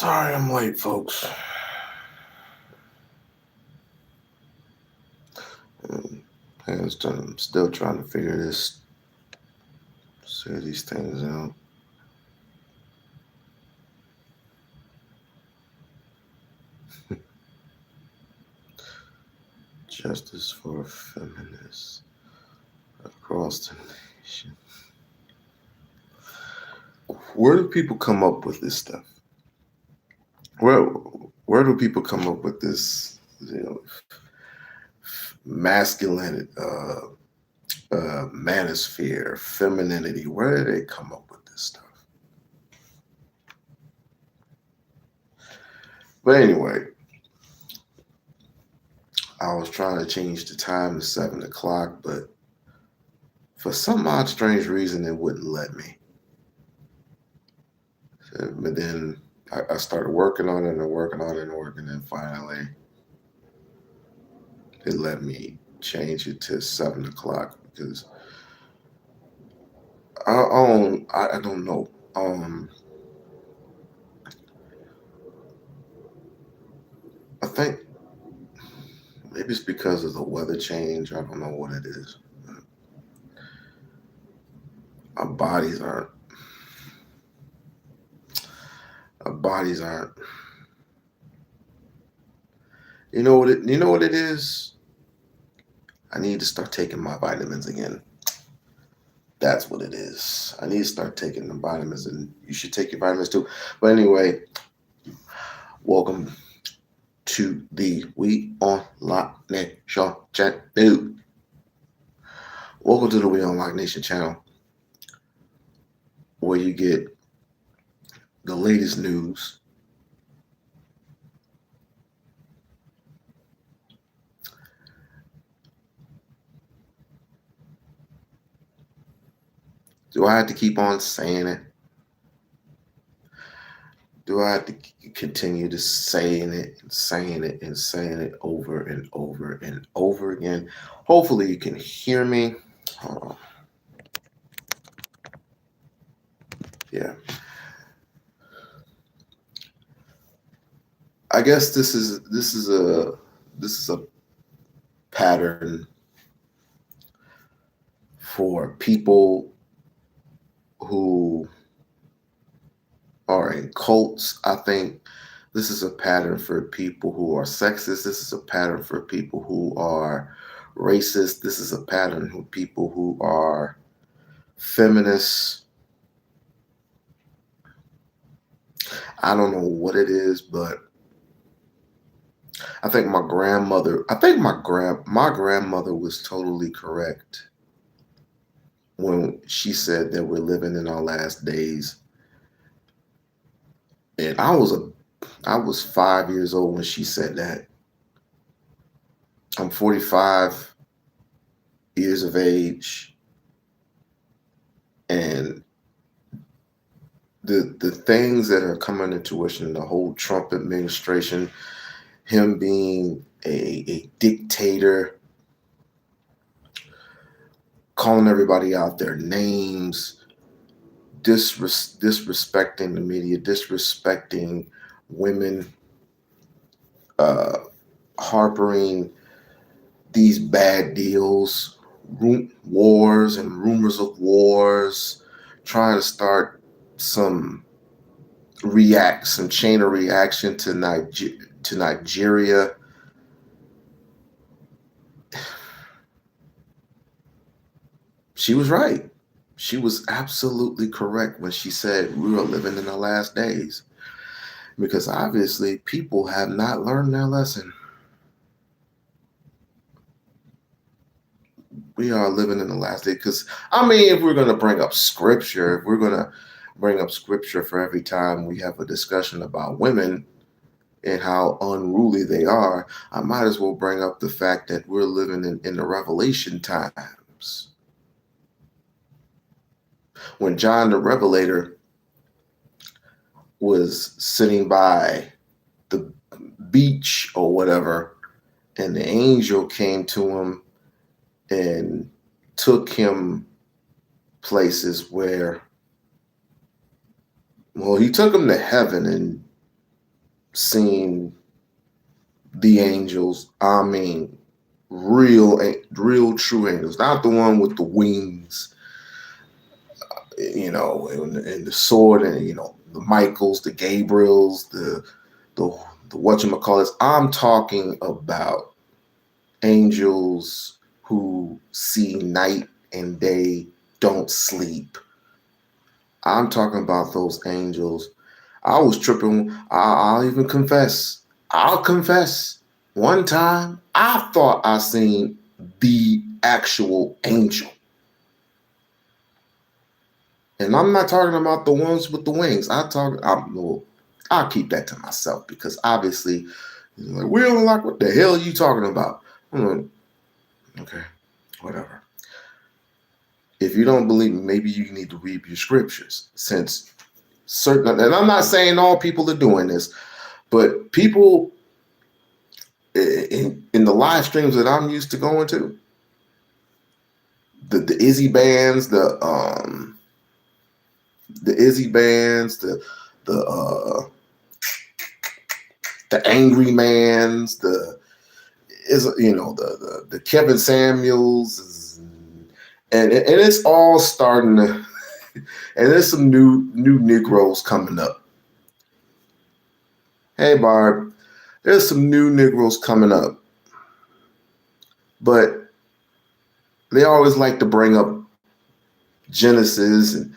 Sorry I'm late, folks. I'm still trying to figure these things out. Justice for feminists across the nation. Where do people come up with this stuff? Where do people come up with this, masculine, manosphere, femininity? Where do they come up with this stuff? But anyway, I was trying to change the time to 7 o'clock, but for some odd, strange reason, it wouldn't let me. But then I started working on it and finally it let me change it to 7 o'clock because I don't know. I think maybe it's because of the weather change. I don't know what it is. Our bodies aren't. Our bodies aren't. You know what it? You know what it is? I need to start taking my vitamins again. That's what it is. I need to start taking the vitamins, and you should take your vitamins too. But anyway, welcome to the We-On-Loc Nation channel. Welcome to the We-On-Loc Nation channel, where you get the latest news, do I have to keep on saying it? Do I have to continue to saying it over and over and over again? Hopefully you can hear me. Hold on. Yeah. I guess this is a pattern for people who are in cults. I think this is a pattern for people who are sexist. This is a pattern for people who are racist. This is a pattern for people who are feminists. I don't know what it is, but I think my grandmother was totally correct when she said that we're living in our last days. And I was 5 years old when she said that. I'm 45 years of age, and the things that are coming into fruition, the whole Trump administration, him being a dictator, calling everybody out their names, disrespecting the media, disrespecting women, harboring these bad deals, wars and rumors of wars, trying to start some chain of reaction to Nigeria. She was right. She was absolutely correct when she said we were living in the last days, because obviously people have not learned their lesson. We are living in the last day. Because, I mean, if we're going to bring up scripture, for every time we have a discussion about women and how unruly they are, I might as well bring up the fact that we're living in the Revelation times. When John the Revelator was sitting by the beach or whatever, and the angel came to him and took him places where, well, he took him to heaven, and seen the angels. I mean, real true angels, not the one with the wings, and the sword, and the Michaels, the Gabriels, the whatchamacallits. I'm talking about angels who see night and day, don't sleep. I'm talking about those angels. I was tripping. I'll even confess. I'll confess. One time, I thought I seen the actual angel. And I'm not talking about the ones with the wings. I'll keep that to myself, because obviously, like, We-On-Loc, what the hell are you talking about? I'm like, okay, whatever. If you don't believe me, maybe you need to read your scriptures, since certain, and I'm not saying all people are doing this, but people in the live streams that I'm used to going to, the Izzy bands, the Izzy bands, the Angry Mans, the Kevin Samuels, and it's all starting to, and there's some new Negroes coming up. Hey Barb, there's some new Negroes coming up, but they always like to bring up Genesis and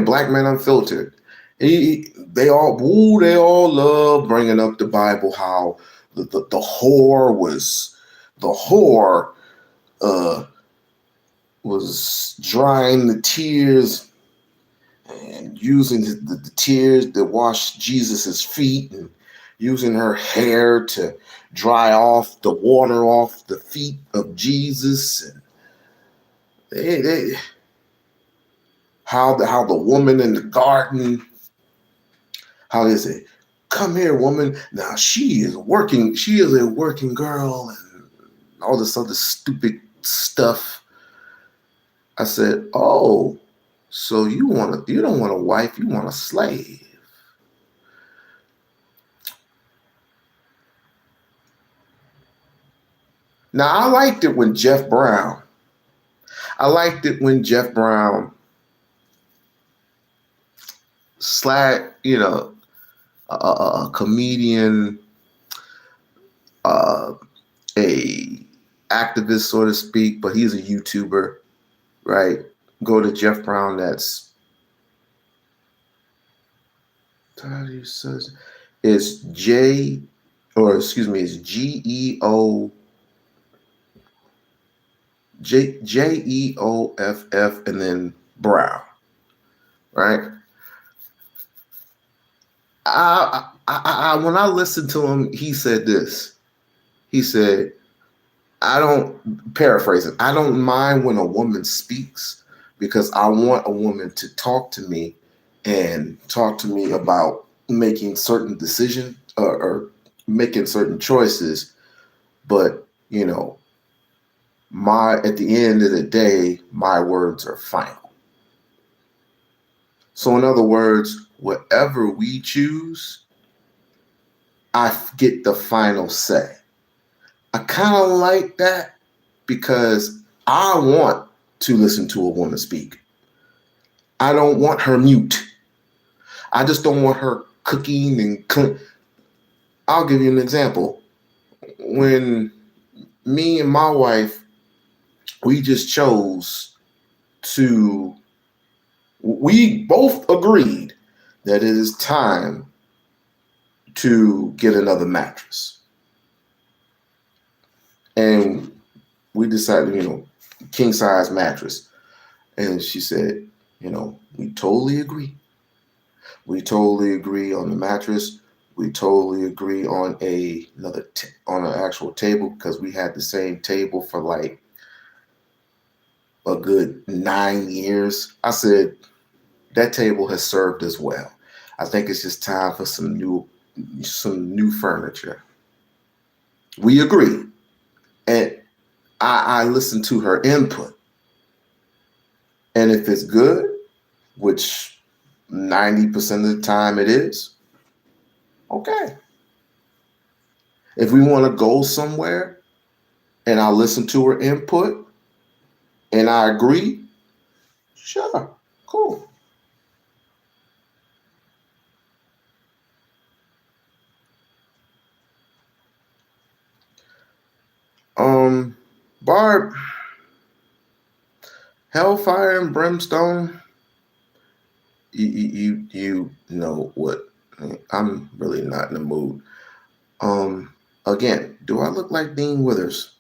Black Man Unfiltered. They all love bringing up the Bible, how the whore was drying the tears and using the tears to wash Jesus's feet, and using her hair to dry off the water off the feet of Jesus. And how the woman in the garden, how they say, "Come here, woman." Now she is a working girl, and all this other stupid stuff. I said, "Oh, so you don't want a wife, you want a slave." Now I liked it when Jeff Brown slag, a comedian, a activist, so to speak, but he's a YouTuber, right? Go to Jeff Brown. It's Geoff and then Brown, right? When I listened to him, he said this. He said, I don't mind when a woman speaks, because I want a woman to talk to me about making certain decisions, or making certain choices. But, at the end of the day, my words are final. So in other words, whatever we choose, I get the final say. I kind of like that, because I want to listen to a woman speak. I don't want her mute. I just don't want her cooking and I'll give you an example. When me and my wife, we both agreed that it is time to get another mattress. And we decided, king size mattress. And she said, we totally agree. We totally agree on the mattress. We totally agree on on an actual table, because we had the same table for like a good 9 years. I said, that table has served us well. I think it's just time for some new furniture. We agree. And I listened to her input. And if it's good, which 90% of the time it is, Okay. If we want to go somewhere and I listen to her input and I agree, sure, cool. Um, Barb, hellfire and brimstone. You know what? I'm really not in the mood. Um, Again, do I look like Dean Withers?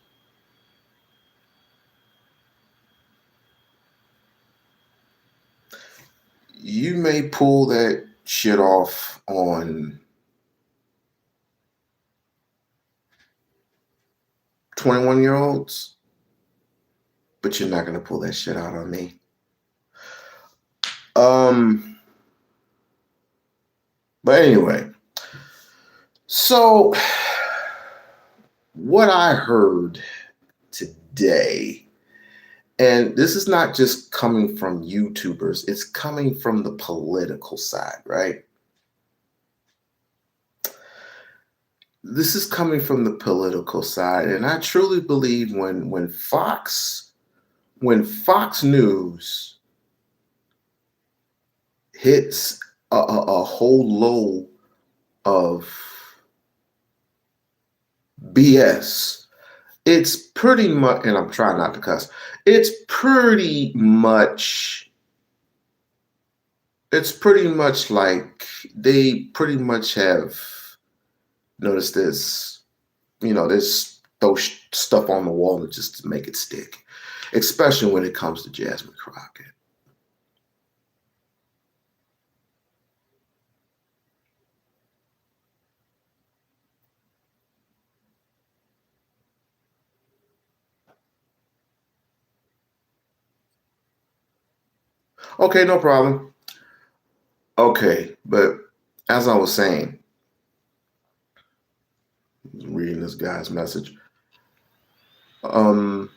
You may pull that shit off on 21-year-olds, but you're not gonna pull that shit out on me. Um, but anyway, so what I heard today, and this is not just coming from YouTubers, it's coming from the political side, right? This is coming from the political side, and I truly believe when Fox News hits a whole low of BS, it's pretty much, and I'm trying not to cuss, it's pretty much like they pretty much have noticed this, this throw stuff on the wall and just to make it stick, especially when it comes to Jasmine Crockett. Okay, no problem. Okay, but as I was saying, reading this guy's message, um,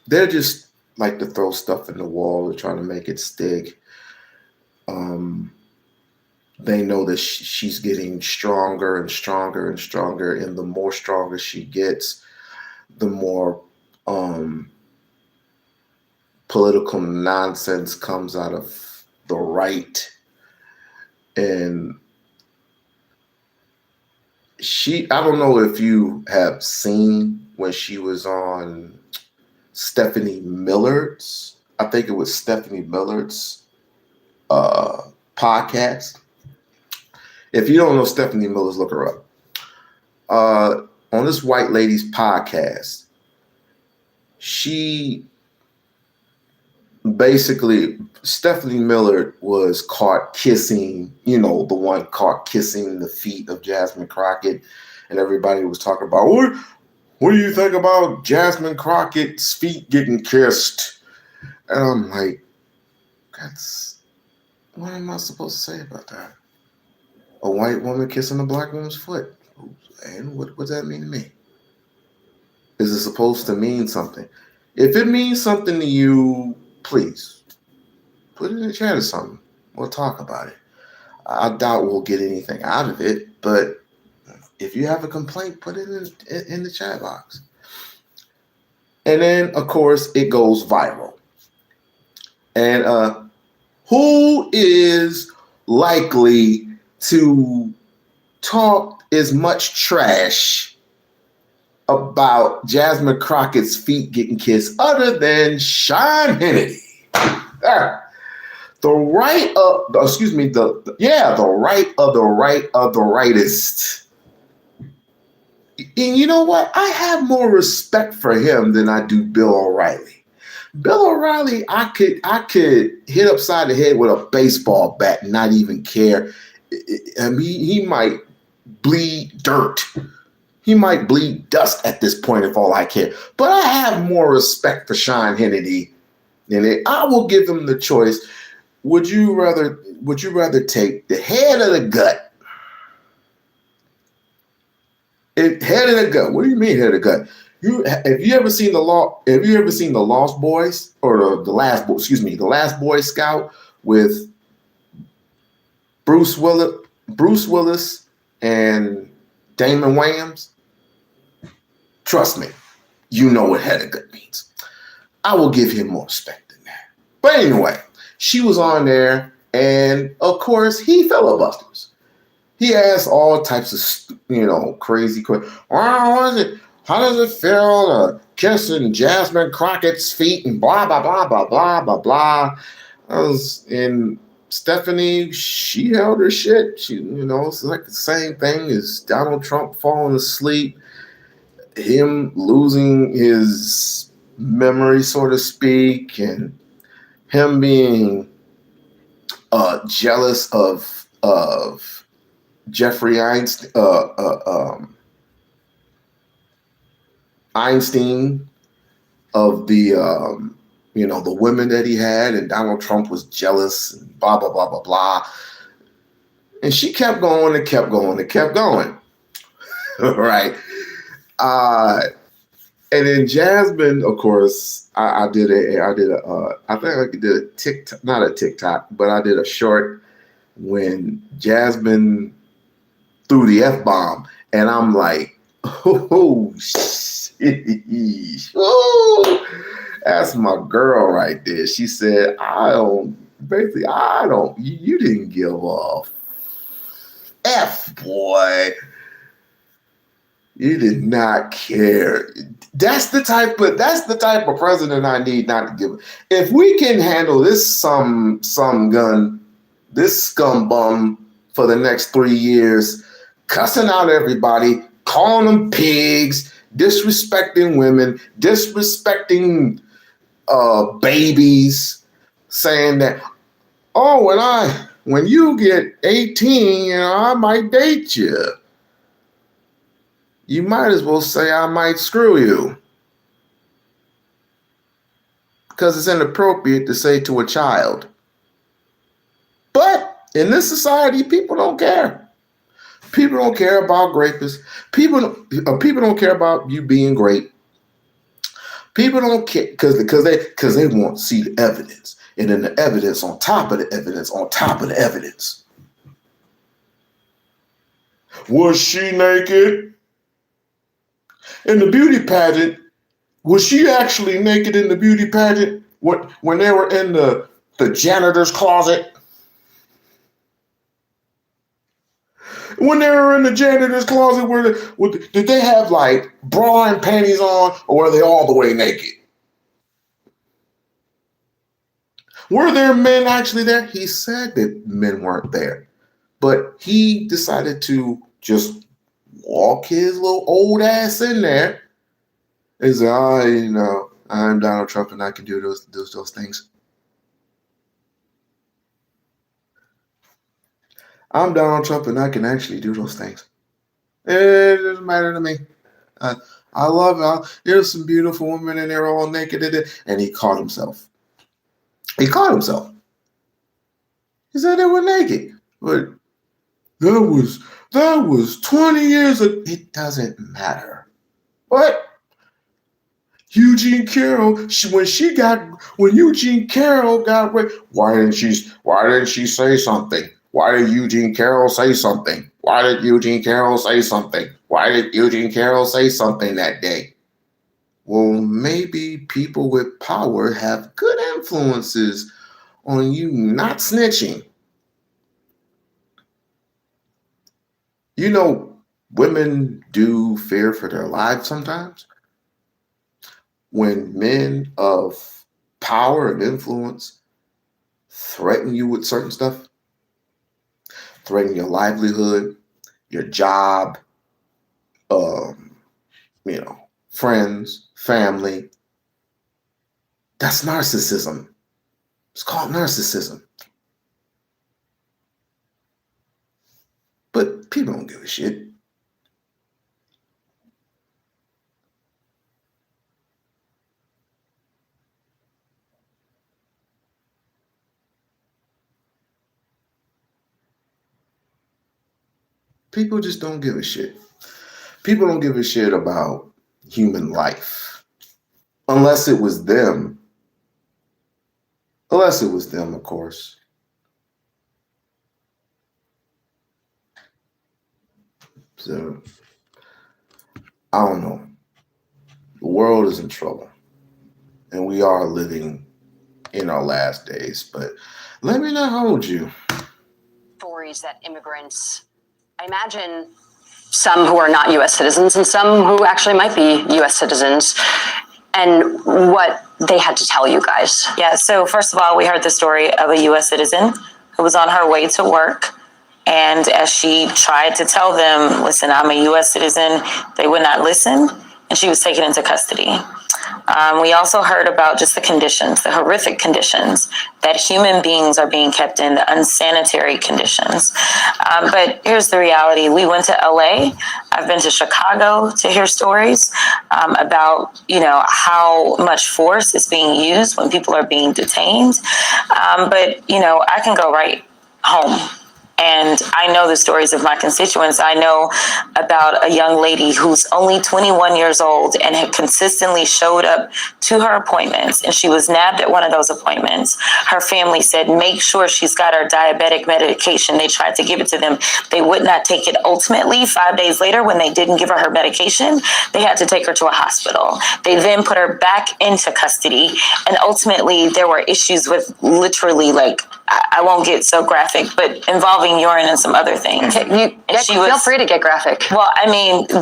they're just like to throw stuff in the wall and trying to make it stick. Um, they know that she's getting stronger and stronger and stronger, and the more stronger she gets, the more um, political nonsense comes out of the right. And I don't know if you have seen when she was on Stephanie Millard's, I think it was Stephanie Millard's podcast. If you don't know Stephanie Millard's, look her up. On this white lady's podcast, she basically, Stephanie Millard was caught kissing, the one caught kissing the feet of Jasmine Crockett, and everybody was talking about, what do you think about Jasmine Crockett's feet getting kissed? And I'm like, what am I supposed to say about that? A white woman kissing a black woman's foot. And what does that mean to me? Is it supposed to mean something? If it means something to you, please put it in the chat or something. We'll talk about it. I doubt we'll get anything out of it, but if you have a complaint, put it in the chat box. And then, of course, it goes viral. And who is likely to talk as much trash about Jasmine Crockett's feet getting kissed other than Sean Hannity? The right of the rightist. And you know what? I have more respect for him than I do Bill O'Reilly. Bill O'Reilly, I could hit upside the head with a baseball bat and not even care. I mean, he might bleed dirt. He might bleed dust at this point if all I care. But I have more respect for Sean Hannity than it. I will give him the choice. Would you rather take the head or the gut? Head of the gut. What do you mean head of the gut? Have you ever seen the Lost Boys or the Last Boy Scout with Bruce Willis and Damon Wayans, trust me, you know what head of good means. I will give him more respect than that. But anyway, she was on there, and of course, he filibusters. He asked all types of, crazy questions. How does it feel to kiss in Jasmine Crockett's feet and blah, blah, blah, blah, blah, blah, blah. And Stephanie, she held her shit. It's like the same thing as Donald Trump falling asleep, him losing his memory, so to speak, and him being jealous of Jeffrey Einstein of the women that he had, and Donald Trump was jealous and blah blah blah blah blah. And she kept going and kept going and kept going. Right. And then Jasmine, of course, I think I did a TikTok, not a TikTok, but I did a short when Jasmine threw the F-bomb, and I'm like, oh, sheesh. Oh, that's my girl right there. She said, you didn't give a F, boy. You did not care. That's the type of president I need not to give. If we can handle this some gun, this scum bum for the next 3 years, cussing out everybody, calling them pigs, disrespecting women, disrespecting babies, saying that, oh, when you get 18, I might date you. You might as well say I might screw you. Because it's inappropriate to say to a child. But in this society, people don't care. People don't care about rapists. People don't care about you being great. People don't care because they want to see the evidence. And then the evidence on top of the evidence on top of the evidence. Was she naked? In the beauty pageant, was she actually naked in the beauty pageant when they were in the janitor's closet? When they were in the janitor's closet, did they have like bra and panties on, or were they all the way naked? Were there men actually there? He said that men weren't there, but he decided to just walk his little old ass in there and say, I'm Donald Trump and I can do those things. I'm Donald Trump and I can actually do those things. It doesn't matter to me. I love it. There's some beautiful women and they're all naked. And he caught himself. He said they were naked. But that was 20 years ago. It doesn't matter. But Eugene Carroll, when Eugene Carroll got raped, why didn't she say something? Why did Eugene Carroll say something? Why did Eugene Carroll say something? Why did Eugene Carroll say something that day? Well, maybe people with power have good influences on you not snitching. Women do fear for their lives sometimes. When men of power and influence threaten you with certain stuff, threaten your livelihood, your job, friends, family, that's narcissism. It's called narcissism. But people don't give a shit. People just don't give a shit. People don't give a shit about human life. Unless it was them. Of course. So I don't know. The world is in trouble, and we are living in our last days. But let me not hold you. Stories that immigrants, I imagine some who are not U.S. citizens and some who actually might be U.S. citizens, and what they had to tell you guys. Yeah, so first of all, we heard the story of a U.S. citizen who was on her way to work. And as she tried to tell them, listen, I'm a U.S. citizen, they would not listen, and she was taken into custody. We also heard about just the conditions, the horrific conditions that human beings are being kept in, the unsanitary conditions. But here's the reality. We went to LA. I've been to Chicago to hear stories about, how much force is being used when people are being detained. But I can go right home. And I know the stories of my constituents. I know about a young lady who's only 21 years old and had consistently showed up to her appointments, and she was nabbed at one of those appointments. Her family said, make sure she's got her diabetic medication. They tried to give it to them. They would not take it. Ultimately, 5 days later, when they didn't give her medication, they had to take her to a hospital. They then put her back into custody. And ultimately, there were issues with literally, I won't get so graphic, but involving urine and some other things. Feel free to get graphic. Well,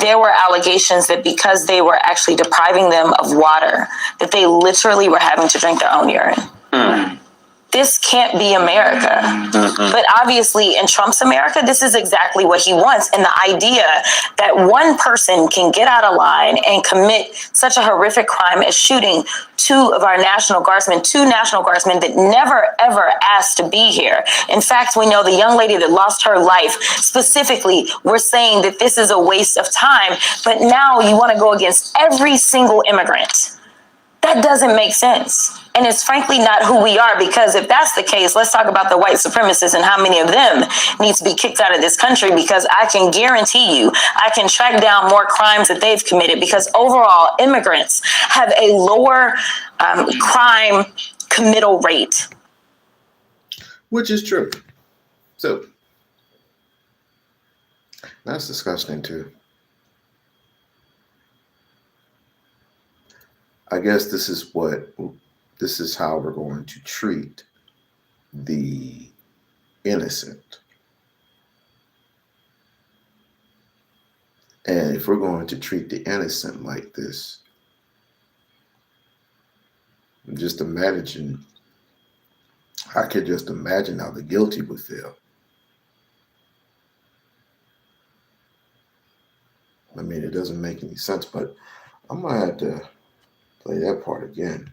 there were allegations that because they were actually depriving them of water, that they literally were having to drink their own urine. This can't be America. But obviously, in Trump's America, this is exactly what he wants. And the idea that one person can get out of line and commit such a horrific crime as shooting two National Guardsmen that never, ever asked to be here. In fact, we know the young lady that lost her life, specifically, we're saying that this is a waste of time. But now you want to go against every single immigrant. That doesn't make sense. And it's frankly not who we are, because if that's the case, let's talk about the white supremacists and how many of them need to be kicked out of this country, because I can guarantee you, I can track down more crimes that they've committed, because overall immigrants have a lower crime committal rate. Which is true. So that's disgusting too. I guess this is how we're going to treat the innocent. And if we're going to treat the innocent like this, I could just imagine how the guilty would feel. It doesn't make any sense, but I'm going to have to play that part again.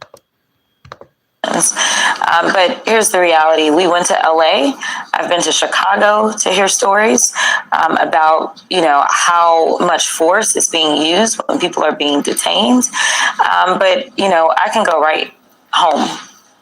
But here's the reality. We went to LA. I've been to Chicago to hear stories about, how much force is being used when people are being detained. But I can go right home.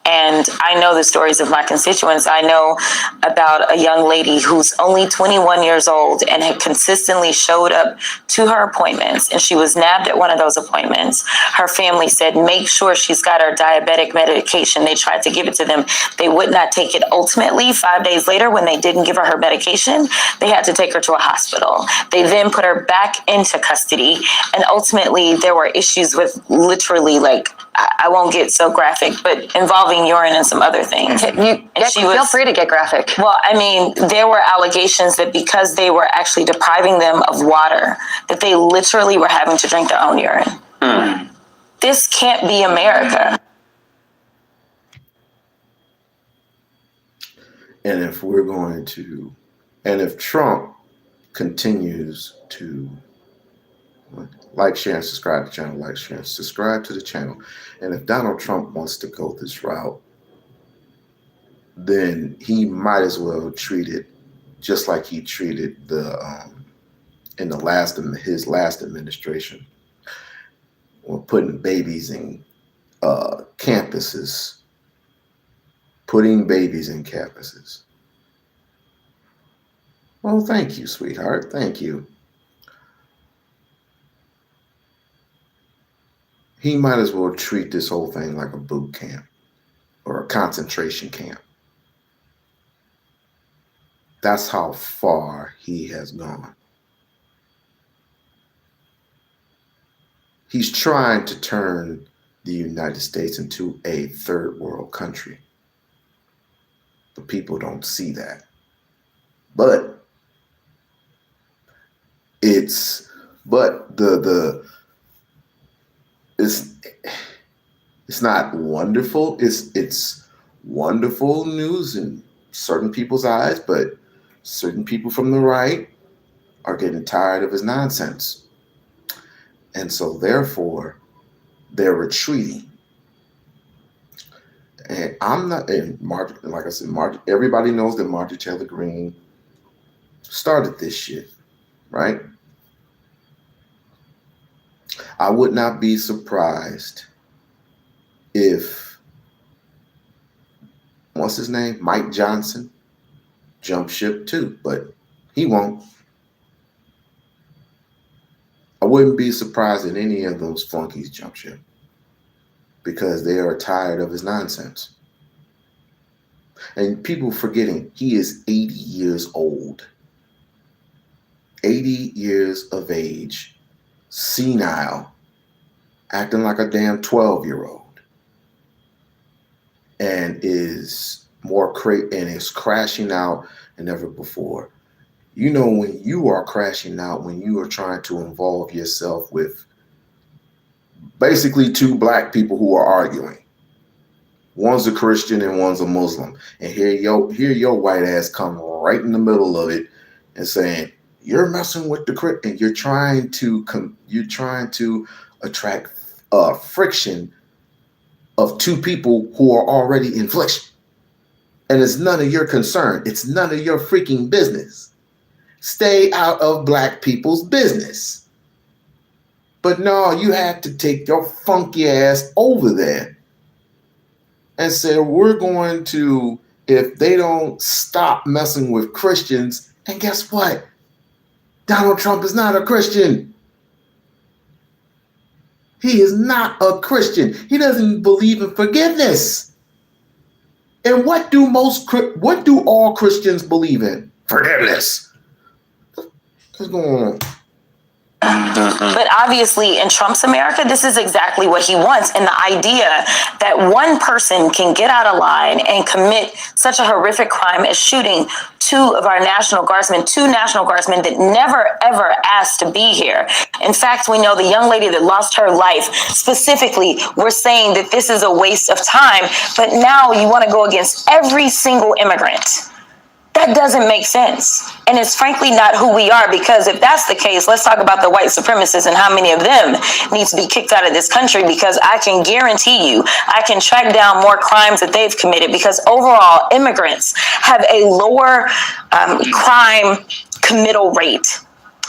And I know the stories of my constituents. I know about a young lady who's only 21 years old and had consistently showed up to her appointments, and she was nabbed at one of those appointments. Her family said, make sure she's got her diabetic medication. They tried to give it to them. They would not take it. Ultimately, 5 days later, when they didn't give her medication, they had to take her to a hospital. They then put her back into custody. And ultimately, there were issues with literally, I won't get so graphic, but involving urine and some other things. Feel free to get graphic. Well, there were allegations that because they were actually depriving them of water, that they literally were having to drink their own urine. This can't be America. And if Trump continues to like, share, and subscribe to the channel, like, share, and subscribe to the channel. And if Donald Trump wants to go this route, then he might as well treat it just like he treated his last administration, putting babies in campuses, Well, thank you, sweetheart. Thank you. He might as well treat this whole thing like a boot camp or a concentration camp. That's how far he has gone. He's trying to turn the United States into a third world country. But people don't see that. But it's but the it's not wonderful. It's wonderful news in certain people's eyes, but certain people from the right are getting tired of his nonsense. And so therefore they're retreating. And I'm not, and like I said, everybody knows that Marjorie Taylor Greene started this shit, right? I would not be surprised if, what's his name? Mike Johnson jump ship too, but he won't. I wouldn't be surprised if any of those flunkies jump ship because they are tired of his nonsense. And people forgetting he is 80 years old. 80 years of age, senile, acting like a damn 12-year-old, and is crashing out than ever before. You know, when you are crashing out, when you are trying to involve yourself with basically two black people who are arguing. One's a Christian and one's a Muslim. And here your white ass come right in the middle of it and saying, you're messing with the Christian, and you're trying to attract friction of two people who are already in friction. And it's none of your concern. It's none of your freaking business. Stay out of black people's business. But no, you have to take your funky ass over there and say, we're going to, if they don't stop messing with Christians, and guess what? Donald Trump is not a Christian. He is not a Christian. He doesn't believe in forgiveness. And what do all Christians believe in? Forgiveness. What's going on? But obviously, in Trump's America, this is exactly what he wants. And the idea that one person can get out of line and commit such a horrific crime as shooting two National Guardsmen that never, ever asked to be here. In fact, we know the young lady that lost her life, specifically, we're saying that this is a waste of time. But now you want to go against every single immigrant. That doesn't make sense. And it's frankly not who we are, because if that's the case, let's talk about the white supremacists and how many of them need to be kicked out of this country, because I can guarantee you, I can track down more crimes that they've committed, because overall immigrants have a lower crime committal rate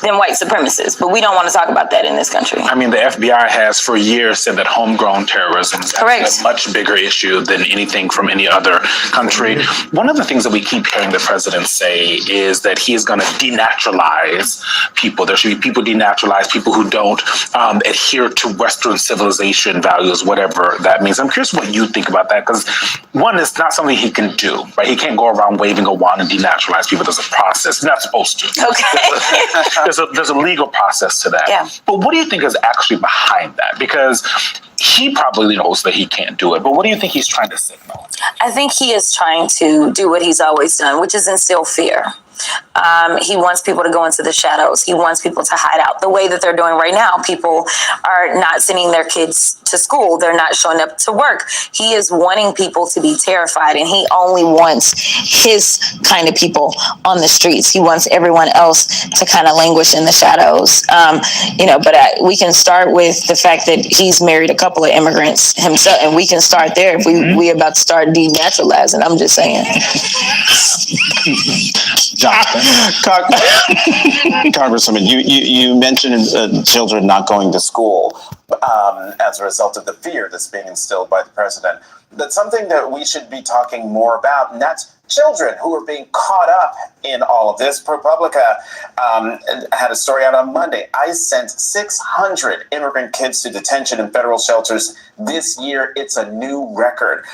than white supremacists, but we don't want to talk about that in this country. I mean, the FBI has for years said that homegrown terrorism is a much bigger issue than anything from any other country. One of the things that we keep hearing the president say is that he is going to denaturalize people. There should be people denaturalized, people who don't adhere to Western civilization values, whatever that means. I'm curious what you think about that, because one, it's not something he can do, right? He can't go around waving a wand and denaturalize people. There's a process. He's not supposed to. Okay. There's a legal process to that. Yeah. But what do you think is actually behind that? Because he probably knows that he can't do it, but what do you think he's trying to signal? I think he is trying to do what he's always done, which is instill fear. He wants people to go into the shadows. He wants people to hide out the way that they're doing right now. People are not sending their kids to school. They're not showing up to work. He is wanting people to be terrified, and he only wants his kind of people on the streets. He wants everyone else to kind of languish in the shadows. But we can start with the fact that he's married a couple of immigrants himself, and we can start there if we about to start denaturalizing. I'm just saying. Congresswoman, you mentioned children not going to school as a result of the fear that's being instilled by the president. That's something that we should be talking more about, and that's children who are being caught up in all of this. ProPublica had a story out on Monday. ICE sent 600 immigrant kids to detention in federal shelters this year. It's a new record.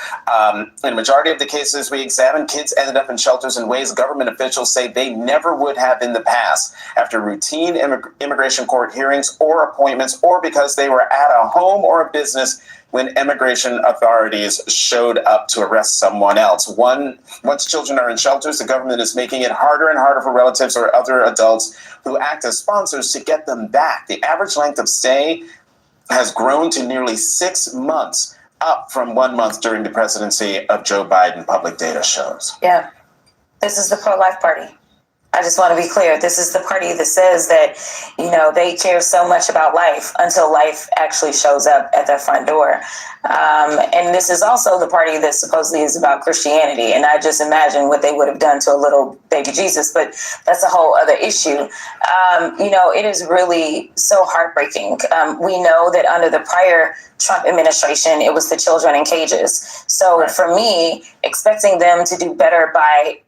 In a majority of the cases we examined, kids ended up in shelters in ways government officials say they never would have in the past, after routine immigration court hearings or appointments, or because they were at a home or a business when immigration authorities showed up to arrest someone else. Once children are in shelters, the government is making it harder and harder for relatives or other adults who act as sponsors to get them back. The average length of stay has grown to nearly 6 months, up from 1 month during the presidency of Joe Biden, public data shows. Yeah, this is the pro-life party. I just want to be clear. This is the party that says that, they care so much about life until life actually shows up at their front door. And this is also the party that supposedly is about Christianity. And I just imagine what they would have done to a little baby Jesus, but that's a whole other issue. It is really so heartbreaking. We know that under the prior Trump administration, it was the children in cages. So for me, expecting them to do better by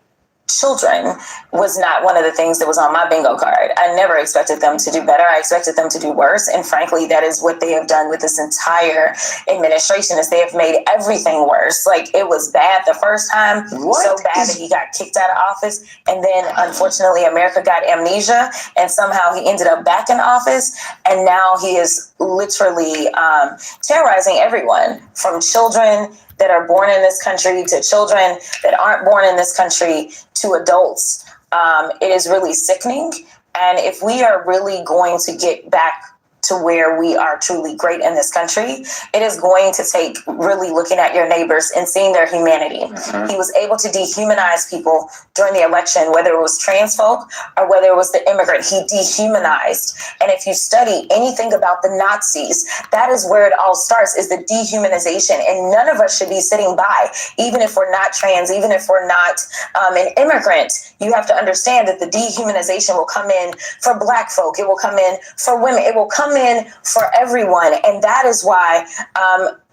children was not one of the things that was on my bingo card. I never expected them to do better. I expected them to do worse. And frankly, that is what they have done with this entire administration, is they have made everything worse. Like, it was bad the first time, so bad that he got kicked out of office. And then unfortunately, America got amnesia and somehow he ended up back in office. And now he is literally terrorizing everyone, from children that are born in this country to children that aren't born in this country to adults. It is really sickening. And if we are really going to get back to where we are truly great in this country, it is going to take really looking at your neighbors and seeing their humanity. Mm-hmm. He was able to dehumanize people during the election, whether it was trans folk or whether it was the immigrant. He dehumanized. And if you study anything about the Nazis, that is where it all starts, is the dehumanization. And none of us should be sitting by, even if we're not trans, even if we're not an immigrant. You have to understand that the dehumanization will come in for Black folk. It will come in for women. It will come in for everyone. And that is why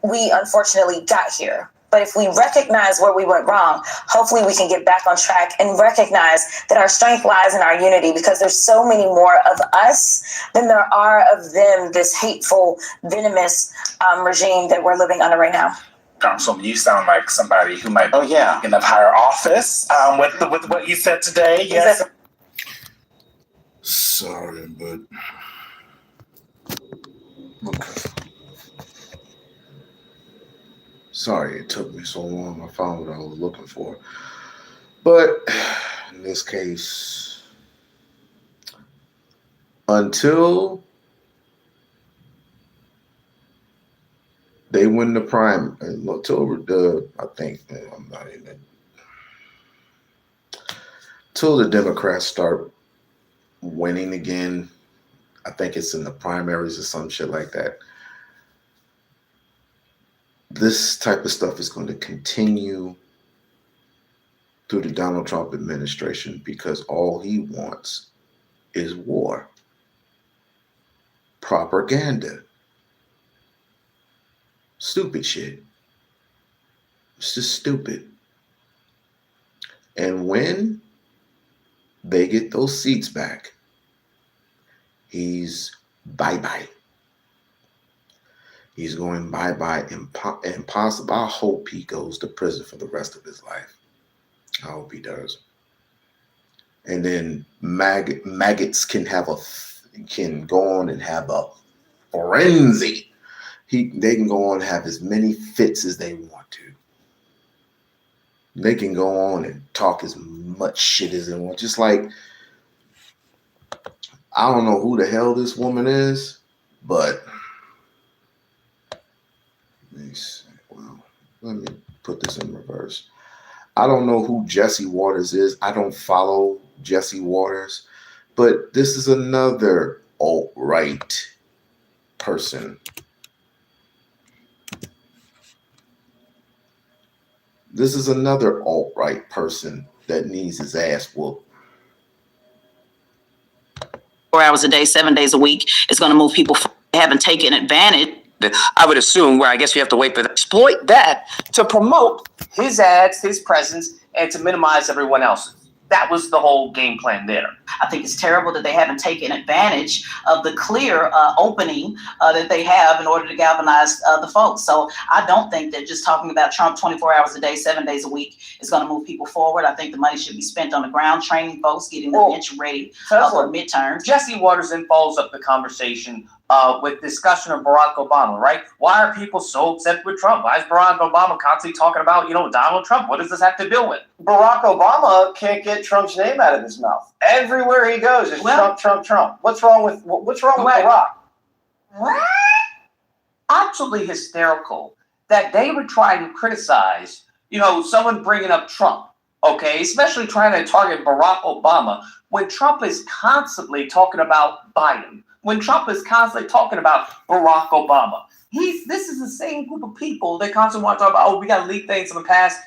we unfortunately got here. But if we recognize where we went wrong, hopefully we can get back on track and recognize that our strength lies in our unity, because there's so many more of us than there are of them, this hateful, venomous regime that we're living under right now. Councilman, you sound like somebody who might be in a higher office with what you said today. Yes. Sorry, but okay. Sorry it took me so long. I found what I was looking for. But in this case, until they win the prime, until the Democrats start winning again, I think it's in the primaries or some shit like that, this type of stuff is going to continue through the Donald Trump administration, because all he wants is war. Propaganda. Stupid shit. It's just stupid. And when they get those seats back, he's bye-bye. He's going bye-bye, impossible. I hope he goes to prison for the rest of his life. I hope he does. And then maggots can go on and have a frenzy. They can go on and have as many fits as they want to. They can go on and talk as much shit as they want. Just like, I don't know who the hell this woman is, but let me put this in reverse. I don't know who Jesse Waters is. I don't follow Jesse Waters, but this is another alt-right person. This is another alt-right person that needs his ass whooped. 4 hours a day, 7 days a week is going to move people haven't taken advantage. I would assume, where I guess you have to wait for that, exploit that to promote his ads, his presence, and to minimize everyone else's. That was the whole game plan there. I think it's terrible that they haven't taken advantage of the clear opening that they have in order to galvanize the folks. So I don't think that just talking about Trump 24 hours a day, 7 days a week is going to move people forward. I think the money should be spent on the ground, training folks, getting the bench ready for midterms. Jesse Waters then follows up the conversation with discussion of Barack Obama, right? Why are people so upset with Trump? Why is Barack Obama constantly talking about, Donald Trump? What does this have to do with? Barack Obama can't get Trump's name out of his mouth. Everywhere he goes, it's Trump, Trump, Trump. What's wrong with Barack? What? Absolutely hysterical that they would try and criticize, someone bringing up Trump, okay? Especially trying to target Barack Obama when Trump is constantly talking about Biden. When Trump is constantly talking about Barack Obama. This is the same group of people that constantly want to talk about, we got to leak things in the past.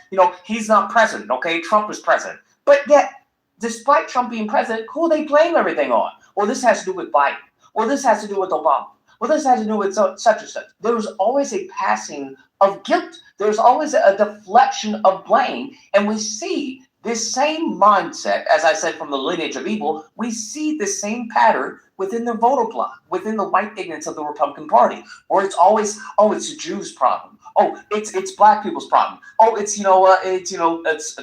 He's not president, okay? Trump is president. But yet, despite Trump being president, who they blame everything on? Well, this has to do with Biden. Well, this has to do with Obama. Well, this has to do with such and such. There was always a passing of guilt. There's always a deflection of blame. And we see this same mindset, as I said, from the lineage of evil, we see the same pattern within the voter bloc, within the white ignorance of the Republican Party, where it's always, it's the Jews' problem. Oh, it's black people's problem. Oh, it's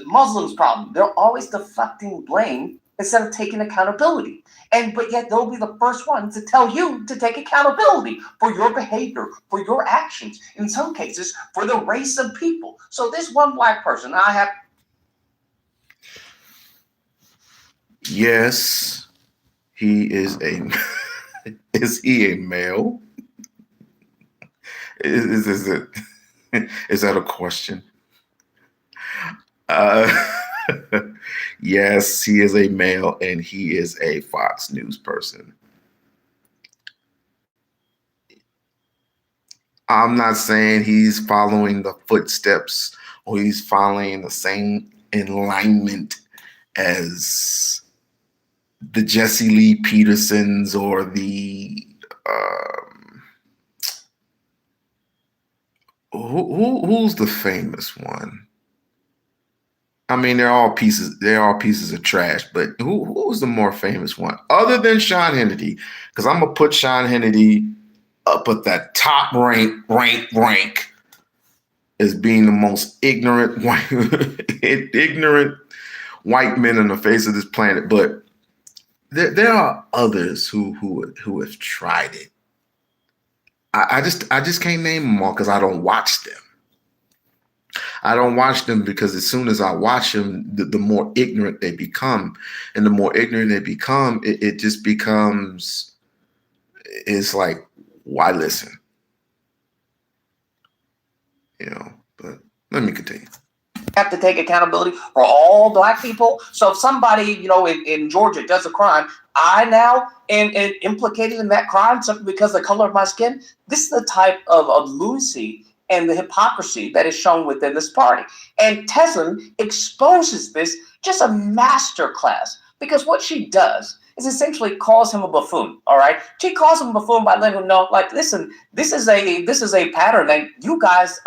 Muslims' problem. They're always deflecting blame instead of taking accountability. But yet they'll be the first ones to tell you to take accountability for your behavior, for your actions, in some cases, for the race of people. So this one black person, Yes, he is is he a male? Is that a question? Yes, he is a male and he is a Fox News person. I'm not saying he's following the footsteps or he's following the same alignment as the Jesse Lee Petersons or the who's the famous one? I mean, they're all pieces of trash, but who's the more famous one other than Sean Hannity? Because I'm gonna put Sean Hannity up at that top rank as being the most ignorant white men on the face of this planet. But there are others who have tried it. I just can't name them all because I don't watch them. I don't watch them because as soon as I watch them, the more ignorant they become. And the more ignorant they become, it just becomes, it's like, why listen? But let me continue. Have to take accountability for all black people. So if somebody, in Georgia does a crime, I now am implicated in that crime simply because of the color of my skin. This is the type of lunacy and the hypocrisy that is shown within this party. And Teslin exposes this, just a masterclass, because what she does is essentially calls him a buffoon. All right, she calls him a buffoon by letting him know, like, listen, this is a pattern that you guys,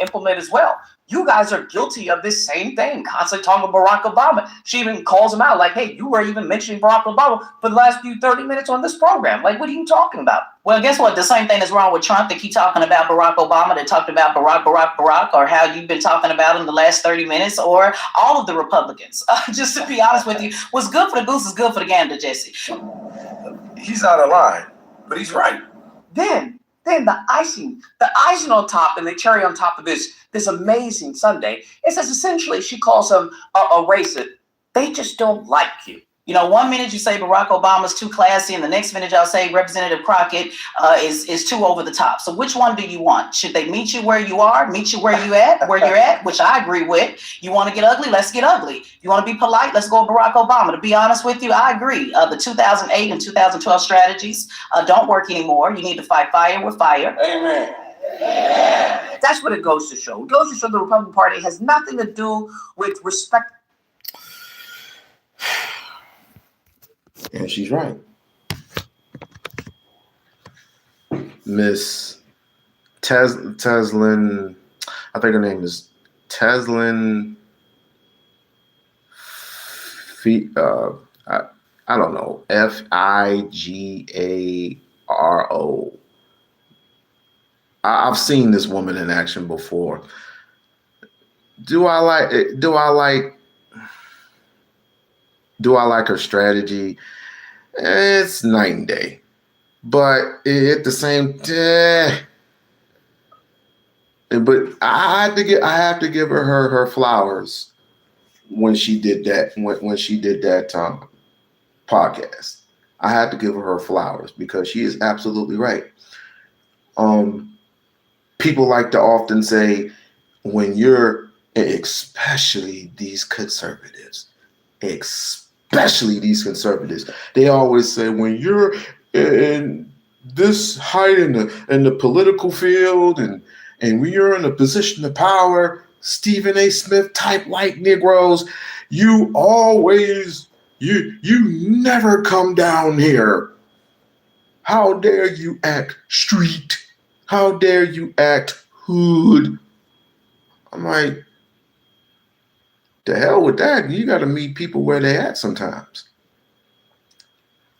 implement as well. You guys are guilty of this same thing, constantly talking about Barack Obama. She even calls him out, like, hey, you were even mentioning Barack Obama for the last 30 minutes on this program. Like, what are you talking about? Well, guess what? The same thing is wrong with Trump. They keep talking about Barack Obama. They talked about Barack, or how you've been talking about him the last 30 minutes, or all of the Republicans. Just to be honest with you, what's good for the goose is good for the gander, Jesse. He's out of line, but he's right. Then the icing on top and the cherry on top of this amazing Sunday is that essentially she calls him a racist. They just don't like you. 1 minute you say Barack Obama's too classy, and the next minute y'all say Representative Crockett is too over the top. So which one do you want? Should they meet you where you are, meet you where you're at, which I agree with. You want to get ugly? Let's get ugly. You want to be polite? Let's go with Barack Obama. To be honest with you, I agree. The 2008 and 2012 strategies don't work anymore. You need to fight fire with fire. Amen. That's what it goes to show. It goes to show the Republican Party has nothing to do with respect. And she's right. Miss Teslin, I think her name is Teslin I, I don't know, Figaro. I've seen this woman in action before. Do I like it? Do I like her strategy? It's night and day. But at the same time, but I have to give her flowers when she did that when she did that podcast. I have to give her flowers because she is absolutely right. People like to often say when you're, especially these conservatives, they always say when you're in this height in the political field and when you're in a position of power, Stephen A. Smith type like Negroes, you never come down here. How dare you act street? How dare you act hood? I'm like, the hell with that. You got to meet people where they at sometimes.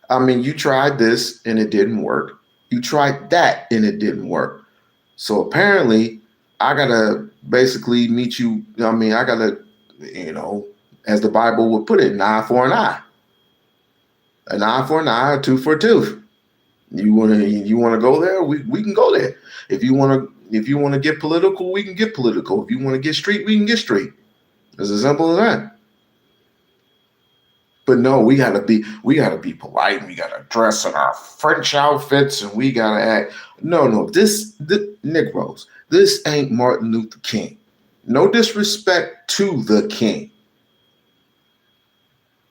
I mean, you tried this and it didn't work. You tried that and it didn't work. So apparently, I got to basically meet you. I mean, I got to, as the Bible would put it, an eye for an eye. An eye for an eye, a tooth for a tooth. You want to go there? We can go there. If you want to get political, we can get political. If you want to get street, we can get street. It's as simple as that. But no, we gotta be polite. We gotta dress in our French outfits, and we gotta act. No, this Negroes. This ain't Martin Luther King. No disrespect to the King.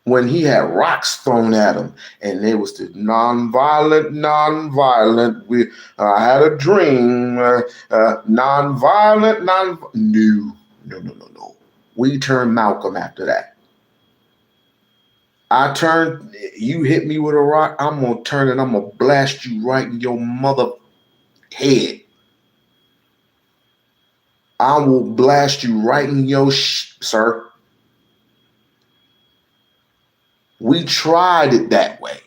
When he had rocks thrown at him, and it was the nonviolent. I had a dream. Nonviolent. No. We turned Malcolm after that. You hit me with a rock, I'm going to turn and I'm going to blast you right in your mother head. I will blast you right in your sir. We tried it that way.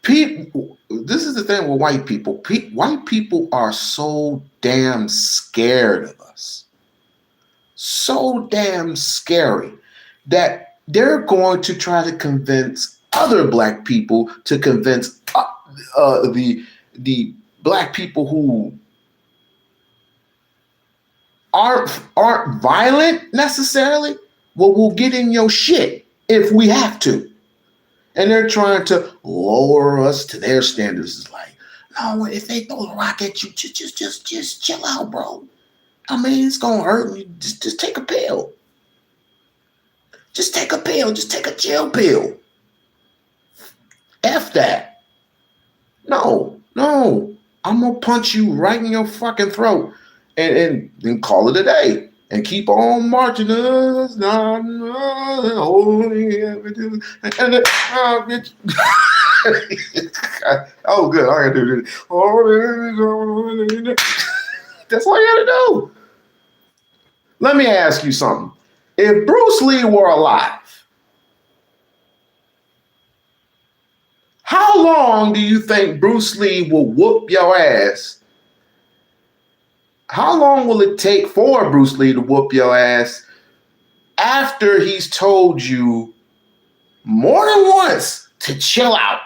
People, this is the thing with white people. White people are so damn scared of us. So damn scary that they're going to try to convince other black people to convince the black people who aren't violent necessarily. Well, we'll get in your shit if we have to. And they're trying to lower us to their standards. It's like, no, if they throw a rock at you, just chill out, bro. I mean, it's gonna hurt me. Just take a pill. Just take a pill. Just take a chill pill. F that. No. I'm gonna punch you right in your fucking throat and call it a day. And keep on marching us. Oh, good. I gotta do this. That's all you gotta do. Let me ask you something. If Bruce Lee were alive, how long do you think Bruce Lee will whoop your ass? How long will it take for Bruce Lee to whoop your ass after he's told you more than once to chill out?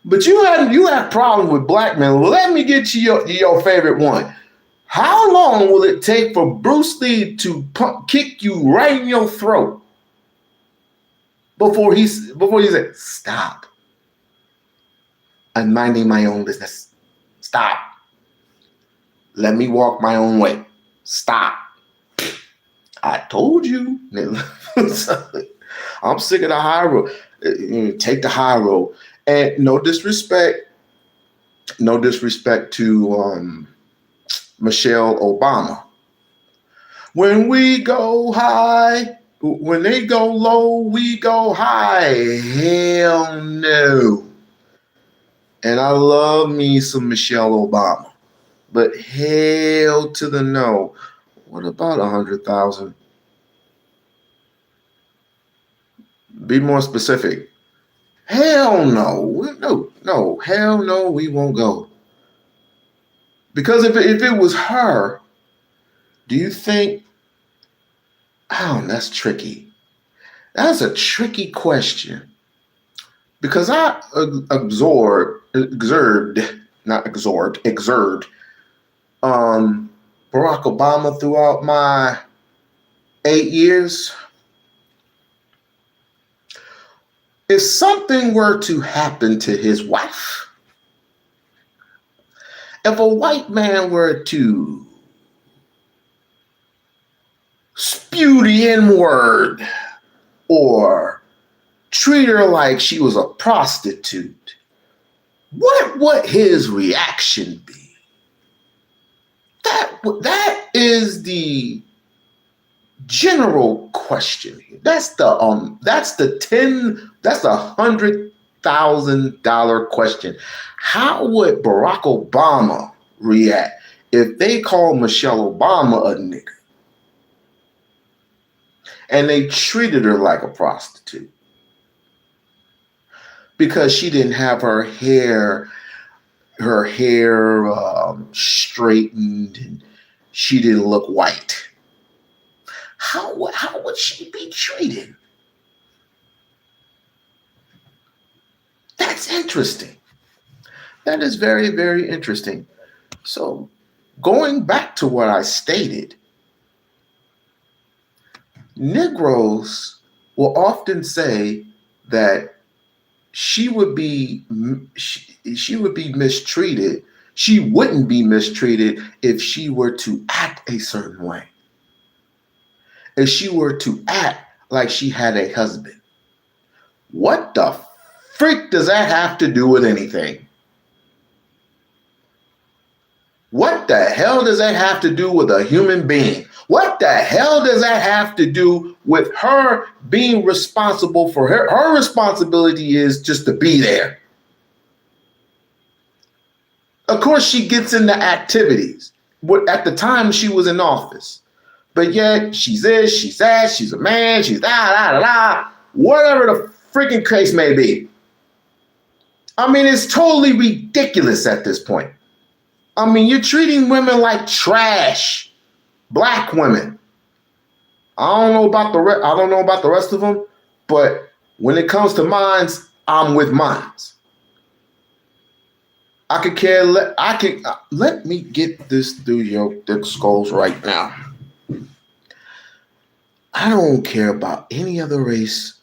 But you have problems with black men. Well, let me get you your favorite one. How long will it take for Bruce Lee to kick you right in your throat before he said, stop? I'm minding my own business. Stop. Let me walk my own way. Stop. I told you. I'm sick of the high road. Take the high road. And no disrespect to Michelle Obama. When we go high, when they go low, we go high. Hell no. And I love me some Michelle Obama. But hell to the no. What about 100,000? Be more specific. Hell no. No. Hell no, we won't go. Because if it was her, do you think, that's tricky. That's a tricky question. Because I exert Barack Obama throughout my 8 years. If something were to happen to his wife, if a white man were to spew the N-word or treat her like she was a prostitute, what would his reaction be? That is the general question. That's the $100,000 question. How would Barack Obama react if they called Michelle Obama a nigger and they treated her like a prostitute because she didn't have her hair straightened and she didn't look white? How would she be treated? That's interesting. That is very, very interesting. So going back to what I stated, Negroes will often say that she would be mistreated. She wouldn't be mistreated if she were to act a certain way. If she were to act like she had a husband. What the freak does that have to do with anything? What the hell does that have to do with a human being? What the hell does that have to do with her being responsible for her? Her responsibility is just to be there. Of course, she gets into activities. At the time she was in office. But yet, she's this, she's that, she's a man, she's whatever the freaking case may be. I mean, it's totally ridiculous at this point. I mean, you're treating women like trash. Black women. I don't know about the rest of them, but when it comes to mines, I'm with mines. Let me get this through your thick skulls right now. I don't care about any other race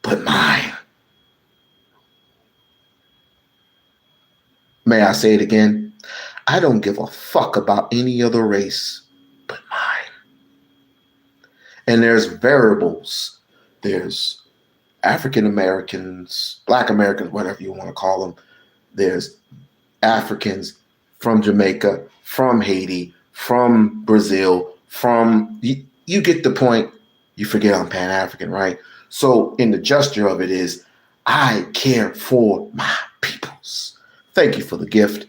but mine. May I say it again? I don't give a fuck about any other race but mine. And there's variables. There's African Americans, Black Americans, whatever you want to call them. There's Africans from Jamaica, from Haiti, from Brazil, you get the point. You forget I'm Pan-African, right? So in the gesture of it is, I care for my peoples. Thank you for the gift.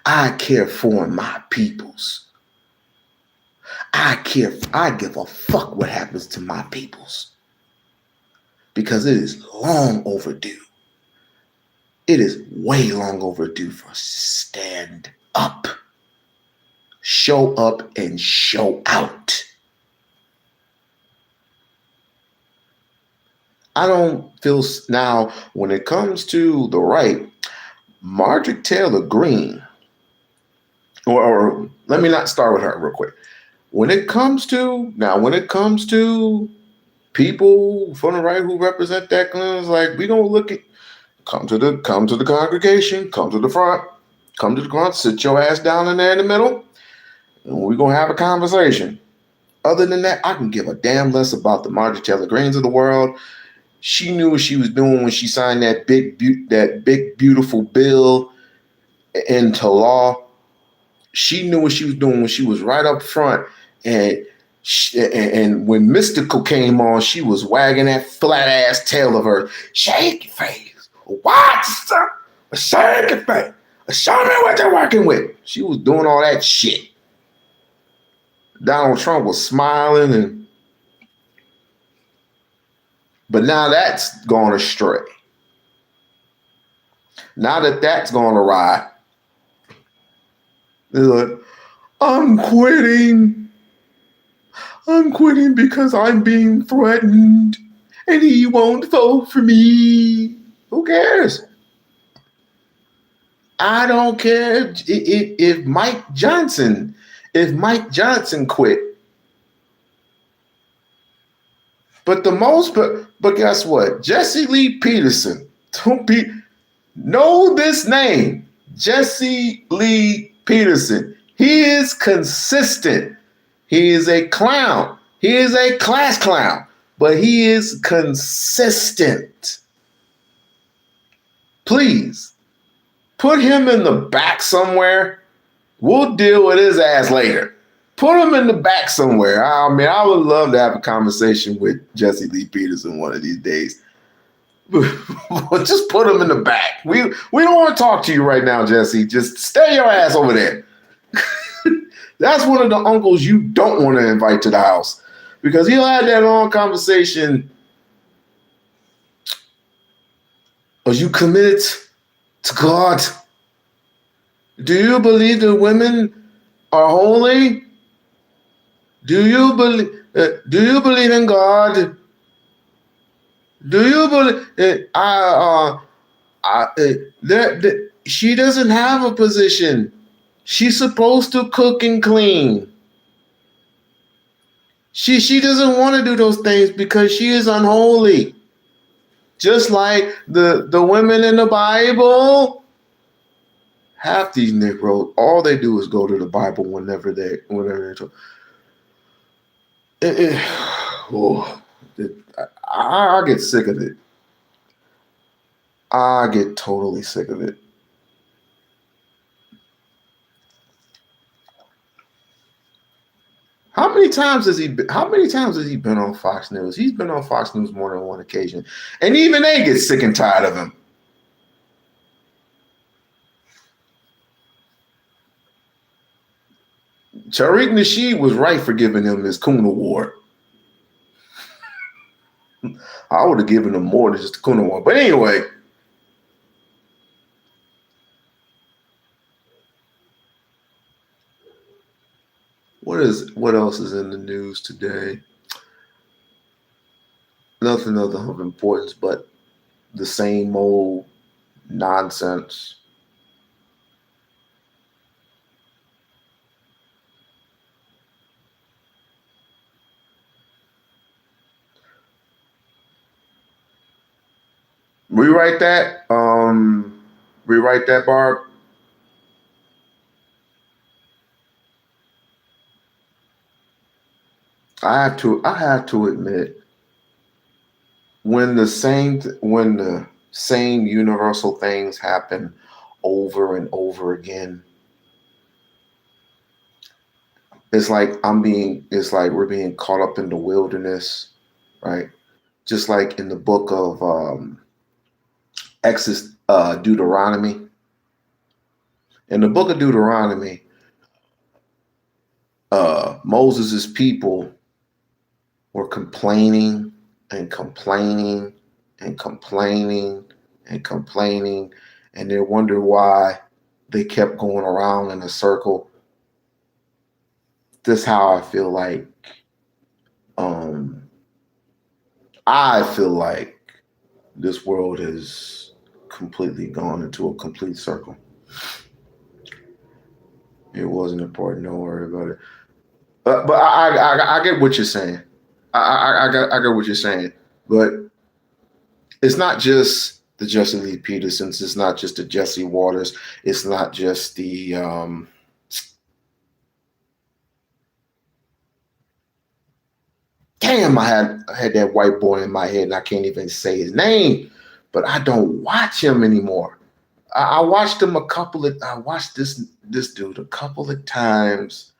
I care for my peoples. I give a fuck what happens to my peoples. Because it is long overdue. It is way long overdue for us to stand up. Show up and show out. I don't feel now when it comes to the right, Marjorie Taylor Greene, or let me not start with her real quick. When it comes to people from the right who represent that, it's like we don't look at come to the congregation, come to the front, sit your ass down in there in the middle, and we're gonna have a conversation. Other than that, I can give a damn less about the Marjorie Taylor Greenes of the world. She knew what she was doing when she signed that big beautiful bill into law. She knew what she was doing when she was right up front. And when Mystical came on, she was wagging that flat ass tail of hers. Shake your face. What? Shake your face. Show me what you're working with. She was doing all that shit. Donald Trump was smiling and But now that's gone astray. Now that that's gone awry, they're like, I'm quitting. I'm quitting because I'm being threatened and he won't vote for me. Who cares? I don't care if Mike Johnson quit. But guess what? Jesse Lee Peterson. Know this name. Jesse Lee Peterson. He is consistent. He is a clown. He is a class clown. But he is consistent. Please, put him in the back somewhere. We'll deal with his ass later. Put him in the back somewhere. I mean, I would love to have a conversation with Jesse Lee Peterson one of these days. Just put him in the back. We don't want to talk to you right now, Jesse. Just stay your ass over there. That's one of the uncles you don't want to invite to the house because he'll have that long conversation. Are you committed to God? Do you believe that women are holy? Do you believe in God? Do you believe? She doesn't have a position. She's supposed to cook and clean. She doesn't want to do those things because she is unholy. Just like the women in the Bible. Half these Negroes, all they do is go to the Bible whenever they're talking. I get sick of it. I get totally sick of it. How many times has he been on Fox News? He's been on Fox News more than one occasion. And even they get sick and tired of him. Tariq Nasheed was right for giving him this Coon Award. I would have given him more than just a Coon Award. But anyway. What else is in the news today? Nothing of importance but the same old nonsense. Rewrite that, Barb. I have to admit, when the same universal things happen over and over again, it's like we're being caught up in the wilderness, right? Just like in the book of Deuteronomy. In the book of Deuteronomy, Moses' people were complaining and complaining and complaining and complaining, and they wondered why they kept going around in a circle. This is how I feel like. I feel like this world has completely gone into a complete circle. It wasn't important. Don't worry about it. But I get what you're saying. I get what you're saying. But it's not just the Jesse Lee Petersons. It's not just the Jesse Waters. It's not just the damn. I had that white boy in my head, and I can't even say his name. But I don't watch him anymore. I watched this dude a couple of times.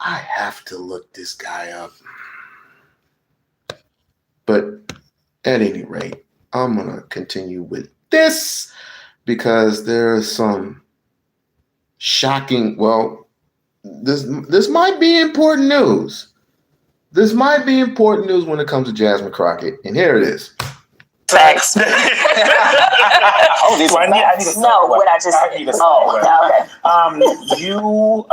I have to look this guy up. But at any rate, I'm going to continue with this because there is some shocking, this might be important news, This might be important news when it comes to Jasmine Crockett, and here it is. Facts. Oh, these are facts. No, what I just said. Okay. You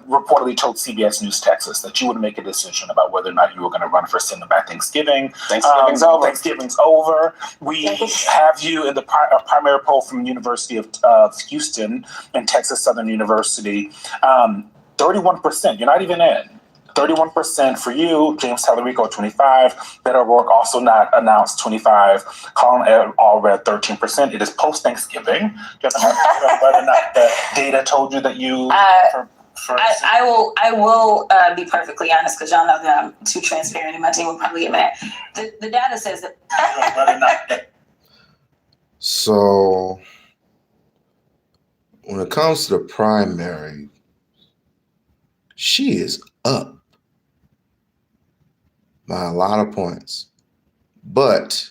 reportedly told CBS News Texas that you would make a decision about whether or not you were going to run for Senate by Thanksgiving. Thanksgiving's over. Thanksgiving's over. We have you in the primary poll from the University of Houston and Texas Southern University. 31%. You're not even in. 31% for you, James Tallarico 25, Beto O'Rourke also not announced 25, Colin Allred 13%. It is post Thanksgiving. Do you have to whether or not the data told you that you? I will be perfectly honest because y'all know that I'm too transparent and my team will probably get mad. The data says that. So when it comes to the primary, she is up by a lot of points. But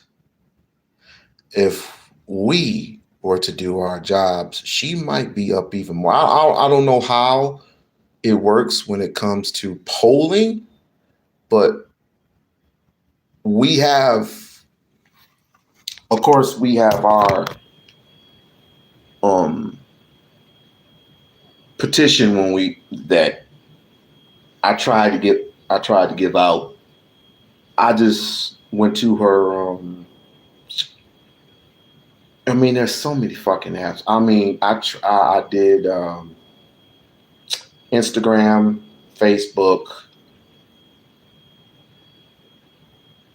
if we were to do our jobs, she might be up even more. I don't know how it works when it comes to polling, but we have, of course, we have our petition that I tried to give out. I just went to her. There's so many fucking apps. I did Instagram, Facebook,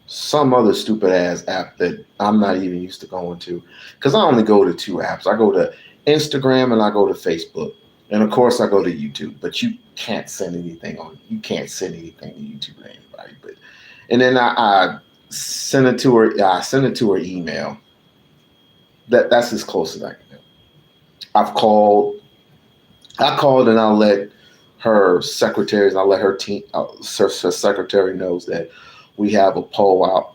some other stupid ass app that I'm not even used to going to, because I only go to two apps. I go to Instagram and I go to Facebook, and of course I go to YouTube. But you can't send anything to YouTube to anybody. And then I sent it to her. I sent it to her email. That's as close as I can do. I called and I'll let her secretaries, her team, her secretary knows that we have a poll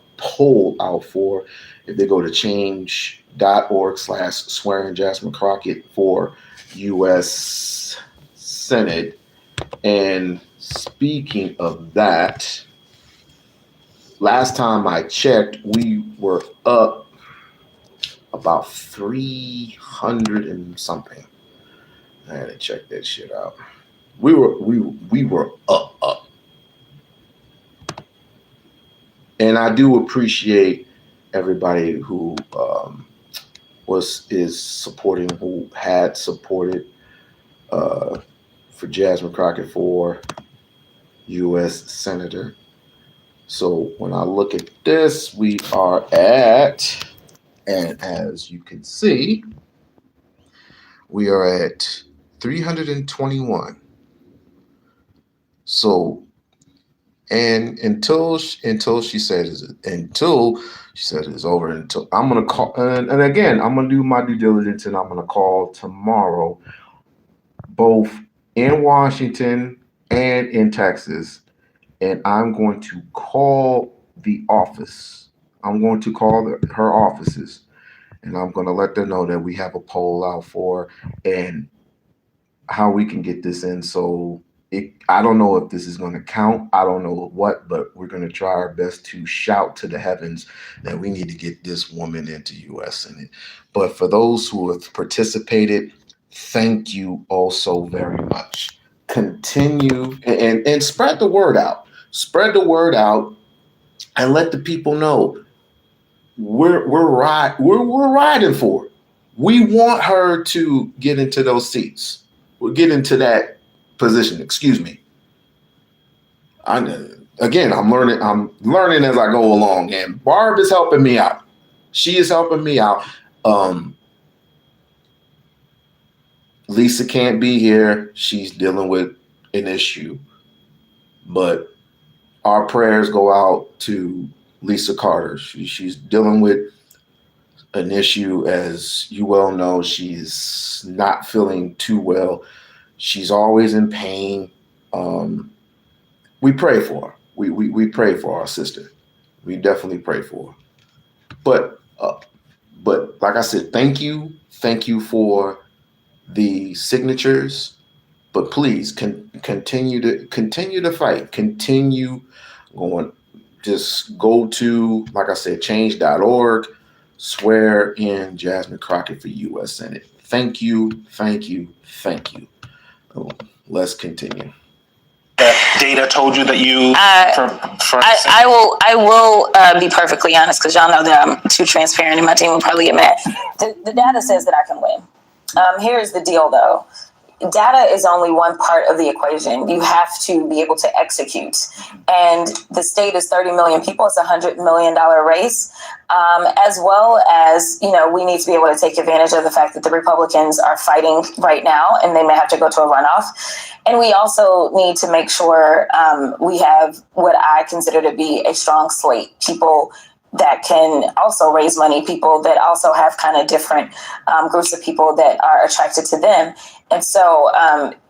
out for, if they go to change.org/swearing Jasmine Crockett for U.S. Senate. And speaking of that, last time I checked, we were up about 300 and something. I had to check that shit out. We were up. And I do appreciate everybody who is supporting, who had supported for Jasmine Crockett for U.S. Senator. So when I look at this, we are at, and as you can see, we are at 321. So, and until she said it's over, until I'm gonna call, and again, I'm gonna do my due diligence, and I'm gonna call tomorrow, both in Washington and in Texas, and I'm going to call the office. I'm going to call her offices, and I'm going to let them know that we have a poll out for and how we can get this in. So I don't know if this is going to count. I don't know what, but we're going to try our best to shout to the heavens that we need to get this woman into U.S. Senate. But for those who have participated, thank you all so very much. Continue and spread the word out. Spread the word out and let the people know we're riding for it. We want her to get into those seats. We'll get into that position. Excuse me. I'm learning as I go along, and Barb is helping me out. She is helping me out. Lisa can't be here. She's dealing with an issue, but our prayers go out to Lisa Carter. She's dealing with an issue, as you well know. She's not feeling too well. She's always in pain. We pray for her. We pray for our sister. We definitely pray for her. But like I said, thank you for the signatures. But please continue to fight. Continue going. Just go to, like I said, change.org. Swear in Jasmine Crockett for U.S. Senate. Thank you. Let's continue. Data told you that you. I will be perfectly honest, because y'all know that I'm too transparent, and my team will probably get mad. The data says that I can win. Here's the deal, though. Data is only one part of the equation. You have to be able to execute. And the state is 30 million people. It's a $100 million race. As well as, we need to be able to take advantage of the fact that the Republicans are fighting right now, and they may have to go to a runoff. And we also need to make sure we have what I consider to be a strong slate. People that can also raise money, people that also have kind of different groups of people that are attracted to them. And so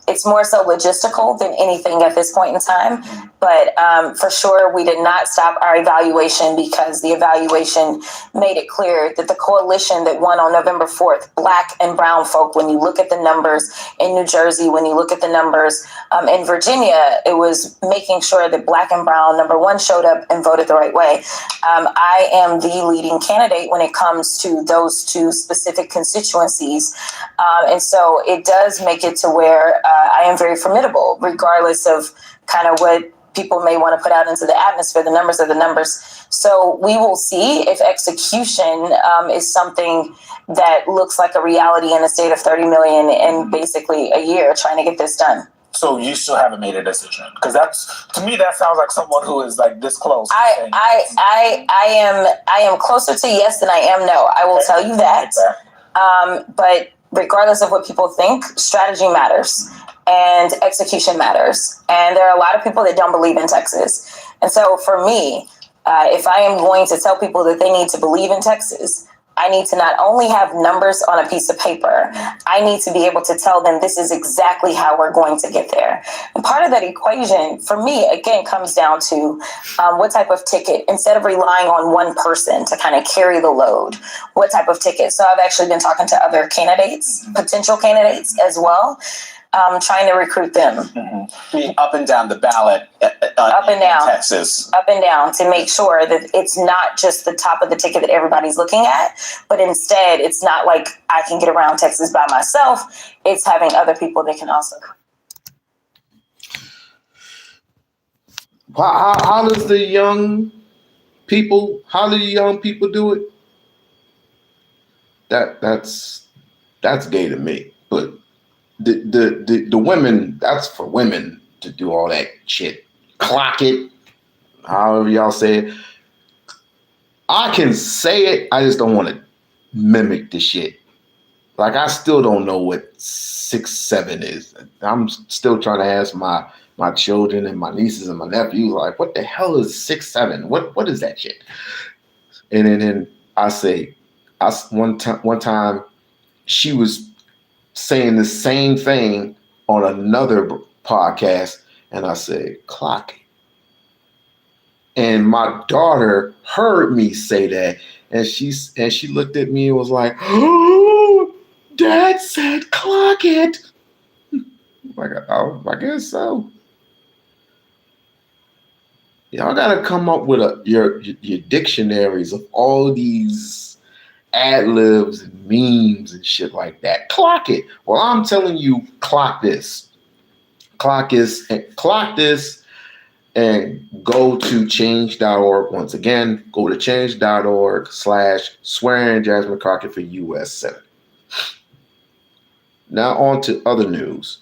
it's more so logistical than anything at this point in time. But for sure, we did not stop our evaluation, because the evaluation made it clear that the coalition that won on November 4th, Black and brown folk, when you look at the numbers in New Jersey, when you look at the numbers in Virginia, it was making sure that Black and brown, number one, showed up and voted the right way. I am the leading candidate when it comes to those two specific constituencies. And so it does make it to where I am very formidable, regardless of kind of what people may want to put out into the atmosphere. The numbers are the numbers. So we will see if execution is something that looks like a reality in a state of 30 million in basically a year trying to get this done. So you still haven't made a decision? Because to me, that sounds like someone who is like this close. I am closer to yes than I am no. I will tell you that. But regardless of what people think, strategy matters and execution matters. And there are a lot of people that don't believe in Texas. And so for me, if I am going to tell people that they need to believe in Texas, I need to not only have numbers on a piece of paper, I need to be able to tell them this is exactly how we're going to get there. And part of that equation, for me, again, comes down to what type of ticket, instead of relying on one person to kind of carry the load, what type of ticket. So I've actually been talking to other candidates, potential candidates as well, trying to recruit them. Being up and down the ballot up and down Texas. Up and down, to make sure that it's not just the top of the ticket that everybody's looking at, but instead it's not like I can get around Texas by myself. It's having other people that can also. How does the young people? How do the young people do it? That's gay to me. But the women, that's for women to do all that shit. Clock it, however y'all say it. I can say it, I just don't want to mimic the shit. Like, I still don't know what 6'7" is. I'm still trying to ask my children and my nieces and my nephews, like, what the hell is 6'7"? What is that shit? And then I say, one time she was saying the same thing on another podcast, and I said, clock it. And my daughter heard me say that, and she looked at me and was like, oh, Dad said clock it. Like, oh, I guess so. Y'all gotta come up with your dictionaries of all these ad-libs and memes and shit like that. Clock it. Well, I'm telling you, clock this. Clock this and go to change.org. Once again, go to change.org/swearing Jasmine Crockett for U.S. Senate. Now on to other news.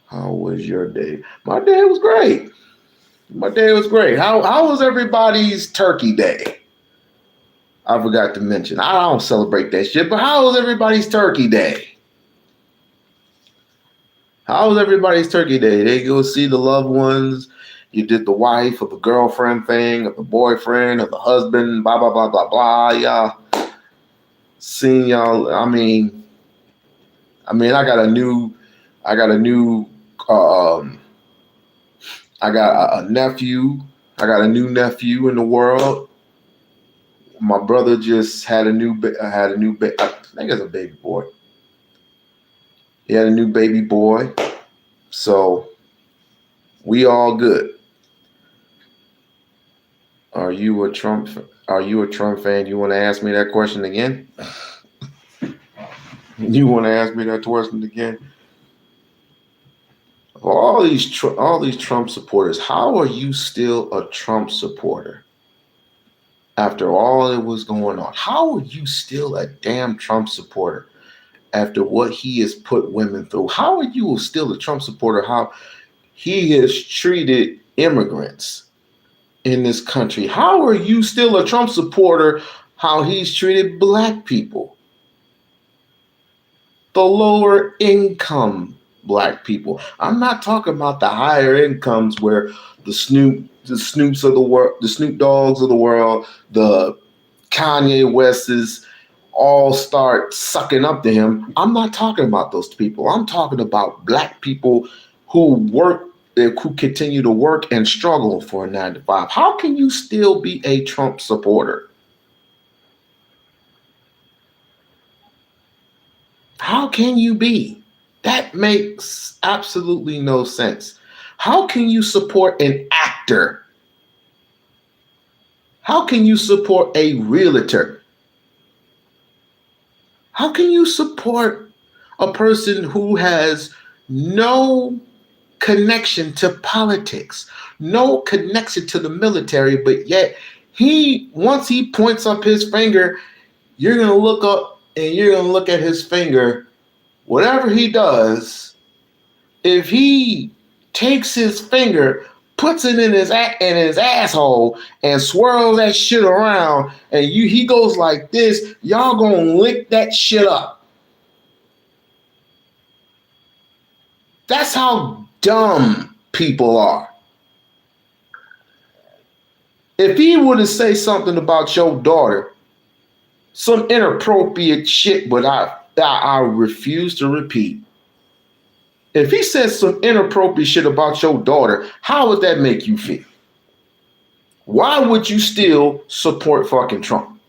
How was your day? My day was great. How was everybody's Turkey Day? I forgot to mention. I don't celebrate that shit, but how was everybody's Turkey Day? How was everybody's Turkey Day? They go see the loved ones. You did the wife or the girlfriend thing, or the boyfriend or the husband, blah, blah, blah, blah, blah. Y'all seeing y'all. I mean, I got a new nephew in the world. My brother just had a new I think it's a baby boy. He had a new baby boy. So we all good. Are you a Trump fan? You want to ask me that question again? You want to ask me that question again? All these Trump supporters, how are you still a Trump supporter after all that was going on? How are you still a damn Trump supporter after what he has put women through? How are you still a Trump supporter? How he has treated immigrants in this country? How are you still a Trump supporter? How he's treated black people, the lower income black people. I'm not talking about the higher incomes where the Snoops of the world, the Snoop Dogs of the world, the Kanye Wests all start sucking up to him. I'm not talking about those people. I'm talking about black people who continue to work and struggle for a 9 to 5. How can you still be a Trump supporter? How can you be? That makes absolutely no sense. How can you support an actor? How can you support a realtor? How can you support a person who has no connection to politics, no connection to the military, but yet once he points up his finger, you're going to look up and you're going to look at his finger. Whatever he does, if he takes his finger, puts it in his asshole and swirls that shit around and he goes like this, y'all gonna lick that shit up. That's how dumb people are. If he were to say something about your daughter, some inappropriate shit, but I refuse to repeat. If he says some inappropriate shit about your daughter, how would that make you feel? Why would you still support fucking Trump?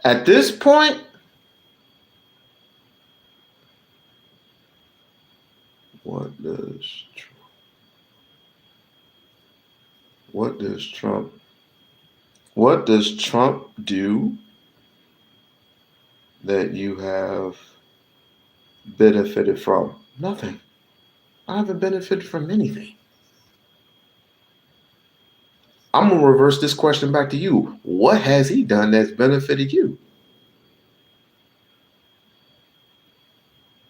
At this point, what does Trump do that you have benefited from? Nothing. I haven't benefited from anything. I'm going to reverse this question back to you. What has he done that's benefited you?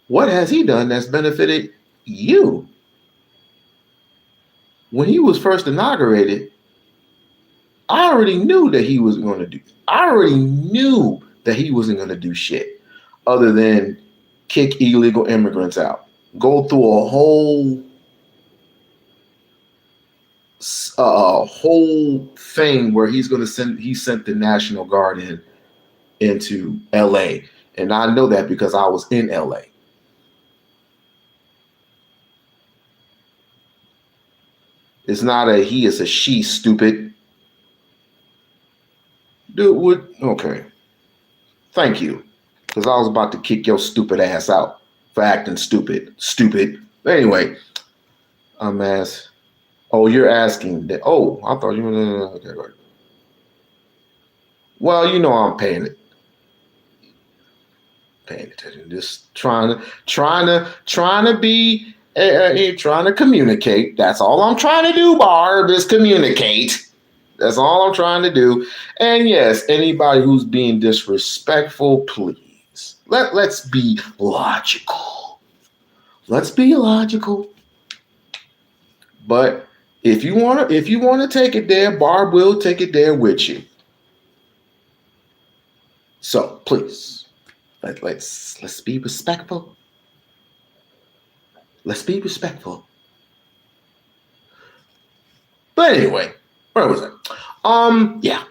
What has he done that's benefited you? When he was first inaugurated, I already knew that he was going to do. I already knew that he wasn't going to do shit other than kick illegal immigrants out. Go through a whole thing where he sent the National Guard into LA. And I know that because I was in LA. It's not a he, it's a she, stupid. Dude, okay. Thank you. Because I was about to kick your stupid ass out for acting stupid. Stupid. But anyway, you're asking that. Oh, I thought you were. Okay, right. Well, you know I'm paying attention. Just trying to be, trying to communicate. That's all I'm trying to do, Barb, is communicate. That's all I'm trying to do. And yes, anybody who's being disrespectful, please. Let's be logical. Let's be logical. But if you want to take it there, Barb will take it there with you. So please, let's be respectful. Let's be respectful. But anyway, where was I? Yeah.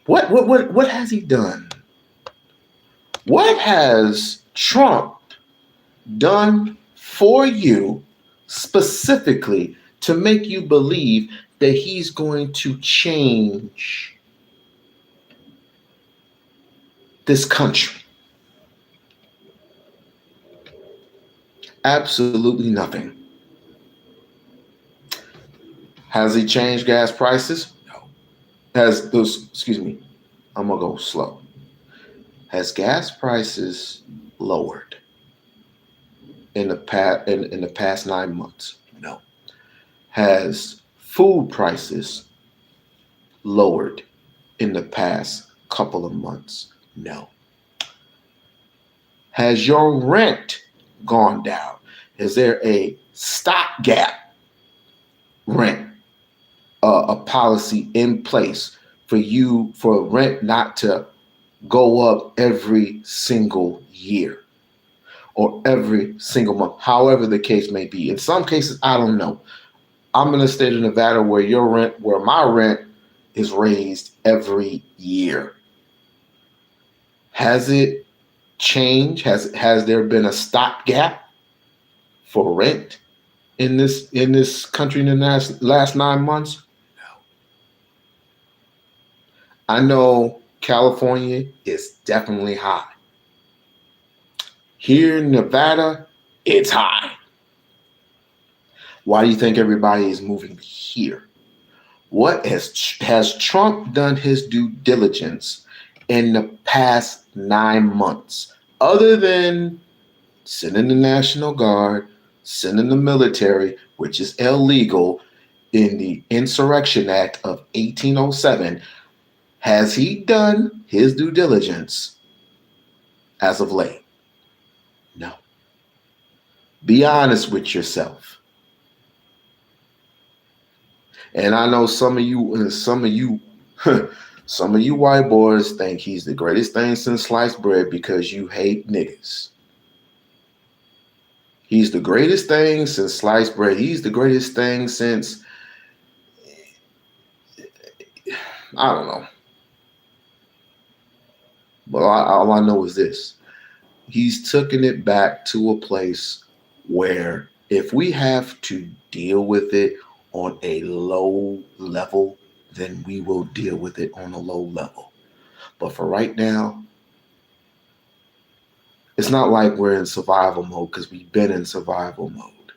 What has he done? What has Trump done for you specifically to make you believe that he's going to change this country? Absolutely nothing. Has he changed gas prices? No. I'm gonna go slow. Has gas prices lowered in the past 9 months? No. Has food prices lowered in the past couple of months? No. Has your rent gone down? Is there a stopgap rent, a policy in place for rent not to go up every single year or every single month, however the case may be? In some cases, I don't know. I'm in the state of Nevada where my rent is raised every year. Has it changed? Has there been a stopgap for rent in this country in the last 9 months? No. I know California is definitely high. Here in Nevada, it's high. Why do you think everybody is moving here? What has Trump done his due diligence in the past 9 months, other than sending the National Guard, sending the military, which is illegal in the Insurrection Act of 1807? Has he done his due diligence as of late? No. Be honest with yourself. And I know some of you white boys think he's the greatest thing since sliced bread because you hate niggas. He's the greatest thing since sliced bread. He's the greatest thing since, I don't know. But all I know is this. He's taken it back to a place where if we have to deal with it on a low level, then we will deal with it on a low level. But for right now, it's not like we're in survival mode because we've been in survival mode.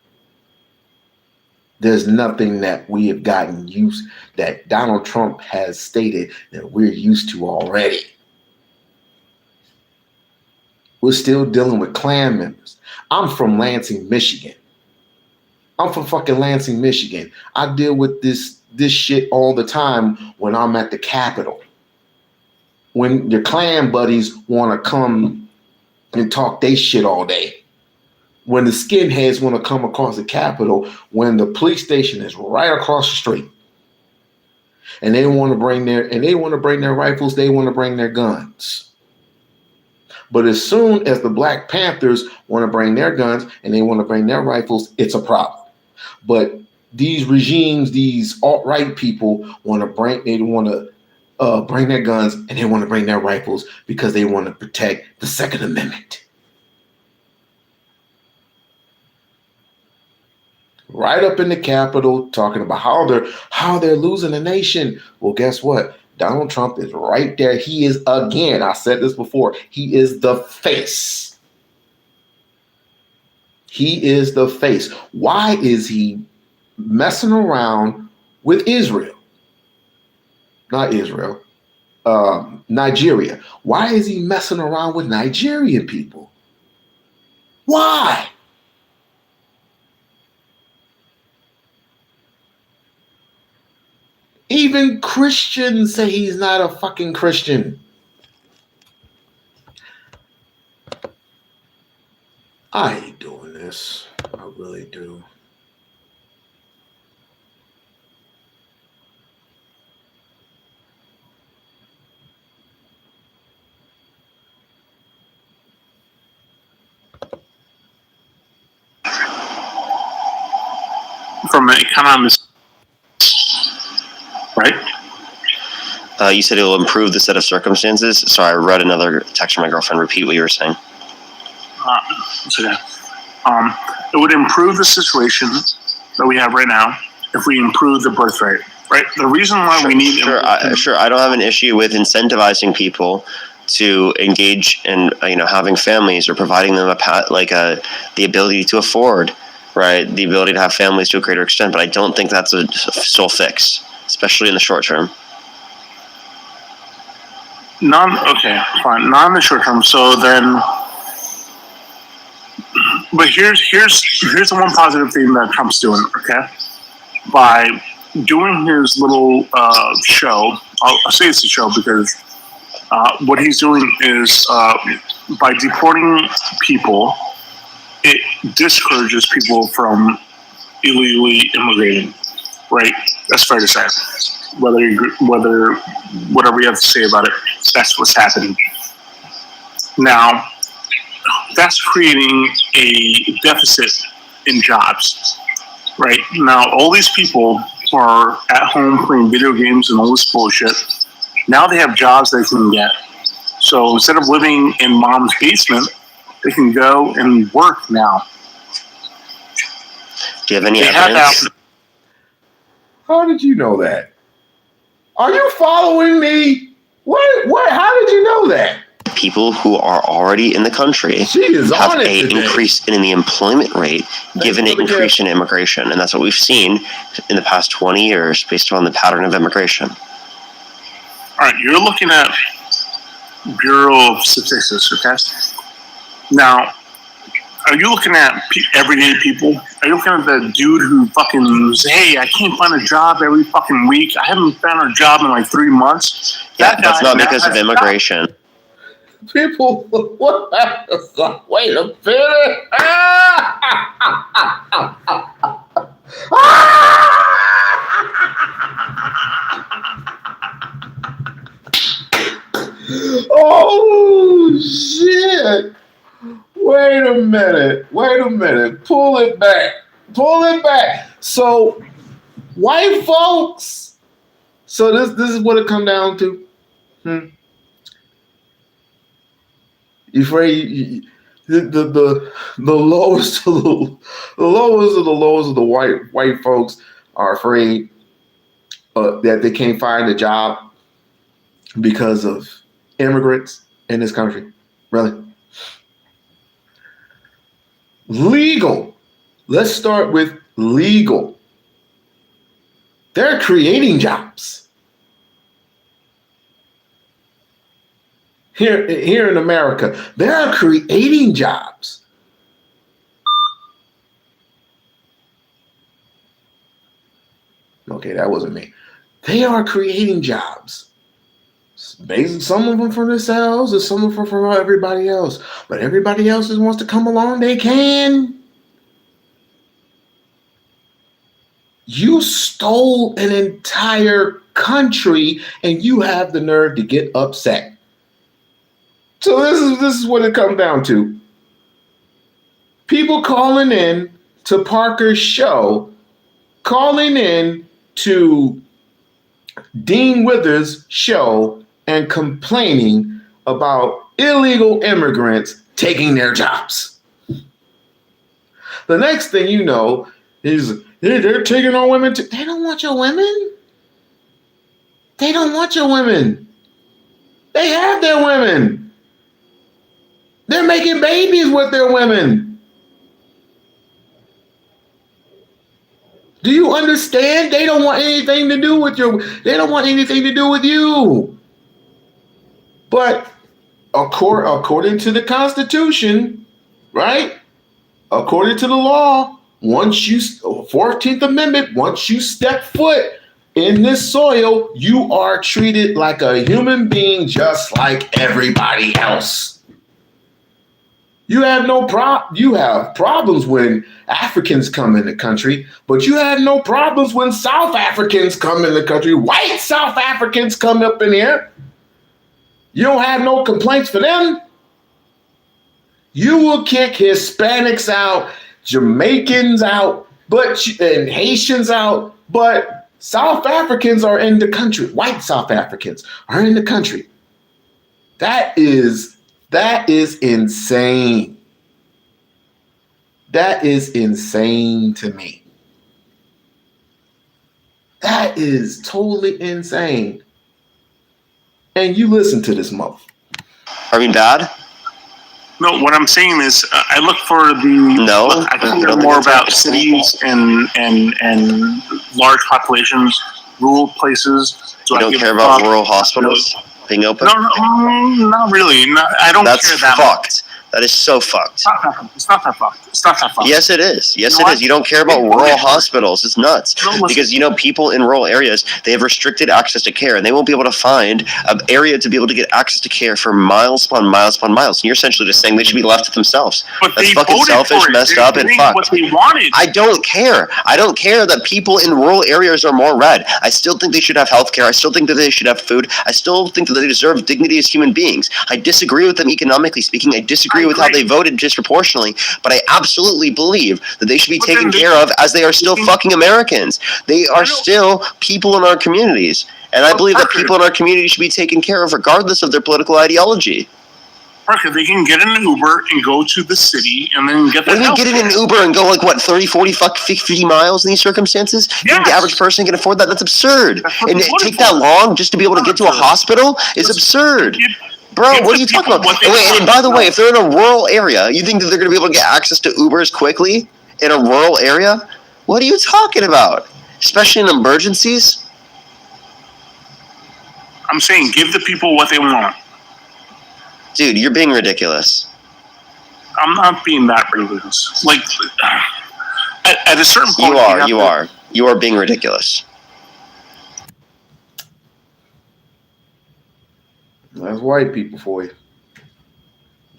There's nothing that we have gotten used, that Donald Trump has stated that we're used to already. We're still dealing with Klan members. I'm from Lansing, Michigan. I'm from fucking Lansing, Michigan. I deal with this shit all the time when I'm at the Capitol. When your Klan buddies want to come and talk they shit all day. When the skinheads want to come across the Capitol, when the police station is right across the street. And they want to bring their rifles, they want to bring their guns. But as soon as the Black Panthers want to bring their guns and they want to bring their rifles, it's a problem. But these regimes, these alt-right people want to bring their guns and they want to bring their rifles because they want to protect the Second Amendment. Right up in the Capitol, talking about how they're losing the nation. Well, guess what? Donald Trump is right there. He is, again, I said this before, he is the face. He is the face. Why is he messing around with Israel? Not Israel. Nigeria. Why is he messing around with Nigerian people? Why? Even Christians say he's not a fucking Christian. I hate doing this. I really do. From an economist, right? You said it will improve the set of circumstances. Sorry, I read another text from my girlfriend. Repeat what you were saying. It would improve the situation that we have right now if we improve the birth rate. Right. The reason why we need I don't have an issue with incentivizing people to engage in having families or providing them the ability to afford, right, the ability to have families to a greater extent. But I don't think that's a sole fix, especially in the short term. Okay, fine. Not in the short term. So then, but here's the one positive thing that Trump's doing. Okay, by doing his little show, I'll say it's a show because what he's doing is by deporting people, it discourages people from illegally immigrating. Right? That's fair to say. Whatever you have to say about it, that's what's happening. Now, that's creating a deficit in jobs. Right? Now, all these people are at home playing video games and all this bullshit. Now they have jobs they can get. So instead of living in mom's basement, they can go and work now. Do you have any evidence? How did you know that? Are you following me? What? How did you know that? People who are already in the country have an increase in the employment rate given an increase in immigration. And that's what we've seen in the past 20 years based on the pattern of immigration. All right, you're looking at Bureau of Statistics, okay? Now, are you looking at everyday people? Are you looking at the dude who fucking says, hey, I can't find a job every fucking week. I haven't found a job in like 3 months. Yeah, that's not because of immigration. People, what? Wait a minute. Oh, shit. Wait a minute. Pull it back. So, white folks. So this is what it come down to. You afraid the lowest of the white folks are afraid that they can't find a job because of immigrants in this country. Really? Legal. Let's start with legal. They're creating jobs. Here in America, they are creating jobs. Okay, that wasn't me. They are creating jobs. Basically, some of them for themselves and some of them for everybody else. But everybody else that wants to come along, they can. You stole an entire country and you have the nerve to get upset. So this is what it comes down to. People calling in to Parker's show, calling in to Dean Withers' show and complaining about illegal immigrants taking their jobs. The next thing you know is they're taking our women. They don't want your women. They don't want your women. They have their women. They're making babies with their women. Do you understand? They don't want anything to do with they don't want anything to do with you. But according to the Constitution, right? According to the law, 14th Amendment, once you step foot in this soil, you are treated like a human being just like everybody else. You have you have problems when Africans come in the country, but you have no problems when South Africans come in the country. White South Africans come up in here. You don't have no complaints for them. You will kick Hispanics out, Jamaicans out, and Haitians out, but South Africans are in the country. White South Africans are in the country. That is insane. That is insane to me. That is totally insane. And you listen to this mother. Are we bad? No, what I'm saying is, I look for the. No, I hear more about cities and large populations, rural places. You don't care about rural hospitals being open? No, not really. I don't care that fucked. That is so fucked. It's not that fucked. It's not that fucked. Yes, it is. Yes, it is. You don't care about rural hospitals. It's nuts. Because, people in rural areas, they have restricted access to care, and they won't be able to find an area to be able to get access to care for miles upon miles upon miles. And you're essentially just saying they should be left to themselves. But that's fucking selfish, messed up, and fucked. What they wanted. I don't care. I don't care that people in rural areas are more red. I still think they should have health care. I still think that they should have food. I still think that they deserve dignity as human beings. I disagree with them economically speaking. I disagree with how they voted disproportionately, but I absolutely believe that they should be taken care of as they are still fucking Americans. They are still people in our communities. And I believe that people in our community should be taken care of regardless of their political ideology. Parker, they can get in an Uber and go to the city and then get their health care. Get in an Uber and go 30, 40, 50 miles in these circumstances? Yes. You think the average person can afford that? That's absurd. And take that long just to be able to get to a hospital is absurd. Bro, what are you talking about? And by the way, if they're in a rural area, you think that they're going to be able to get access to Ubers quickly in a rural area? What are you talking about? Especially in emergencies? I'm saying give the people what they want. Dude, you're being ridiculous. I'm not being that ridiculous. At a certain point... You are being ridiculous. That's white people for you.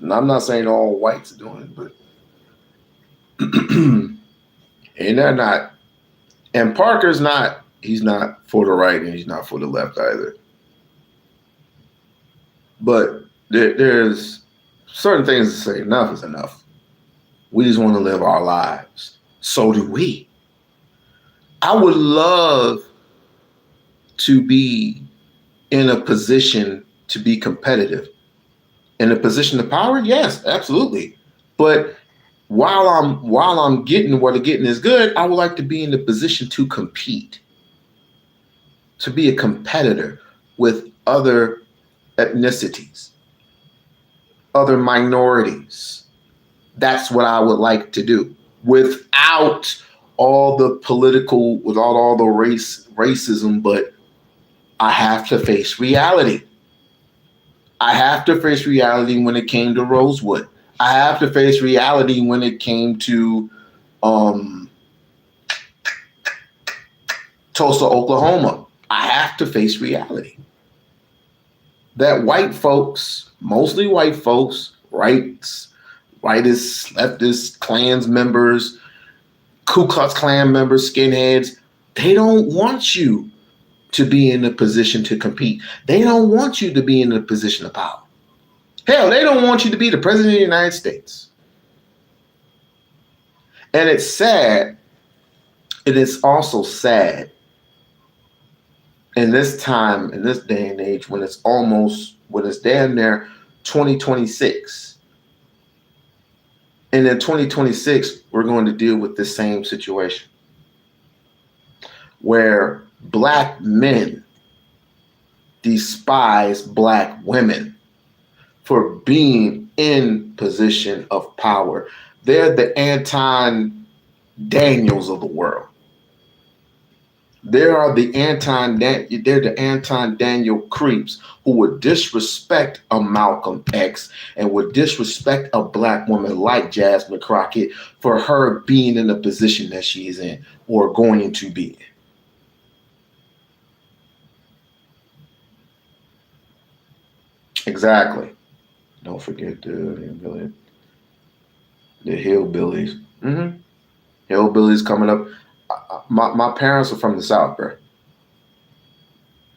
And I'm not saying all whites are doing it, but and they're not. And Parker's not. He's not for the right and he's not for the left either. But there's certain things to say. Enough is enough. We just want to live our lives. So do we. I would love to be in a position to be competitive. In a position of power, yes, absolutely. But while I'm getting what I'm getting is good, I would like to be in the position to compete, to be a competitor with other ethnicities, other minorities. That's what I would like to do without all the political, without all the racism, but I have to face reality. I have to face reality when it came to Rosewood. I have to face reality when it came to Tulsa, Oklahoma. I have to face reality. That white folks, mostly white folks, rightists, leftists, Klans members, Ku Klux Klan members, skinheads, they don't want you to be in a position to compete. They don't want you to be in a position of power. Hell, they don't want you to be the president of the United States. And it's sad. It is also sad in this time, in this day and age, when it's damn near 2026. And in 2026, we're going to deal with the same situation where Black men despise Black women for being in position of power. They're the Anton Daniels of the world. They're the Anton Daniel creeps who would disrespect a Malcolm X and would disrespect a Black woman like Jasmine Crockett for her being in the position that she is in or going to be in. Exactly. Don't forget the hillbillies. Mm-hmm. Hillbillies coming up. My parents are from the South, bro.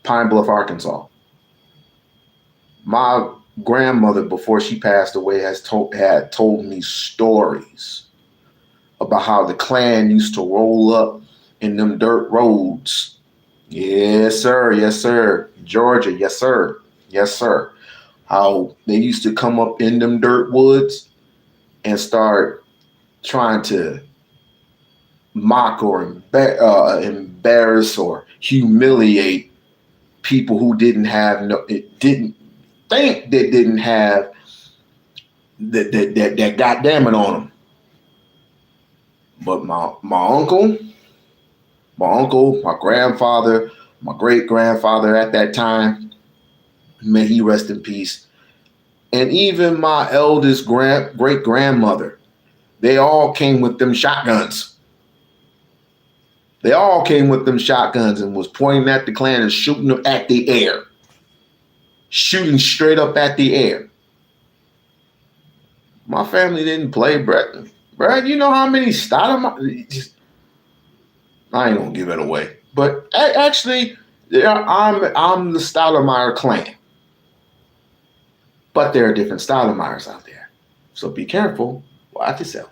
Pine Bluff, Arkansas. My grandmother, before she passed away, had told me stories about how the Klan used to roll up in them dirt roads. Yes, sir. Yes, sir. Georgia. Yes, sir. Yes, sir. How they used to come up in them dirt woods and start trying to mock or embarrass or humiliate people who didn't have didn't think they didn't have that goddamn it on them. But my uncle, my grandfather, my great grandfather at that time, may he rest in peace, and even my eldest great grandmother, they all came with them shotguns. They all came with them shotguns and was pointing at the Klan and shooting them at the air. Shooting straight up at the air. My family didn't play, Brett. Brett, you know how many Stoudemire? I ain't gonna give it away. But actually, I'm the Stoudemire clan. But there are different Stoudemires out there. So be careful. Watch yourself.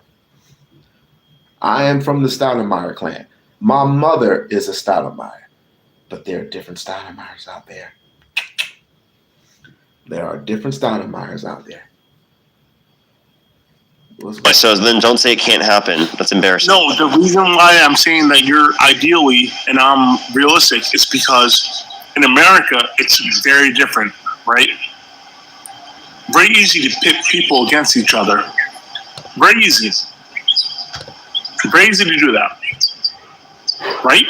I am from the Stoudemire clan. My mother is a Stoudemire. But there are different Stoudemires out there. There are different Stoudemires out there. So then don't say it can't happen. That's embarrassing. No, the reason why I'm saying that you're ideally and I'm realistic is because in America, it's very different, right? Very easy to pit people against each other. Very easy. Very easy to do that. Right?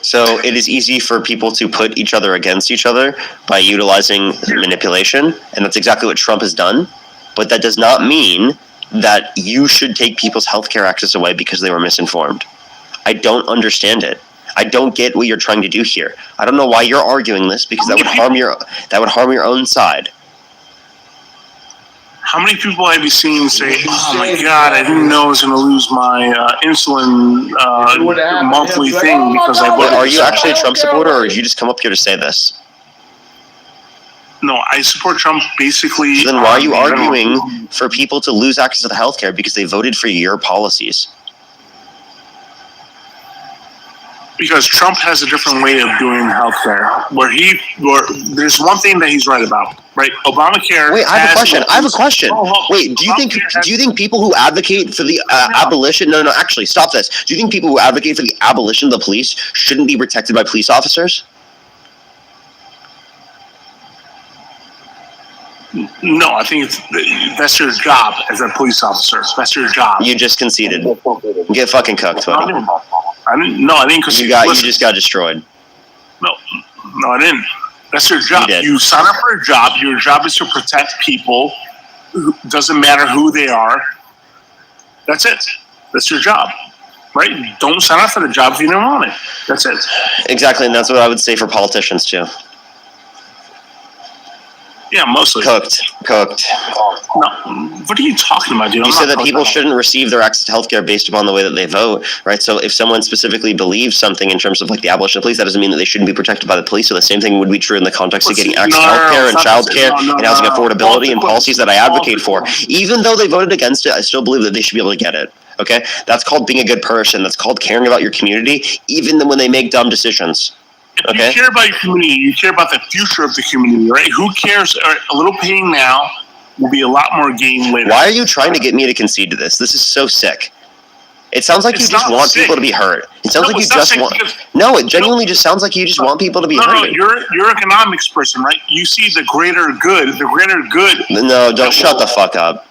So it is easy for people to put each other against each other by utilizing manipulation, and that's exactly what Trump has done. But that does not mean that you should take people's healthcare access away because they were misinformed. I don't understand it. I don't get what you're trying to do here. I don't know why you're arguing this, because that would harm your own side. How many people have you seen say, "Oh my God, I didn't know I was going to lose my insulin monthly thing because I voted"? Are you actually a Trump supporter, or did you just come up here to say this? No, I support Trump basically. So then why are you arguing for people to lose access to the healthcare because they voted for your policies? Because Trump has a different way of doing healthcare. Where there's one thing that he's right about, right? Obamacare. Wait, I have a question. Wait, do you think people who advocate for the abolition? No, actually, stop this. Do you think people who advocate for the abolition of the police shouldn't be protected by police officers? No, I think that's your job as a police officer. That's your job. You just conceded. Get fucking cooked, buddy. I didn't concede. You just got destroyed. No, I didn't. That's your job. You sign up for a job. Your job is to protect people. Doesn't matter who they are. That's it. That's your job. Right? Don't sign up for the job if you don't want it. That's it. Exactly, and that's what I would say for politicians too. Yeah, mostly. Cooked. No, what are you talking about, dude? You said that people shouldn't receive their access to healthcare based upon the way that they vote, right? So if someone specifically believes something in terms of like the abolition of police, that doesn't mean that they shouldn't be protected by the police. So the same thing would be true in the context of getting access to healthcare and childcare and housing affordability and policies that I advocate for. Even though they voted against it, I still believe that they should be able to get it. Okay? That's called being a good person. That's called caring about your community, even when they make dumb decisions. If you care about your community, you care about the future of the community, right? Who cares? A little pain now will be a lot more gain later. Why are you trying to get me to concede to this? This is so sick. It sounds like you just want people to be hurt. It sounds like you just want. No, it genuinely just sounds like you just want people to be hurt. No, you're an economics person, right? You see the greater good. The greater good. No, don't shut the fuck up.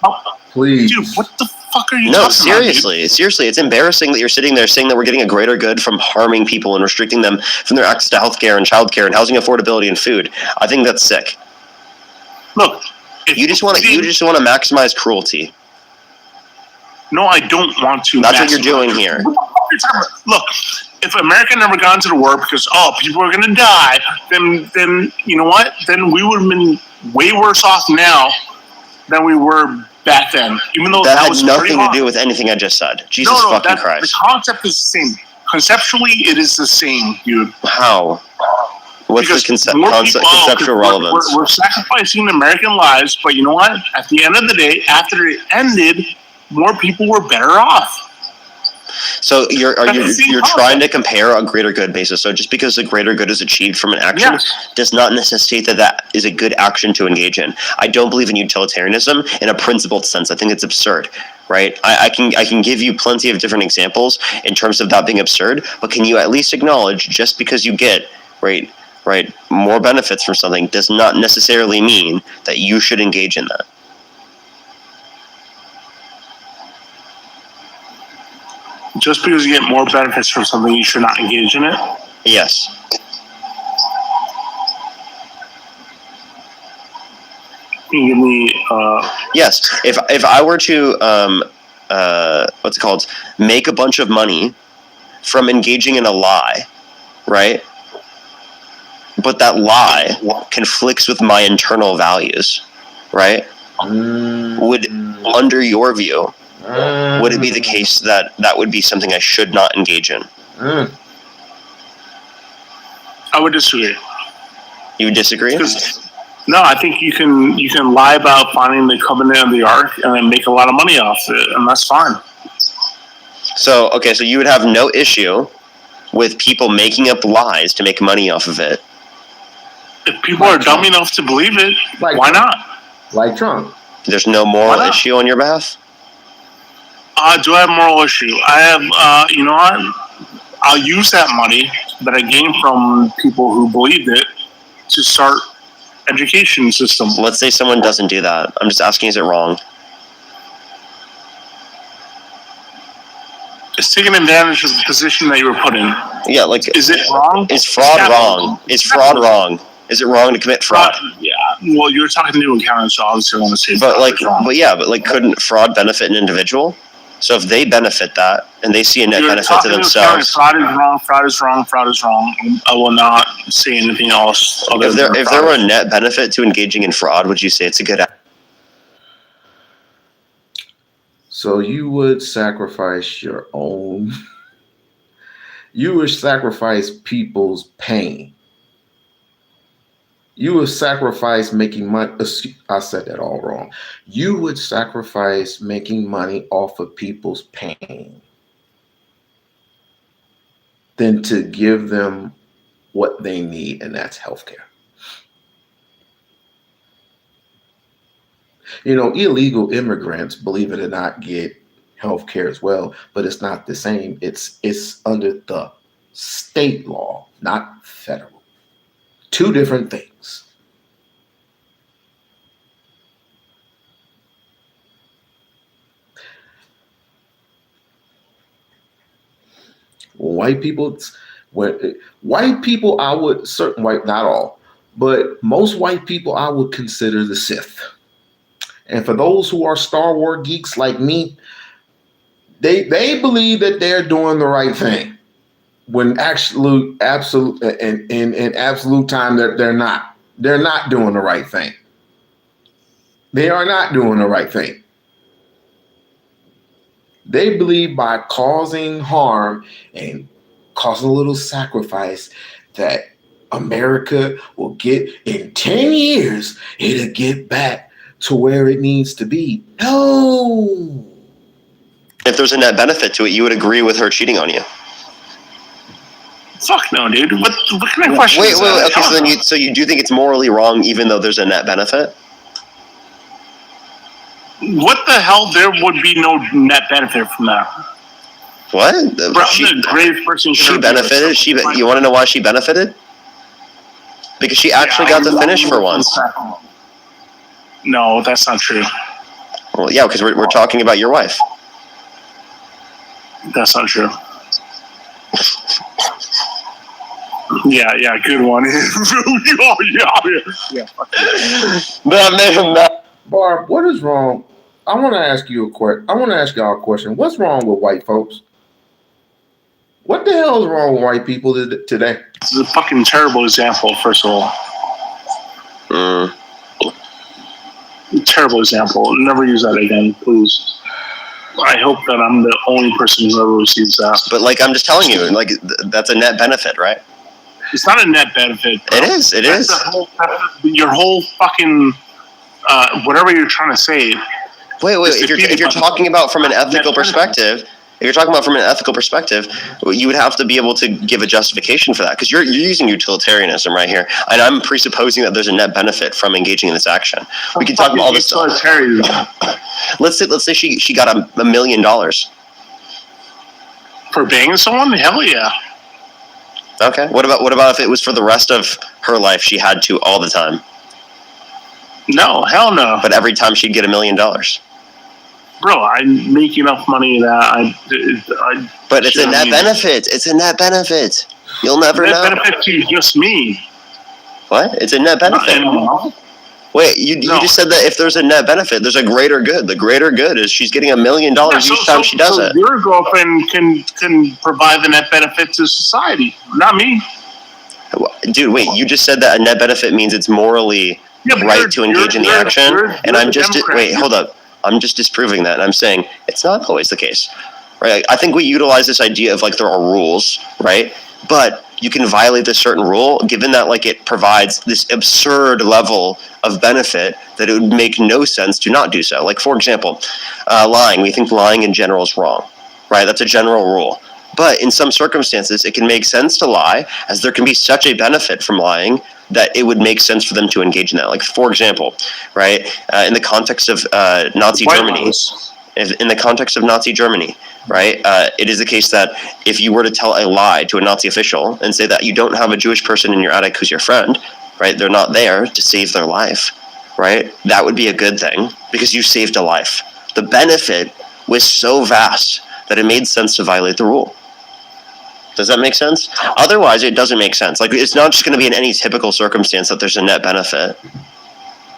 Please. Dude, what the fuck are you No, talking seriously. about, Seriously, it's embarrassing that you're sitting there saying that we're getting a greater good from harming people and restricting them from their access to healthcare and childcare and housing affordability and food. I think that's sick. Look, you just want to maximize cruelty. No, I don't want to. That's what you're doing here. Look, if America never got into the war because people are going to die, then you know what? Then we would have been way worse off now than we were back then. Even though that had nothing to do with anything I just said. Jesus fucking Christ. The concept is the same. Conceptually, it is the same, dude. How? What's the conceptual relevance? We're sacrificing American lives, but you know what? At the end of the day, after it ended, more people were better off. So you're trying to compare a greater good basis. So just because a greater good is achieved from an action does not necessitate that is a good action to engage in. I don't believe in utilitarianism in a principled sense. I think it's absurd, right? I can give you plenty of different examples in terms of that being absurd, but can you at least acknowledge just because you get right, more benefits from something does not necessarily mean that you should engage in that. Just because you get more benefits from something, you should not engage in it? Yes. Can you give me, Yes. If I were to, what's it called, make a bunch of money from engaging in a lie, right? But that lie conflicts with my internal values, right? Would, under your view, would it be the case that that would be something I should not engage in? I would disagree. You would disagree? No, I think you can lie about finding the covenant of the ark and then make a lot of money off it, and that's fine. So, okay, so you would have no issue with people making up lies to make money off of it. If people are dumb enough to believe it, why not? Like Trump. There's no moral issue on your behalf? Do I have moral issue? I have, you know what? I'll use that money that I gained from people who believed it to start education system. Let's say someone doesn't do that. I'm just asking, is it wrong? It's taking advantage of the position that you were put in. Yeah, like, is it wrong? Is fraud wrong? Is fraud wrong? Is it wrong to commit fraud? Yeah. Well, you're talking to accountants, so obviously I want to say. But couldn't fraud benefit an individual? So if they benefit that and they see a net benefit to themselves, fraud is wrong. Fraud is wrong. Fraud is wrong. I will not say anything else. If there were a net benefit to engaging in fraud, would you say it's a good act? So you would sacrifice your own. You would sacrifice people's pain. You would sacrifice making money. I said that all wrong. You would sacrifice making money off of people's pain than to give them what they need, and that's healthcare. You know, illegal immigrants, believe it or not, get healthcare as well, but it's not the same. It's under the state law, not federal. Two different things. White people, I would, certain white, not all, but most white people I would consider the Sith. And for those who are Star Wars geeks like me, they believe that they're doing the right thing. When absolute in absolute time they're not. They're not doing the right thing. They are not doing the right thing. They believe by causing harm and causing a little sacrifice that America will get in 10 years, it'll get back to where it needs to be. No. If there's a net benefit to it, you would agree with her cheating on you. Fuck no, dude. What kind of question is that? Okay, so you do think it's morally wrong even though there's a net benefit? What the hell? There would be no net benefit from that. What? She benefited. You want to know why she benefited? Because she actually got to finish for once. No, that's not true. Well, yeah, because we're talking about your wife. That's not true. Yeah, good one. Barb, what is wrong? I want to ask you a question. I want to ask y'all a question. What's wrong with white folks? What the hell is wrong with white people today? This is a fucking terrible example, first of all. Terrible example. Never use that again, please. I hope that I'm the only person who ever receives that. But I'm just telling you, that's a net benefit, right? It's not a net benefit, bro. It is. Your whole fucking whatever you're trying to say. Wait. If you're talking about from an ethical perspective, If you're talking about from an ethical perspective, you would have to be able to give a justification for that, because you're using utilitarianism right here, and I'm presupposing that there's a net benefit from engaging in this action. We can talk about all this stuff. Let's say she got $1 million for banging someone. Hell yeah. Okay. What about if it was for the rest of her life? She had to all the time. No, hell no. But every time she'd get $1 million. Bro, I make enough money that I but it's a net benefit. It's a net benefit. You'll never know. Net benefit to just me. What? It's a net benefit. Wait, you just said that if there's a net benefit, there's a greater good. The greater good is she's getting $1 million each time she does it. Your girlfriend can provide the net benefit to society, not me. Dude, wait, you just said that a net benefit means it's morally right to engage in the action, and I'm just wait, hold up. I'm just disproving that, and I'm saying it's not always the case, right? I think we utilize this idea of like there are rules, right? But you can violate this certain rule, given that like it provides this absurd level of benefit that it would make no sense to not do so. Like for example, lying. We think lying in general is wrong, right? That's a general rule. But in some circumstances, it can make sense to lie, as there can be such a benefit from lying that it would make sense for them to engage in that. Like, for example, right, in the context of Nazi Germany, in the context of Nazi Germany, right, it is the case that if you were to tell a lie to a Nazi official and say that you don't have a Jewish person in your attic who's your friend, right, they're not there to save their life, right, that would be a good thing because you saved a life. The benefit was so vast that it made sense to violate the rule. Does that make sense? Otherwise, it doesn't make sense. Like, it's not just going to be in any typical circumstance that there's a net benefit.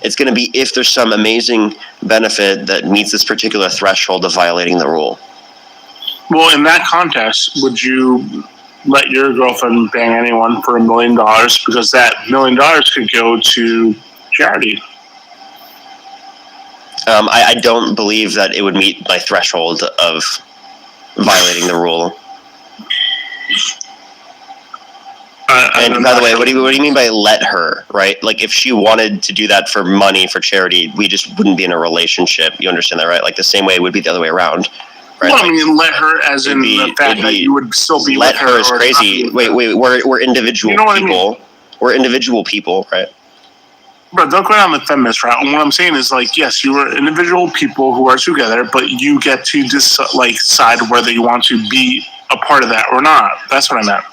It's going to be if there's some amazing benefit that meets this particular threshold of violating the rule. Well, in that context, would you let your girlfriend bang anyone for $1 million because that $1 million could go to charity? I don't believe that it would meet my threshold of violating the rule. And by the way, what do you mean by let her, right? Like if she wanted to do that for money, for charity, we just wouldn't be in a relationship. You understand that, right? Like the same way it would be the other way around. Right? Well, I mean, let her as in the fact that you would still be let with her is crazy. Wait, we're individual people. I mean? We're individual people, right? Bro, don't go down the feminist route. And what I'm saying is, like, yes, you are individual people who are together, but you get to decide whether you want to be a part of that or not. That's what I meant.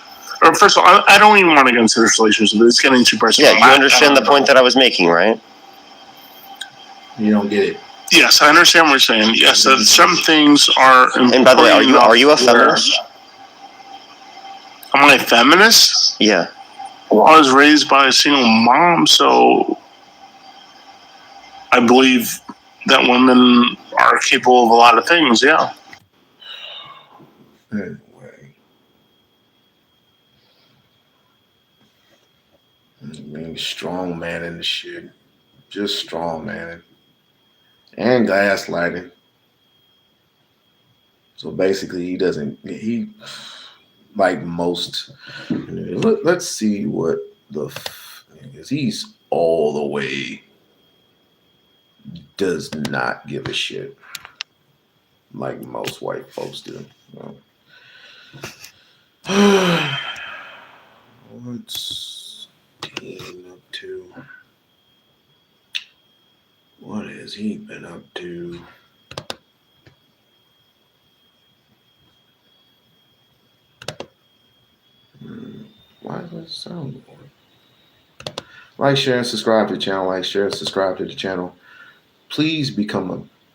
Or first of all, I don't even want to get into this relationship. It's getting too personal. Yeah, you understand the point that I was making, right? You don't get it. Yes, I understand what you're saying. Yes, that some things are important. And by the way, are you a feminist? Am I a feminist? Yeah. Well, I was raised by a single mom, so I believe that women are capable of a lot of things, yeah. Anyway. Being strong man in the shit. Just strong man. And gaslighting. So basically he like most, let's see what the is. He's all the way does not give a shit like most white folks do. What's Dean up to? What has he been up to? Why is that sound going? Like, share, and subscribe to the channel. Like, share, and subscribe to the channel. Please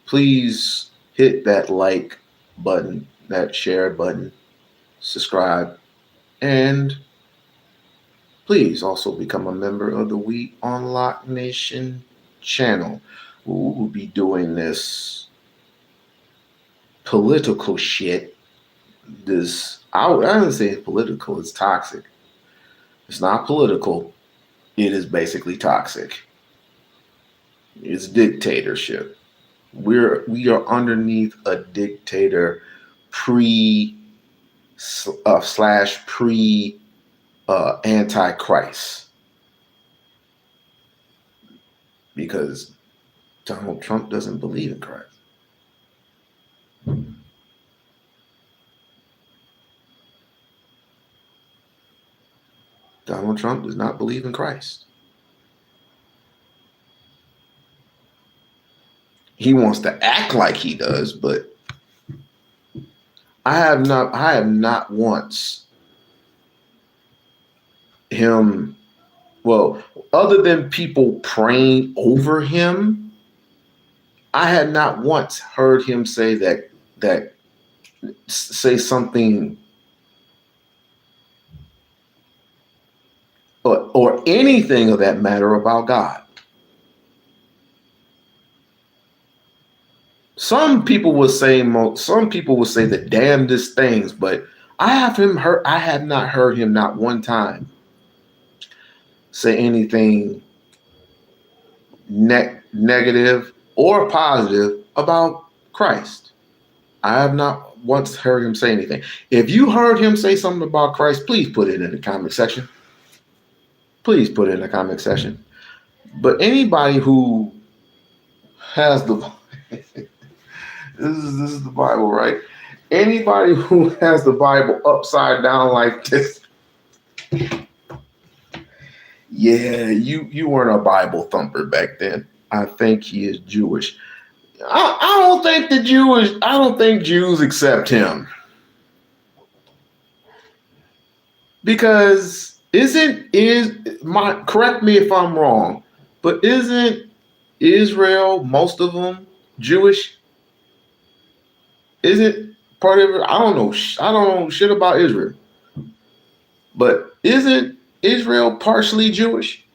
please hit that like button, that share button, subscribe, and please also become a member of the We-On-Loc Nation channel. We'll be doing this political shit. I wouldn't say it's political, it's toxic. It's not political. It is basically toxic. It's dictatorship. We are underneath a dictator slash pre Antichrist, because Donald Trump doesn't believe in Christ. Donald Trump does not believe in Christ. He wants to act like he does, but I have not once him, well, other than people praying over him, I had not once heard him say say something or anything of that matter about God. Some people will say the damnedest things, but I have not heard him not one time say anything negative or positive about Christ. I have not once heard him say anything. If you heard him say something about Christ, please put it in the comment section. Please put it in the comment section. But anybody who has the this is the Bible, right? Anybody who has the Bible upside down like this, yeah, you weren't a Bible thumper back then. I think he is Jewish. I don't think Jews accept him. Because correct me if I'm wrong, but isn't Israel, most of them, Jewish? Isn't part of it? I don't know shit about Israel. But isn't Israel partially Jewish?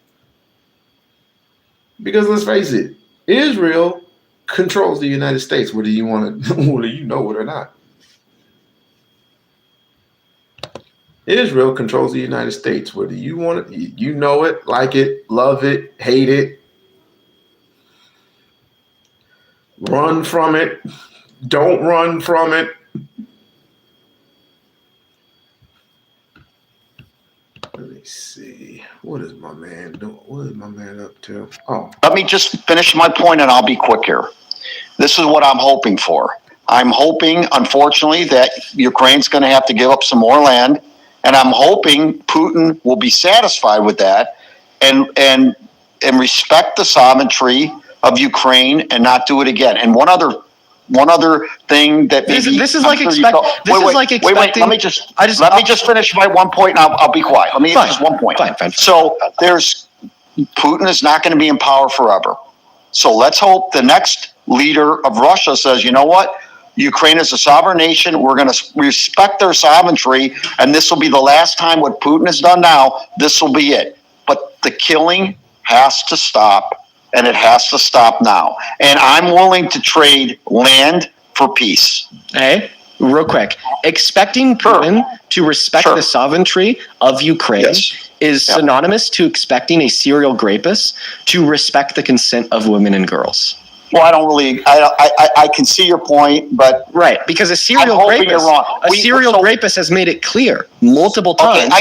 Because let's face it, Israel controls the United States, whether you know it or not. Israel controls the United States, whether you want it, you know it, like it, love it, hate it, run from it, don't run from it. Let me see. What is my man doing? What is my man up to? Oh. Let me just finish my point and I'll be quick here. This is what I'm hoping for. I'm hoping, unfortunately, that Ukraine's going to have to give up some more land. And I'm hoping Putin will be satisfied with that and respect the sovereignty of Ukraine and not do it again. And one other thing that maybe this is like expecting. Wait. Let me just finish my one point, and I'll be quiet. Let me just one point. Fine. So Putin is not going to be in power forever. So let's hope the next leader of Russia says, you know what? Ukraine is a sovereign nation. We're going to respect their sovereignty, and this will be the last time what Putin has done now. This will be it. But the killing has to stop, and it has to stop now. And I'm willing to trade land for peace. Hey, real quick. Expecting Putin to respect the sovereignty of Ukraine is synonymous to expecting a serial rapist to respect the consent of women and girls. Well, I can see your point, but right, because a serial rapist has made it clear multiple times.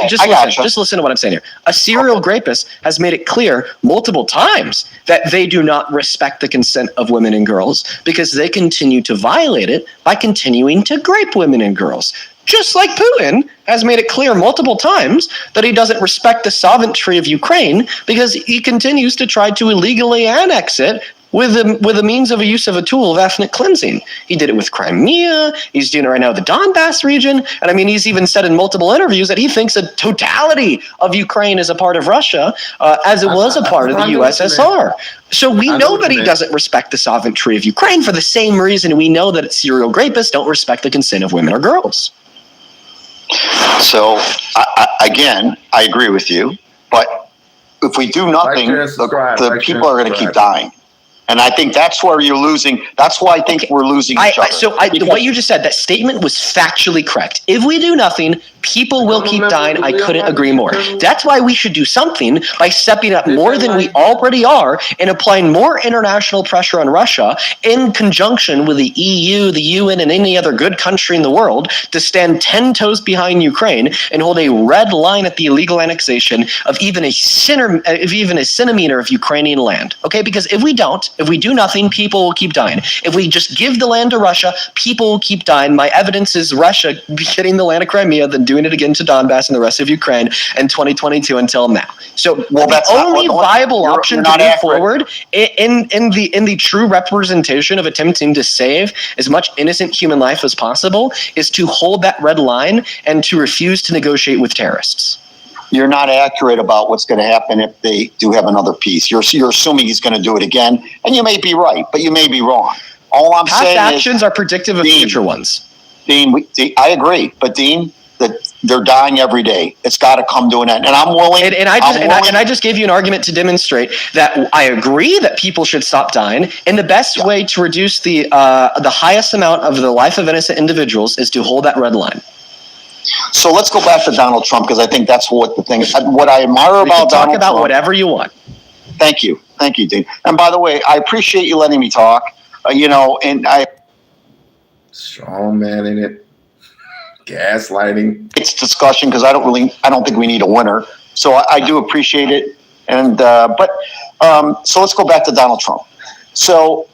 Just listen to what I'm saying here. A serial rapist has made it clear multiple times that they do not respect the consent of women and girls because they continue to violate it by continuing to rape women and girls. Just like Putin has made it clear multiple times that he doesn't respect the sovereignty of Ukraine because he continues to try to illegally annex it with the means of a use of a tool of ethnic cleansing. He did it with Crimea. He's doing it right now with the Donbass region. And I mean, he's even said in multiple interviews that he thinks the totality of Ukraine is a part of Russia, as it was a part of the USSR. So we know that he doesn't respect the sovereignty of Ukraine for the same reason we know that serial rapists don't respect the consent of women or girls. So, again, I agree with you. But if we do nothing, the people are going to keep dying. And I think that's where you're losing. That's why I think we're losing each other. So what you just said, that statement was factually correct. If we do nothing, people will keep dying. I couldn't agree more. That's why we should do something by stepping up more than we already are and applying more international pressure on Russia in conjunction with the EU, the UN, and any other good country in the world to stand 10 toes behind Ukraine and hold a red line at the illegal annexation of even a centimeter of Ukrainian land. Okay, because if we don't, if we do nothing, people will keep dying. If we just give the land to Russia, people will keep dying. My evidence is Russia getting the land of Crimea, then doing doing it again to Donbass and the rest of Ukraine in 2022 until now. So that's the only viable option to move forward in the true representation of attempting to save as much innocent human life as possible is to hold that red line and to refuse to negotiate with terrorists. You're not accurate about what's going to happen if they do have another peace. You're assuming he's going to do it again, and you may be right, but you may be wrong. All I'm saying is past actions are predictive of future ones. Dean, I agree, but Dean, that they're dying every day. It's got to come to an end, and I'm willing. And I just gave you an argument to demonstrate that I agree that people should stop dying, and the best way to reduce the highest amount of the life of innocent individuals is to hold that red line. So let's go back to Donald Trump, because I think that's what the thing. What I admire about Donald Trump. Talk about whatever you want. Thank you, Dean. And by the way, I appreciate you letting me talk. And I. Strong man in it. Gaslighting. It's discussion because I don't think we need a winner. So I do appreciate it. And so let's go back to Donald Trump. So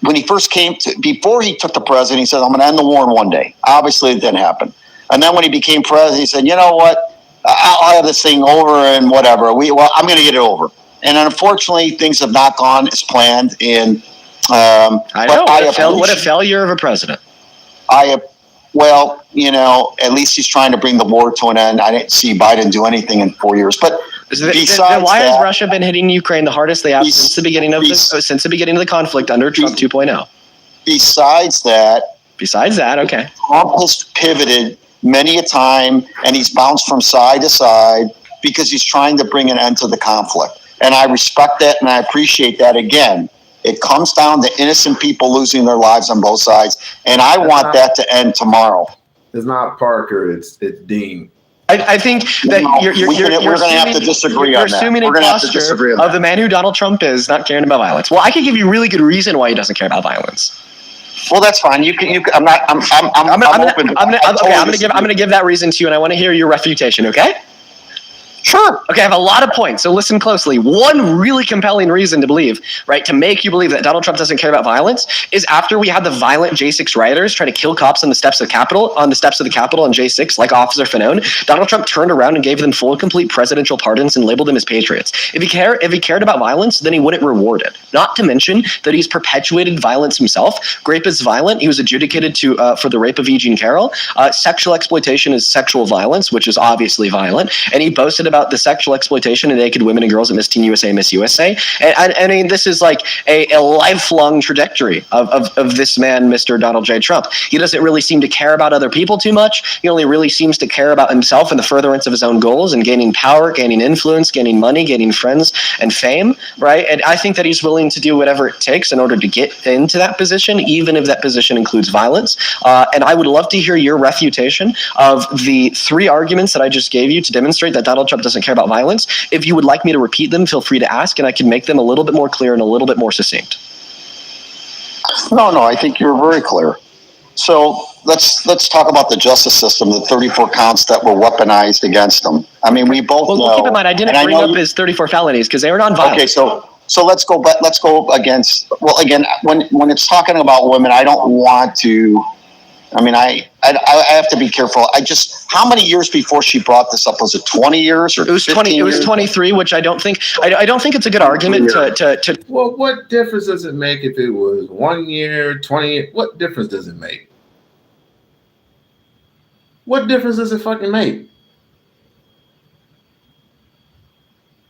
when he first before he took the president, he said, "I'm going to end the war in one day." Obviously, it didn't happen. And then when he became president, he said, "You know what? I'll have this thing over and whatever. I'm going to get it over." And unfortunately, things have not gone as planned. And what a failure of a president. Well, at least he's trying to bring the war to an end. I didn't see Biden do anything in 4 years. But then why has Russia been hitting Ukraine the hardest they have since the beginning of the conflict under Trump 2.0? Besides that, okay. Trump has pivoted many a time, and he's bounced from side to side because he's trying to bring an end to the conflict. And I respect that, and I appreciate that. Again, it comes down to innocent people losing their lives on both sides, and I want that to end tomorrow. It's not Parker, it's Dean. I think that we're going to have to disagree on that. You're assuming a posture of the man who Donald Trump is not caring about violence. Well, I can give you a really good reason why he doesn't care about violence. Well, that's fine. I'm open. I'm going to give that reason to you, and I want to hear your refutation. Okay. Sure. Okay, I have a lot of points, so listen closely. One really compelling reason to believe, right, to make you believe that Donald Trump doesn't care about violence is after we had the violent J6 rioters try to kill cops on the steps of the Capitol on J6, like Officer Fanone, Donald Trump turned around and gave them full and complete presidential pardons and labeled them as patriots. If he cared about violence, then he wouldn't reward it. Not to mention that he's perpetuated violence himself. Rape is violent. He was adjudicated for the rape of E. Jean Carroll. Sexual exploitation is sexual violence, which is obviously violent, and he boasted about the sexual exploitation of naked women and girls at Miss Teen USA, Miss USA. And I mean, this is like a lifelong trajectory of this man, Mr. Donald J. Trump. He doesn't really seem to care about other people too much. He only really seems to care about himself and the furtherance of his own goals and gaining power, gaining influence, gaining money, gaining friends and fame, right? And I think that he's willing to do whatever it takes in order to get into that position, even if that position includes violence. And I would love to hear your refutation of the three arguments that I just gave you to demonstrate that Donald Trump doesn't care about violence. If you would like me to repeat them, feel free to ask, and I can make them a little bit more clear and a little bit more succinct. No, I think you're very clear. So let's talk about the justice system, the 34 counts that were weaponized against him. I mean, we both know. Well, keep in mind, I didn't bring up his 34 felonies because they were non-violent. Okay, so let's go against. Well, again, when it's talking about women, I don't want to. I mean, I have to be careful. How many years before she brought this up? Was it 20 years or 15 years? It was 23, which I don't think it's a good argument to. Well, what difference does it make if it was 1 year, 20 years? What difference does it make? What difference does it fucking make?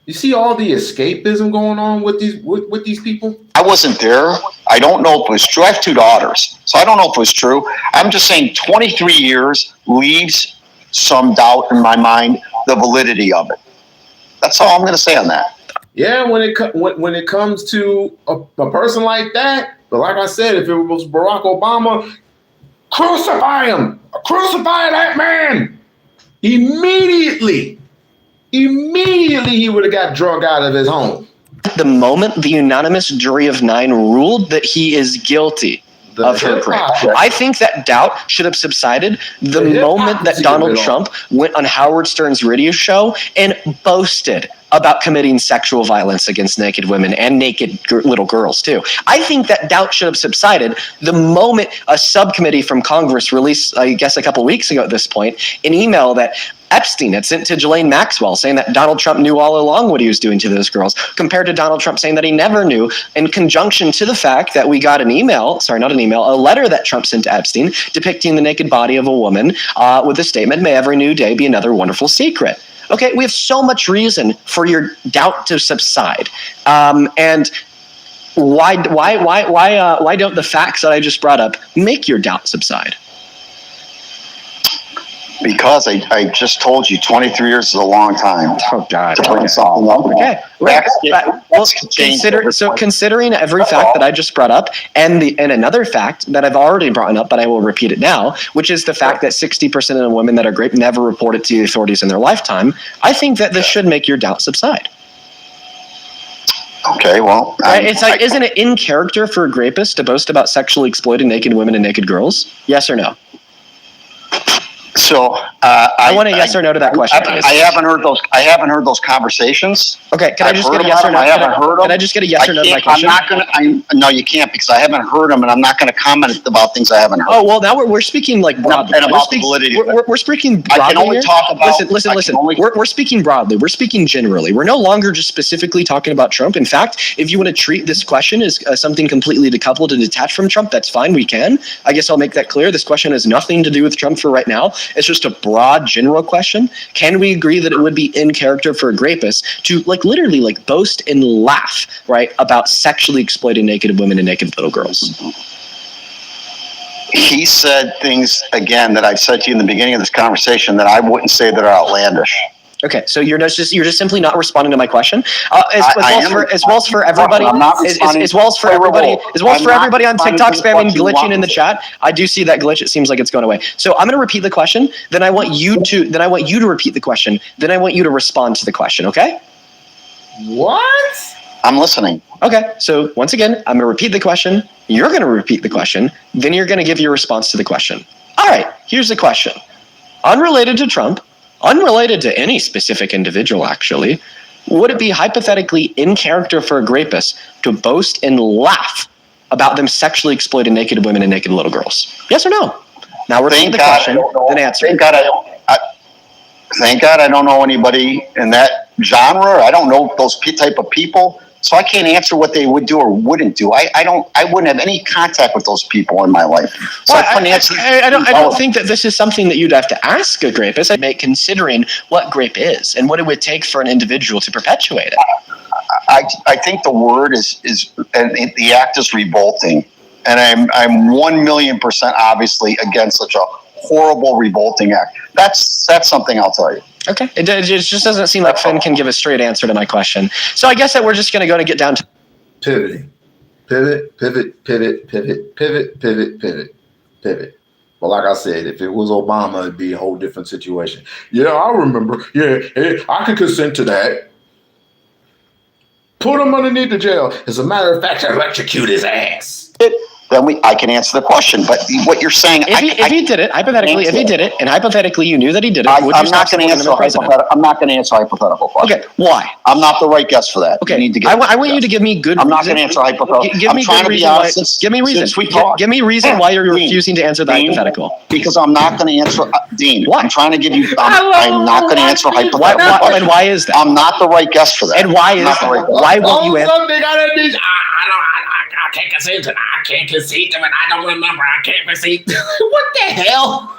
You see all the escapism going on with these people? I wasn't there. I don't know if it was true. I have two daughters, so I don't know if it was true. I'm just saying 23 years leaves some doubt in my mind, the validity of it. That's all I'm going to say on that. Yeah, when it comes to a person like that, but like I said, if it was Barack Obama, crucify him! Crucify that man! Immediately he would have got drug out of his home. The moment the unanimous jury of 9 ruled that he is guilty of her crime, I think that doubt should have subsided the moment that Donald Trump went on Howard Stern's radio show and boasted about committing sexual violence against naked women and naked little girls too. I think that doubt should have subsided the moment a subcommittee from Congress released, I guess a couple weeks ago at this point, an email that Epstein had sent to Ghislaine Maxwell saying that Donald Trump knew all along what he was doing to those girls, compared to Donald Trump saying that he never knew, in conjunction to the fact that we got a letter that Trump sent to Epstein depicting the naked body of a woman with the statement, "May every new day be another wonderful secret." Okay, we have so much reason for your doubt to subside. And why don't the facts that I just brought up make your doubt subside? Because I just told you 23 years is a long time. Oh God. To bring something up. Okay. Considering every fact that I just brought up and another fact that I've already brought up, but I will repeat it now, which is the fact that 60% of women that are raped never report it to the authorities in their lifetime, I think that this should make your doubt subside. Okay, well, it's like, isn't it in character for a rapist to boast about sexually exploiting naked women and naked girls? Yes or no? So I want a yes or no to that question. I haven't heard those. I haven't heard those conversations. Okay, can I just get a yes or no? I haven't heard them. Can I just get a yes or no to my question? No, you can't, because I haven't heard them, and I'm not going to comment about things I haven't heard. Oh well, now we're speaking like broadly. And about the validity. We're speaking broadly. I can only talk about. Listen. We're speaking broadly. We're speaking generally. We're no longer just specifically talking about Trump. In fact, if you want to treat this question as something completely decoupled and detached from Trump, that's fine. We can. I guess I'll make that clear. This question has nothing to do with Trump for right now. It's just a broad general question. Can we agree that it would be in character for a rapist to literally boast and laugh, right, about sexually exploiting naked women and naked little girls? He said things again that I said to you in the beginning of this conversation that I wouldn't say that are outlandish. Okay, so you're just simply not responding to my question. As well as for everybody on TikTok spamming, glitching in the chat. I do see that glitch. It seems like it's going away. So I'm going to repeat the question. Then I want you to repeat the question. Then I want you to respond to the question. Okay? What? I'm listening. Okay, so once again, I'm going to repeat the question. You're going to repeat the question. Then you're going to give your response to the question. All right, here's the question. Unrelated to Trump, unrelated to any specific individual, actually, would it be hypothetically in character for a rapist to boast and laugh about them sexually exploiting naked women and naked little girls? Yes or no? Now we're taking the question, then answer. Thank God I don't know anybody in that genre. I don't know those type of people. So I can't answer what they would do or wouldn't do. I wouldn't have any contact with those people in my life. So well, I don't think that this is something that you'd have to ask a rapist, considering what grape is and what it would take for an individual to perpetuate it. I think the word is and the act is revolting, and I'm 1,000,000% obviously against such a horrible, revolting act. That's something I'll tell you. Okay. It just doesn't seem like Finn can give a straight answer to my question. So I guess that we're just going to get down to pivoting. Pivot. But like I said, if it was Obama, it'd be a whole different situation. Yeah, I remember. Yeah, I could consent to that. Put him underneath the jail. As a matter of fact, electrocute his ass. Then I can answer the question. But what you're saying, if he did it, hypothetically, and hypothetically you knew that he did it, would you stop supporting the president? I'm not going to answer a hypothetical question. Okay, why? I'm not the right guest for that. Okay, you need to I want you to give me good reason. I'm not going to answer hypothetical. Give me good reason why. Give me reason. Give me reason why you're refusing to answer the hypothetical. Because I'm not going to answer, Dean. Why? I'm trying to give you. I'm not going to answer hypothetical. And why is that? I'm not the right guest for that. And why is that? Why won't you answer? I can't concede to them, and I don't remember. I can't concede. What the hell?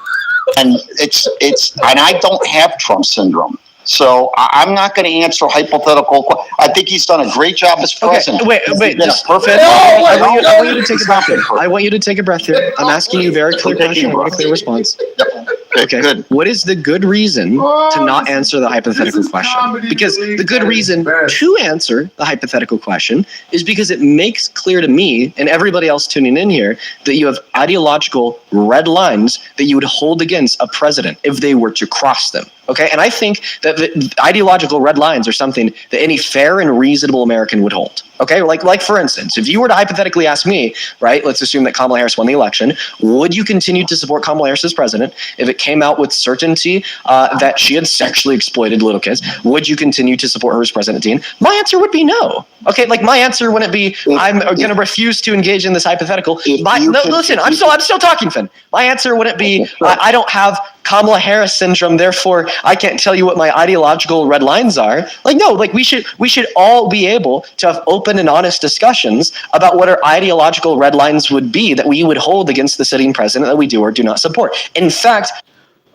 And and I don't have Trump syndrome. So I'm not going to answer hypothetical. I think he's done a great job as president. Okay, wait. Just perfect. I want you to take a breath here. I want you to take a breath here. I'm asking you a very clear question. I want a clear response. Okay, good. What is the good reason to not answer the hypothetical question? Because the good reason to answer the hypothetical question is because it makes clear to me and everybody else tuning in here that you have ideological red lines that you would hold against a president if they were to cross them. Okay, and I think that the ideological red lines are something that any fair and reasonable American would hold. Okay, like for instance, if you were to hypothetically ask me, right, let's assume that Kamala Harris won the election, would you continue to support Kamala Harris as president if it came out with certainty that she had sexually exploited little kids? Would you continue to support her as president, Dean? My answer would be no. Okay, like my answer wouldn't be I'm going to refuse to engage in this hypothetical. Listen, I'm still talking, Finn. My answer wouldn't be I don't have Kamala Harris syndrome, therefore I can't tell you what my ideological red lines are. Like, no, like we should all be able to have open and honest discussions about what our ideological red lines would be that we would hold against the sitting president that we do or do not support. In fact,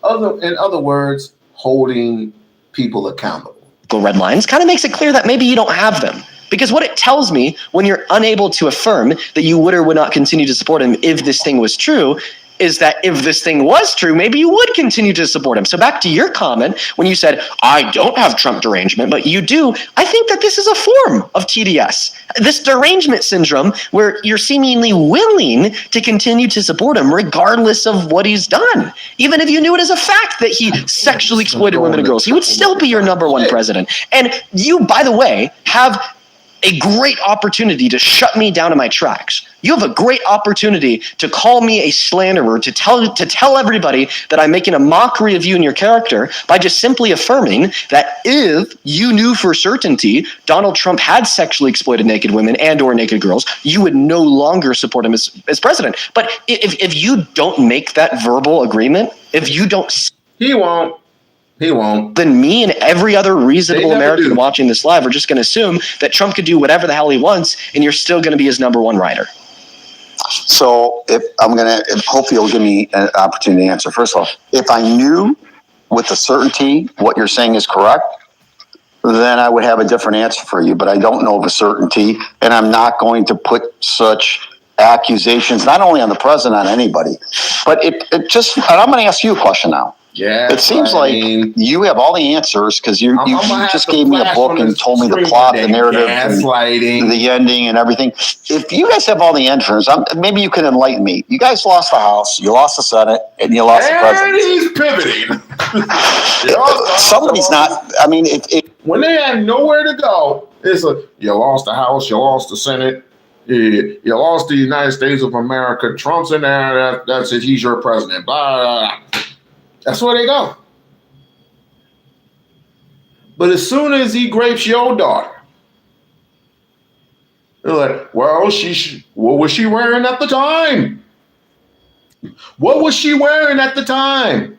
in other words, holding people accountable. Red lines kind of makes it clear that maybe you don't have them. Because what it tells me when you're unable to affirm that you would or would not continue to support him if this thing was true is that if this thing was true, maybe you would continue to support him. So back to your comment when you said, I don't have Trump derangement, but you do. I think that this is a form of TDS. This derangement syndrome where you're seemingly willing to continue to support him regardless of what he's done. Even if you knew it as a fact that he sexually exploited women and girls, he would still be your number one president. And you, by the way, have a great opportunity to shut me down in my tracks. You have a great opportunity to call me a slanderer, to tell everybody that I'm making a mockery of you and your character by just simply affirming that if you knew for certainty Donald Trump had sexually exploited naked women and or naked girls, you would no longer support him as president. But if you don't make that verbal agreement, if you don't... He won't. Then me and every other reasonable American watching this live are just going to assume that Trump could do whatever the hell he wants, and you're still going to be his number one writer. So hopefully you'll give me an opportunity to answer. First of all, if I knew with a certainty what you're saying is correct, then I would have a different answer for you. But I don't know of a certainty, and I'm not going to put such accusations, not only on the president, on anybody. But and I'm going to ask you a question now. Yeah, it seems like you have all the answers because you just gave me a book and told me the plot, the narrative, and the ending and everything. If you guys have all the answers, maybe you can enlighten me. You guys lost the House, you lost the Senate, and you lost the presidency. And he's pivoting. Somebody's not. I mean, when they had nowhere to go, it's you lost the House, you lost the Senate. You lost the United States of America. Trump's in there. That's it. He's your president. Blah, blah, blah. That's where they go. But as soon as he grapes your daughter, they're like, well, what was she wearing at the time? What was she wearing at the time?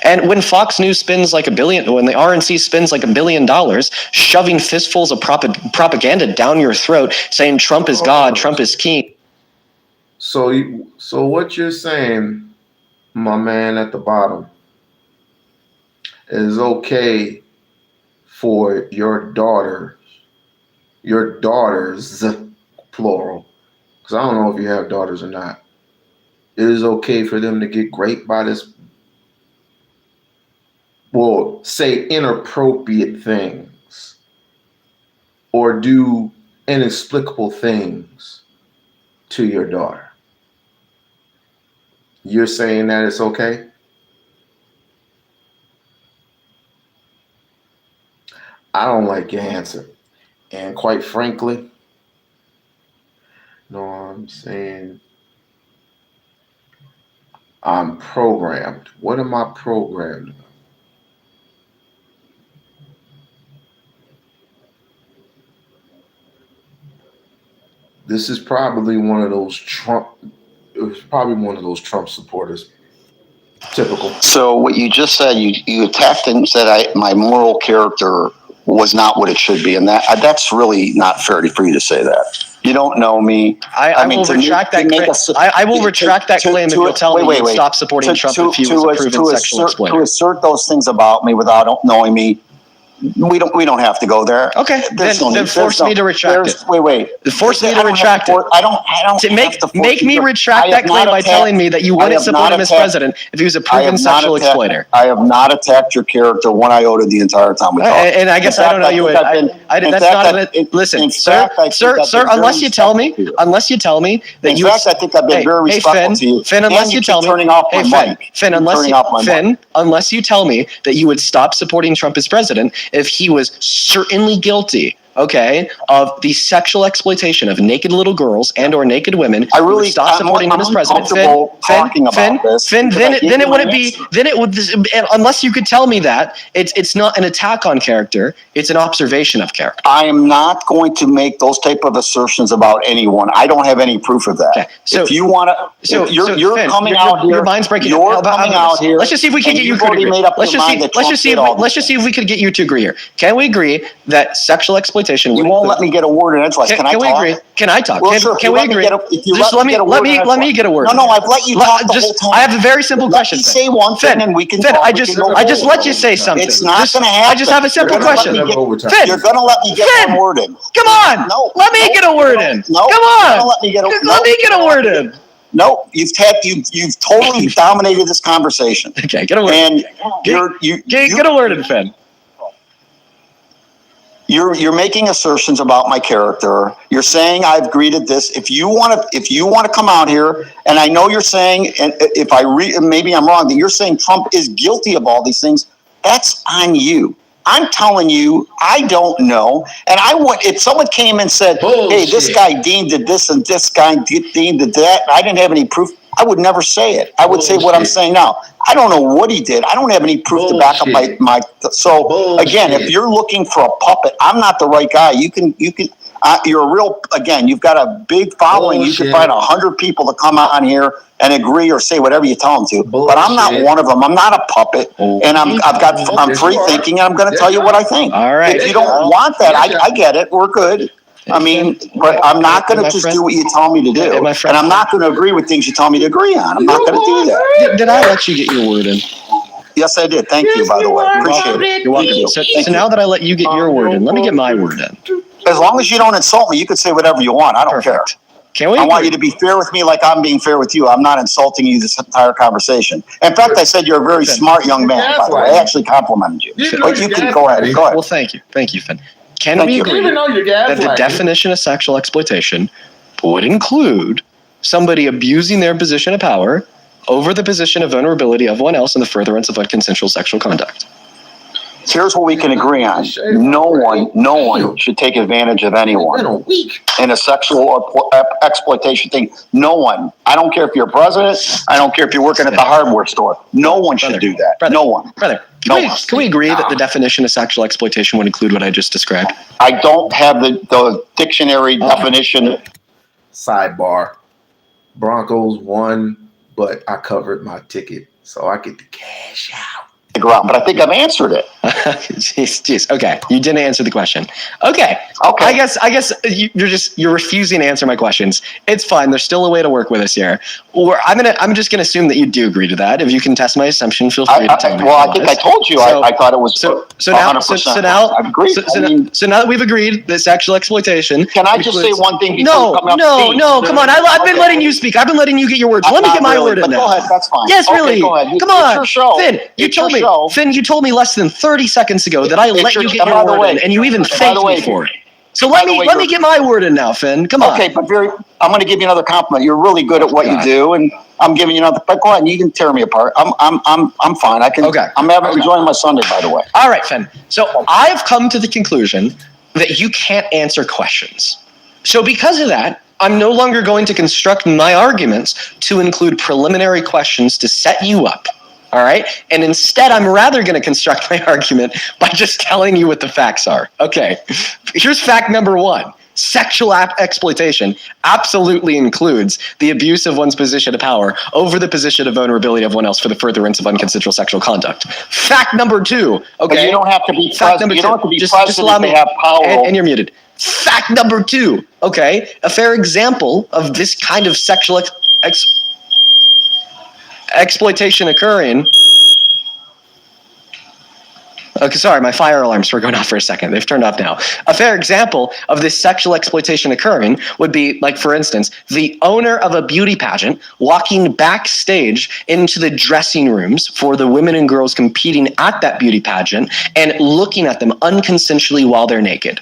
And when Fox News spends like $1 billion, when the RNC spends like $1 billion shoving fistfuls of propaganda down your throat, saying Trump is God, Trump is king. So what you're saying, my man at the bottom, is okay for your daughters, plural, because I don't know if you have daughters or not. It is okay for them to get raped by this, well, say inappropriate things or do inexplicable things to your daughter. You're saying that it's okay? I don't like your answer. And quite frankly, no, I'm saying I'm programmed. What am I programmed? This is probably one of those Trump supporters. Typical. So what you just said, you attacked and said my moral character was not what it should be, and that's really not fair for you to say that. You don't know me. I will retract that claim. I will retract that claim if you'll tell me you'd stop supporting Trump if he was a proven sexual exploiter. To assert those things about me without knowing me, we don't have to go there. Okay, then force me to retract it. Wait. Force me to retract it. I don't. Make me retract that claim by telling me that you wouldn't support him as president if he was a proven sexual exploiter. I have not attacked your character one iota the entire time we talked. And I guess I don't know you would. Listen, sir. Unless you tell me that you. In fact, I think I've been very respectful to you. Finn, unless you tell me. Finn, unless you tell me that you would stop supporting Trump as president if he was certainly guilty okay, of the sexual exploitation of naked little girls and or naked women. I really stop supporting him as president. Talking about this. Then it wouldn't be. Then it would. Unless you could tell me that it's not an attack on character. It's an observation of character. I am not going to make those type of assertions about anyone. I don't have any proof of that. Okay. So if you want to, you're Finn, coming out here. Your mind's breaking. You're coming out here. Let's just see if we can get you to agree. Let's just see if we could get you to agree here. Can we agree that sexual exploitation? You won't let me get a word in edgewise. Can I talk? We agree? Can I talk? Well, can we agree? Just let me get a word. No, I've let you talk the whole time. I have a very simple question. Let me say one thing and we can talk. I just let you say something. It's not going to happen. I just have a simple question. You're going to let me get one word in. Come on. No. Let me get a word in. No. Come on. Let me get a word in. No, you've totally dominated this conversation. Okay, get a word. And get a word in, Finn. You're making assertions about my character. You're saying I've greeted this. If you want to come out here, and I know you're saying, and if maybe I'm wrong, that you're saying Trump is guilty of all these things. That's on you. I'm telling you, I don't know. And if someone came and said, "Hey, this guy Dean did this and this guy Dean did that," and I didn't have any proof, I would never say it. I would say what I'm saying now. I don't know what he did. I don't have any proof to back up my. So again, if you're looking for a puppet, I'm not the right guy. You're a real. Again, you've got a big following. You can find 100 people to come on here and agree or say whatever you tell them to. But I'm not one of them. I'm not a puppet, and I'm free thinking, and I'm going to tell you what I think. All right. If you don't want that, I get it. We're good. I mean, but I'm not going to just do what you tell me to do, and I'm not going to agree with things you tell me to agree on. I'm not going to do that. Did I let you get your word in? Yes, I did. Thank you, by the way. Appreciate it. You're welcome. So now that I let you get your word in, let me get my word in. As long as you don't insult me, you can say whatever you want. I don't care. Can we? I want you to be fair with me like I'm being fair with you. I'm not insulting you this entire conversation. In fact, I said you're a very smart young man, by the way. I actually complimented you. But you can go ahead. Well, thank you. Thank you, Finn. Can we agree that the definition of sexual exploitation would include somebody abusing their position of power over the position of vulnerability of one else in the furtherance of unconsensual sexual conduct? Here's what we can agree on. No one should take advantage of anyone in a sexual exploitation thing. No one. I don't care if you're president. I don't care if you're working at the hardware store. No one should do that. No one. Can we agree that the definition of sexual exploitation would include what I just described? I don't have the dictionary definition. Sidebar. Broncos won, but I covered my ticket, so I get the cash out. But I think I've answered it. Jeez. Okay, you didn't answer the question. Okay. I guess you're refusing to answer my questions. It's fine. There's still a way to work with us here. Or I'm just gonna assume that you do agree to that. If you can test my assumption, feel free to tell me. Well, I think I told you. I thought it was so now I agree. So now that we've agreed that sexual exploitation. Can I just say one thing? No. Come on. I've been letting you speak. I've been letting you get your words. Let me get my word in now. Go ahead. That's fine. Yes, really. Go ahead. Come on, your show. Finn. You told me less than 30 seconds ago that I let you get your word in, and you even thanked me for it. So let me get my word in now, Finn. Come on. Okay, but I'm going to give you another compliment. You're really good at what you do, and I'm giving you another. But go ahead, you can tear me apart. I'm fine. I can. Okay. I'm enjoying my Sunday, by the way. All right, Finn. So I've come to the conclusion that you can't answer questions. So because of that, I'm no longer going to construct my arguments to include preliminary questions to set you up. All right. And instead, I'm rather going to construct my argument by just telling you what the facts are. Okay. Here's fact number one. Sexual exploitation absolutely includes the abuse of one's position of power over the position of vulnerability of one else for the furtherance of unconsensual sexual conduct. Fact number two. Okay. But you don't have to be president. You don't have to be president just allow me to have power. And you're muted. Fact number two. Okay. A fair example of this kind of sexual exploitation occurring. Okay, sorry, my fire alarms were going off for a second. They've turned off now. A fair example of this sexual exploitation occurring would be, like, for instance, the owner of a beauty pageant walking backstage into the dressing rooms for the women and girls competing at that beauty pageant and looking at them unconsensually while they're naked.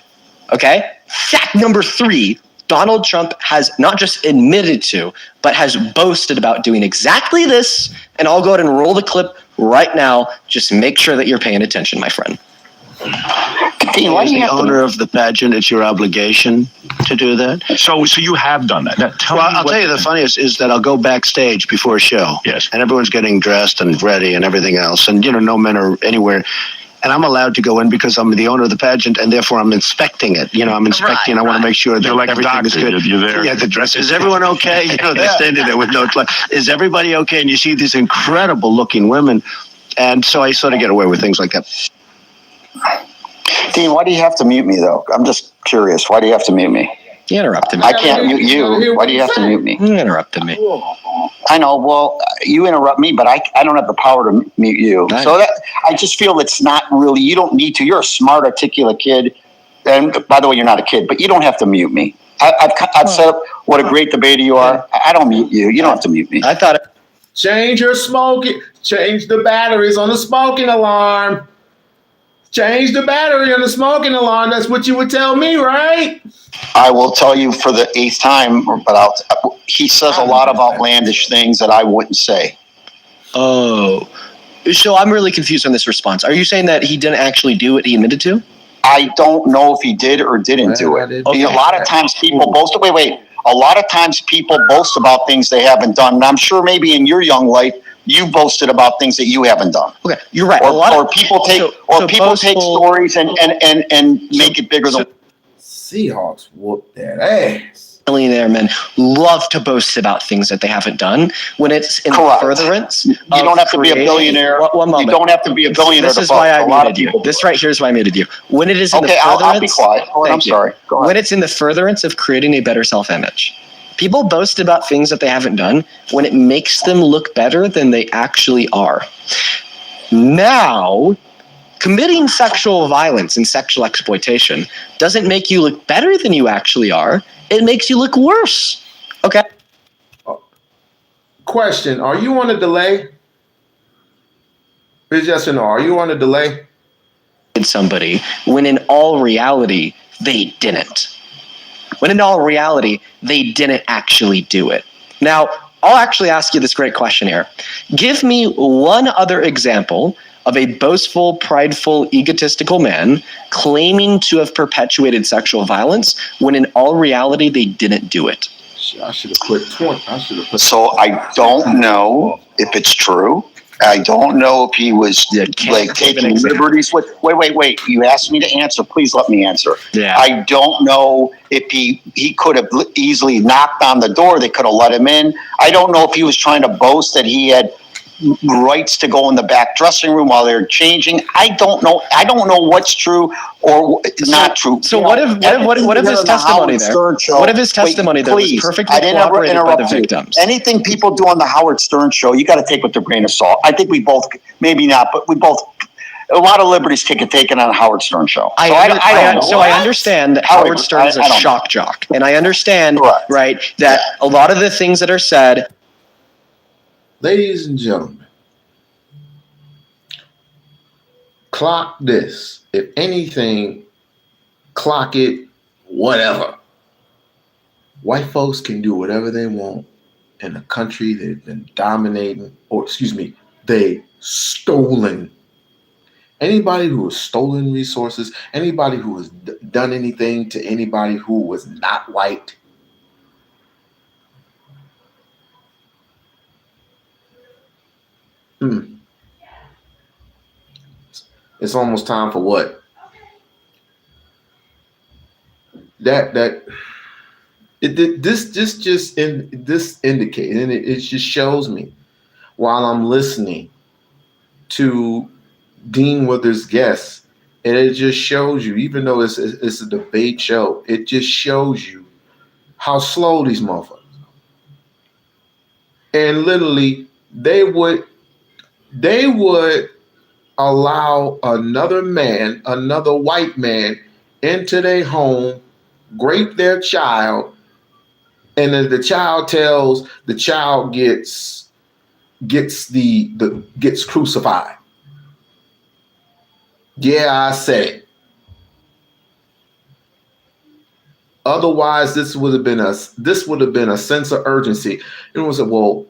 Okay? Fact number three. Donald Trump has not just admitted to, but has boasted about doing exactly this. And I'll go ahead and roll the clip right now. Just make sure that you're paying attention, my friend. Dean, why As do you the have owner of the pageant, it's your obligation to do that. So you have done that. I'll tell you the funniest is that I'll go backstage before a show. Yes. And everyone's getting dressed and ready and everything else. And, no men are anywhere. And I'm allowed to go in because I'm the owner of the pageant, and therefore I'm inspecting it. I'm inspecting. I want to make sure that You're like everything is good. You're there. Yeah, the dress. Is everyone okay? They're standing there with no. Is everybody okay? And you see these incredible looking women, and so I sort of get away with things like that. Dean, why do you have to mute me though? I'm just curious. Why do you have to mute me? You interrupted me. I can't mute you. Why do you have to mute me? You interrupted me. I know. Well, you interrupt me, but I don't have the power to mute you. So I just feel it's not really. You don't need to. You're a smart, articulate kid. And by the way, you're not a kid, but you don't have to mute me. I've said what a great debater you are. I don't mute you. You don't have to mute me. I thought. Change the batteries on the smoking alarm. Change the battery on the smoking alarm. That's what you would tell me, right? I will tell you for the 8th time, but he says a lot of outlandish things that I wouldn't say. Oh, so I'm really confused on this response. Are you saying that he didn't actually do what he admitted to? I don't know if he did or didn't do it. Okay. A lot of times people boast. Wait. A lot of times people boast about things they haven't done. And I'm sure maybe in your young life, you boasted about things that you haven't done. Okay, you're right. Or people take stories and make it bigger than. Seahawks whoop that ass. Millionaire men love to boast about things that they haven't done when it's in furtherance. You don't have to be a billionaire. One moment. You don't have to be a billionaire. This is why I muted you. This right here is why I muted you. When it is in the furtherance. I'll be quiet. I'm sorry. Go ahead. When it's in the furtherance of creating a better self-image. People boast about things that they haven't done when it makes them look better than they actually are. Now, committing sexual violence and sexual exploitation doesn't make you look better than you actually are. It makes you look worse. Okay. Question: are you on a delay? Is yes or no? Are you on a delay? Somebody when in all reality they didn't. When in all reality, they didn't actually do it. Now, I'll actually ask you this great question here. Give me one other example of a boastful, prideful, egotistical man claiming to have perpetuated sexual violence when in all reality, they didn't do it. I should have put 20. So I don't know if it's true. I don't know if he was taking liberties with. Wait. You asked me to answer. Please let me answer. Yeah. I don't know if he could have easily knocked on the door. They could have let him in. I don't know if he was trying to boast that he had rights to go in the back dressing room while they're changing. I don't know what's true or not true. So what if his testimony there? What if his testimony there was perfectly cooperated by the victims? Anything people do on the Howard Stern show, you got to take with a grain of salt. I think we both, maybe not, but we both. A lot of liberties get taken on the Howard Stern show. I understand that Howard Stern is a shock jock, and I understand, right, that a lot of the things that are said. Ladies and gentlemen, clock this. If anything, clock it, whatever. White folks can do whatever they want in a country they've been dominating, they stolen. Anybody who has stolen resources, anybody who has done anything to anybody who was not white, it's almost time for what? This indicates, and it just shows me while I'm listening to Dean Withers' guests, and it just shows you, even though it's a debate show, it just shows you how slow these motherfuckers are. And literally, they would allow another white man into their home, rape their child, and then the child gets crucified. Yeah, I said it. Otherwise, this would have been a sense of urgency. It was well,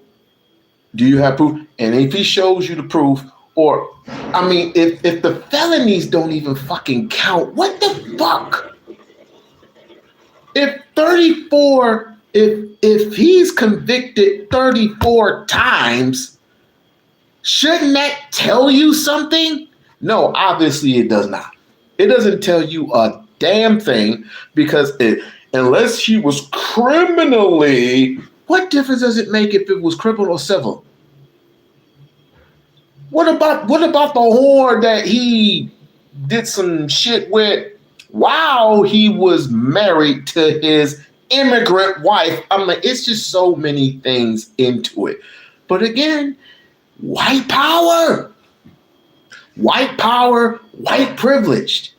do you have proof? And if he shows you the proof, Or, I mean, if the felonies don't even fucking count, what the fuck? If 34, if he's convicted 34 times, shouldn't that tell you something? No, obviously it does not. It doesn't tell you a damn thing because unless he was criminally, what difference does it make if it was criminal or civil? What about the whore that he did some shit with while he was married to his immigrant wife? I'm like, it's just so many things into it. But again, white power, white privileged.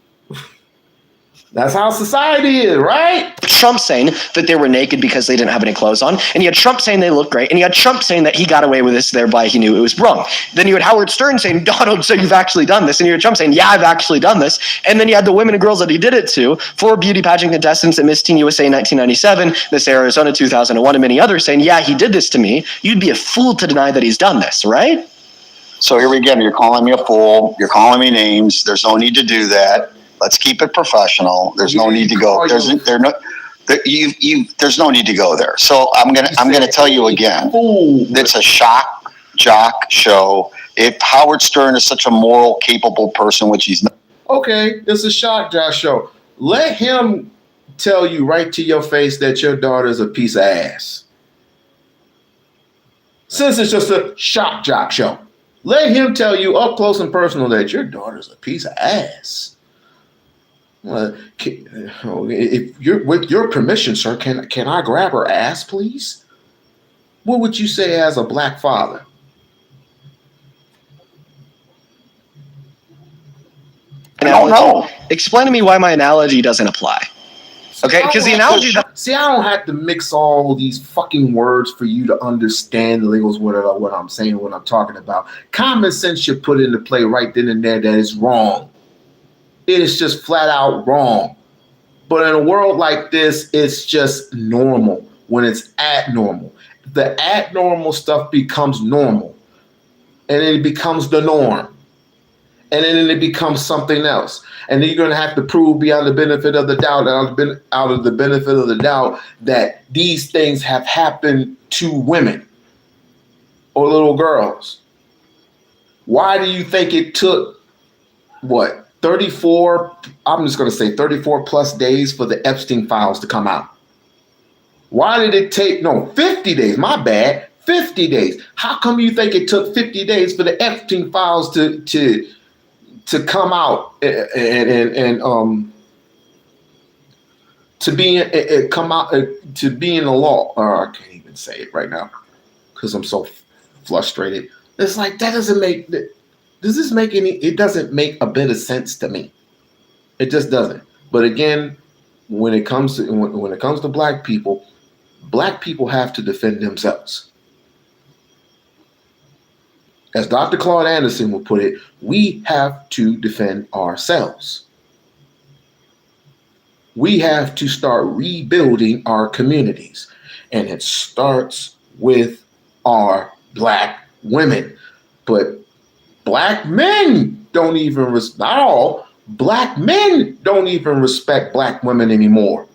That's how society is, right? Trump saying that they were naked because they didn't have any clothes on, and you had Trump saying they looked great, and you had Trump saying that he got away with this, thereby he knew it was wrong. Then you had Howard Stern saying, Donald, so you've actually done this, and you had Trump saying, yeah, I've actually done this, and then you had the women and girls that he did it to, 4 beauty pageant contestants at Miss Teen USA in 1997, Miss Arizona 2001, and many others saying, yeah, he did this to me. You'd be a fool to deny that he's done this, right? So here we go. You're calling me a fool. You're calling me names. There's no need to do that. Let's keep it professional. There's no need to go. There's no need to go there. So I'm gonna tell you again. It's a shock jock show. If Howard Stern is such a moral, capable person, which he's not. Okay, it's a shock jock show. Let him tell you right to your face that your daughter's a piece of ass. Since it's just a shock jock show, let him tell you up close and personal that your daughter's a piece of ass. If you're with your permission, sir, can I grab her ass, please? What would you say as a black father? I don't know. Explain to me why my analogy doesn't apply. Okay, because the analogy. See, I don't have to mix all these fucking words for you to understand the legals, what I'm saying, what I'm talking about. Common sense should put into play right then and there that is wrong. It is just flat out wrong. But in a world like this, it's just normal when it's abnormal. The abnormal stuff becomes normal. And then it becomes the norm. And then it becomes something else. And then you're going to have to prove beyond the benefit of the doubt, out of the benefit of the doubt, that these things have happened to women or little girls. Why do you think it took, 34, I'm just going to say 34 plus days for the Epstein files to come out? Why did it take, 50 days, my bad, 50 days. How come you think it took 50 days for the Epstein files to come out and to be in the law? I can't even say it right now because I'm so frustrated. It's like, that doesn't make, does this make any, it doesn't make a bit of sense to me. It just doesn't. But again, when it comes to black people have to defend themselves. As Dr. Claude Anderson would put it, we have to defend ourselves. We have to start rebuilding our communities. And it starts with our black women. But black men don't even, not all, black men don't even respect black women anymore.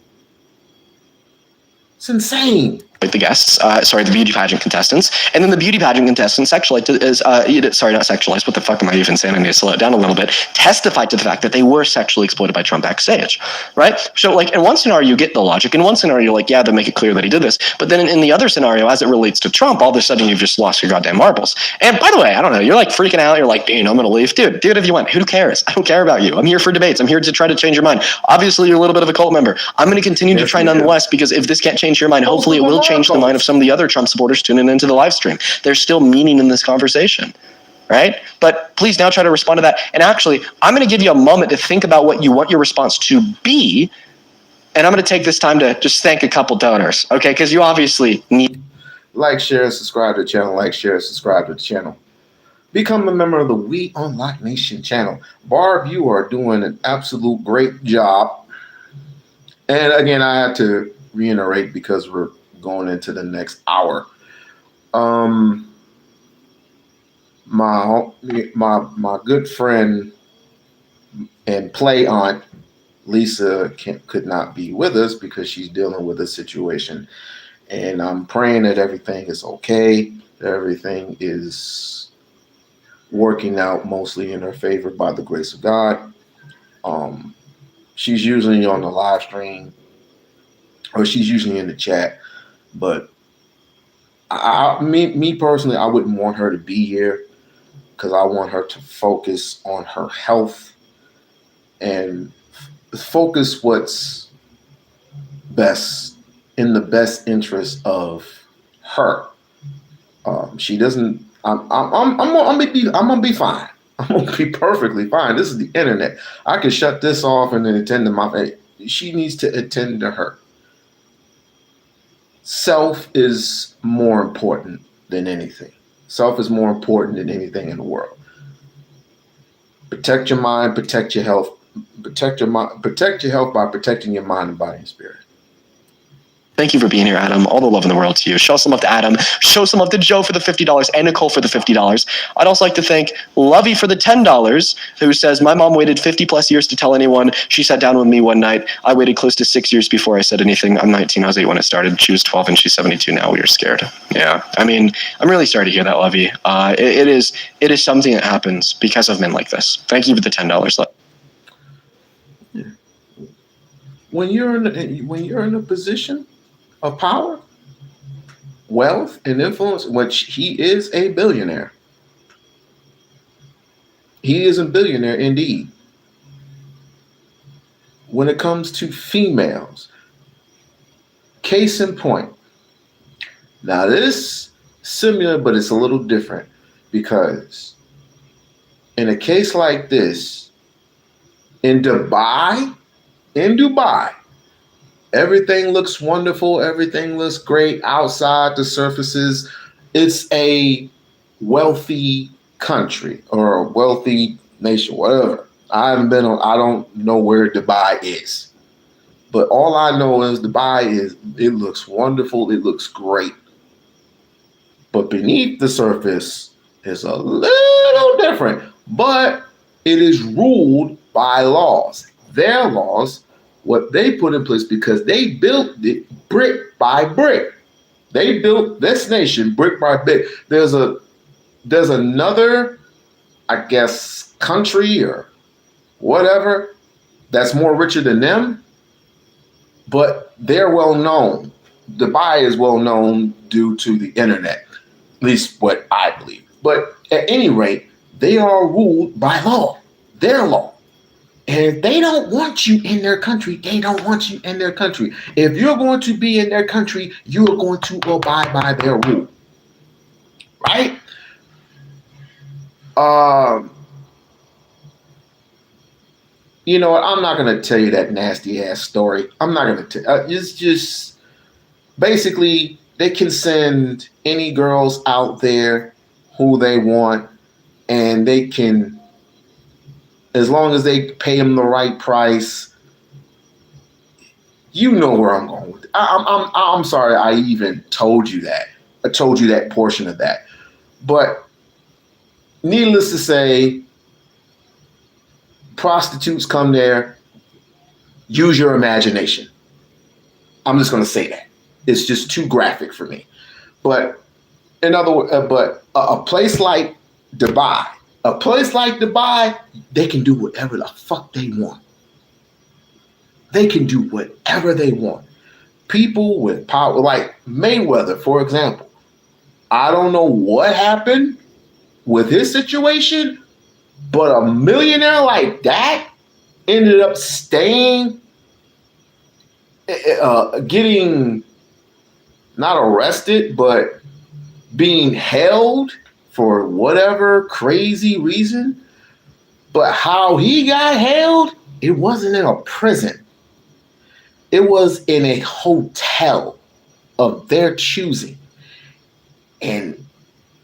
It's insane. The guests, the beauty pageant contestants, and then the beauty pageant contestants not sexualized, what the fuck am I even saying? I need to slow it down a little bit, testified to the fact that they were sexually exploited by Trump backstage, right? So, in one scenario, you get the logic. In one scenario, you're they make it clear that he did this. But then in the other scenario, as it relates to Trump, all of a sudden, you've just lost your goddamn marbles. And by the way, I don't know, you're freaking out. You're like, I'm going to leave. Dude, if you want, who cares? I don't care about you. I'm here for debates. I'm here to try to change your mind. Obviously, you're a little bit of a cult member. I'm going to continue to try nonetheless, because if this can't change your mind, hopefully it will change the mind of some of the other Trump supporters tuning into the live stream. There's still meaning in this conversation, right? But please now try to respond to that. And actually, I'm going to give you a moment to think about what you want your response to be. And I'm going to take this time to just thank a couple donors, okay? Because you obviously need. Like, share, subscribe to the channel. Like, share, subscribe to the channel. Become a member of the We-On-Loc Nation channel. Barb, you are doing an absolute great job. And again, I have to reiterate because we're going into the next hour. my good friend and play aunt Lisa could not be with us because she's dealing with a situation, and I'm praying that everything is okay, that everything is working out mostly in her favor by the grace of God. She's usually on the live stream, or she's usually in the chat, but me personally, I wouldn't want her to be here because I want her to focus on her health and focus what's best in the best interest of her. She doesn't. I'm gonna be fine. I'm gonna be perfectly fine. This is the internet. I can shut this off and then attend to my. She needs to attend to her. Self is more important than anything. Self is more important than anything in the world. Protect your mind. Protect your health. Protect your mind. Protect your health by protecting your mind and body and spirit. Thank you for being here, Adam. All the love in the world to you. Show some love to Adam. Show some love to Joe for the $50 and Nicole for the $50. I'd also like to thank Lovey for the $10, who says, my mom waited 50 plus years to tell anyone. She sat down with me one night. I waited close to 6 years before I said anything. I'm 19. I was 8 when it started. She was 12 and she's 72 now. We were scared. Yeah. I mean, I'm really sorry to hear that, Lovey. It is something that happens because of men like this. Thank you for the $10. Yeah. When you're in a position of power, wealth, and influence, which he is a billionaire. He is a billionaire indeed. When it comes to females, case in point. Now this similar, but it's a little different because in a case like this, in Dubai, everything looks wonderful. Everything looks great outside the surfaces. It's a wealthy country or a wealthy nation, whatever. I don't know where Dubai is. But all I know is it looks wonderful. It looks great. But beneath the surface is a little different. But it is ruled by laws. Their laws, what they put in place, because they built it brick by brick. They built this nation brick by brick. There's another, I guess, country or whatever that's more richer than them, but they're well known. Dubai is well known due to the internet, at least what I believe. But at any rate, they are ruled by law, their law. And if they don't want you in their country, they don't want you in their country. If you're going to be in their country, you are going to abide by their rule. Right? You know what? I'm not going to tell you that nasty ass story. I'm not going to tell. It's just basically they can send any girls out there who they want, and they can, as long as they pay them the right price. You know where I'm going with it. I'm sorry I even told you that. I told you that portion of that. But needless to say, prostitutes come there. Use your imagination. I'm just going to say that. It's just too graphic for me. But in other words, a place like Dubai, they can do whatever the fuck they want. They can do whatever they want. People with power, like Mayweather, for example. I don't know what happened with his situation, but a millionaire like that ended up getting not arrested, but being held for whatever crazy reason. But how he got held, it wasn't in a prison. It was in a hotel of their choosing. And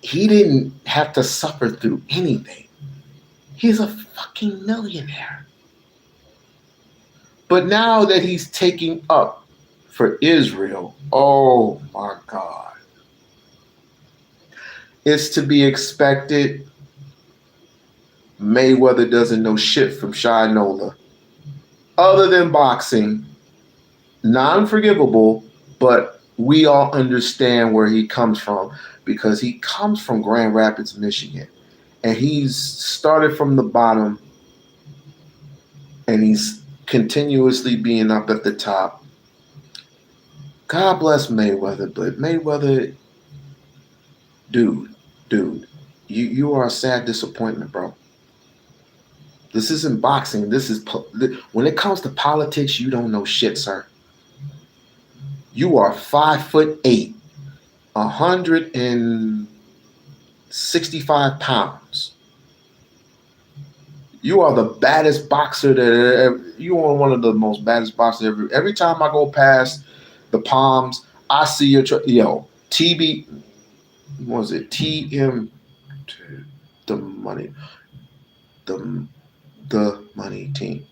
he didn't have to suffer through anything. He's a fucking millionaire. But now that he's taking up for Israel, oh my God. It's to be expected Mayweather doesn't know shit from Shinola. Other than boxing, non-forgivable, but we all understand where he comes from because he comes from Grand Rapids, Michigan. And he's started from the bottom and he's continuously being up at the top. God bless Mayweather, but Mayweather, dude, you are a sad disappointment, bro. This isn't boxing. This is when it comes to politics, you don't know shit, sir. You are 5'8", 165 pounds. You are the baddest boxer you are one of the most baddest boxers ever. Every time I go past the Palms, I see your TB. What was it? TM, the money team.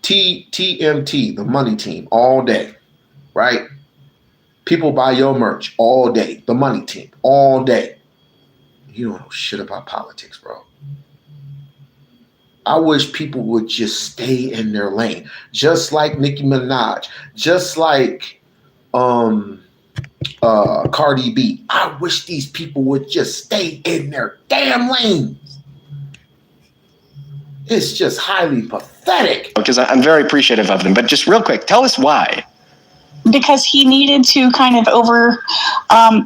TMT, the money team, all day, right? People buy your merch all day. The money team, all day. You don't know shit about politics, bro. I wish people would just stay in their lane. Just like Nicki Minaj. Just like Cardi B. I wish these people would just stay in their damn lanes. It's just highly pathetic. Because I'm very appreciative of them. But just real quick, tell us why. Because he needed to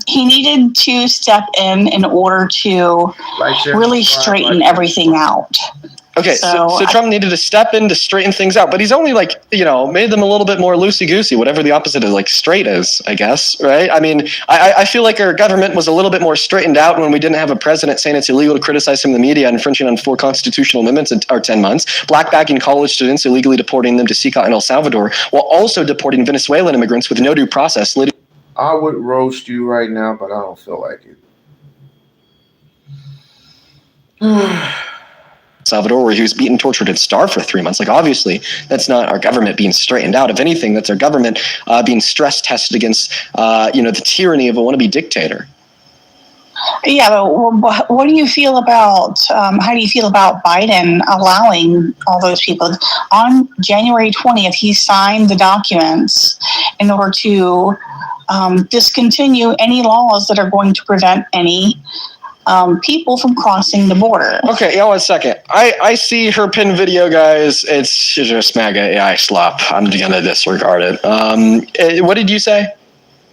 he needed to step in order to really straighten everything out. Okay, so Trump needed to step in to straighten things out, but he's only made them a little bit more loosey-goosey, whatever the opposite of straight is, I guess, right? I mean, I feel like our government was a little bit more straightened out when we didn't have a president saying it's illegal to criticize him in the media and infringing on 4 constitutional amendments in 10 months, blackbagging college students, illegally deporting them to Sica and El Salvador, while also deporting Venezuelan immigrants with no due process. I would roast you right now, but I don't feel like it. Salvador, where he was beaten, tortured, and starved for 3 months. Obviously, that's not our government being straightened out. If anything, that's our government being stress tested against, the tyranny of a wannabe dictator. Yeah, but what do you feel about, how do you feel about Biden allowing all those people? On January 20th, he signed the documents in order to discontinue any laws that are going to prevent any people from crossing the border. Okay, one second. I see her pin video, guys. It's just MAGA AI slop. I'm gonna disregard it. What did you say?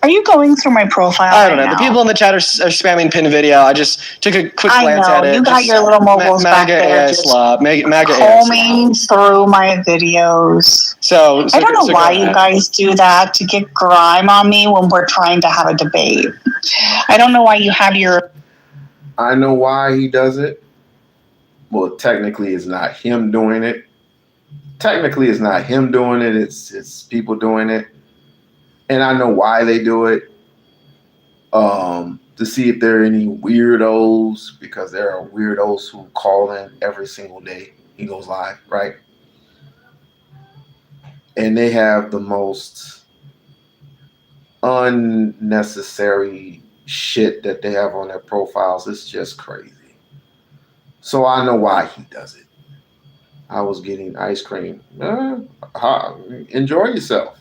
Are you going through my profile? I don't know. The people in the chat are spamming pin video. I just took a quick glance at it. You got your little mobiles back there. MAGA combing through my videos. So I don't know why you guys do that to get grime on me when we're trying to have a debate. I don't know why you have your. I know why he does it. Well, technically, it's not him doing it. It's people doing it. And I know why they do it. To see if there are any weirdos, because there are weirdos who call in every single day. He goes live, right? And they have the most unnecessary shit that they have on their profiles. It's just crazy. So I know why he does it. I was getting ice cream. Enjoy yourself.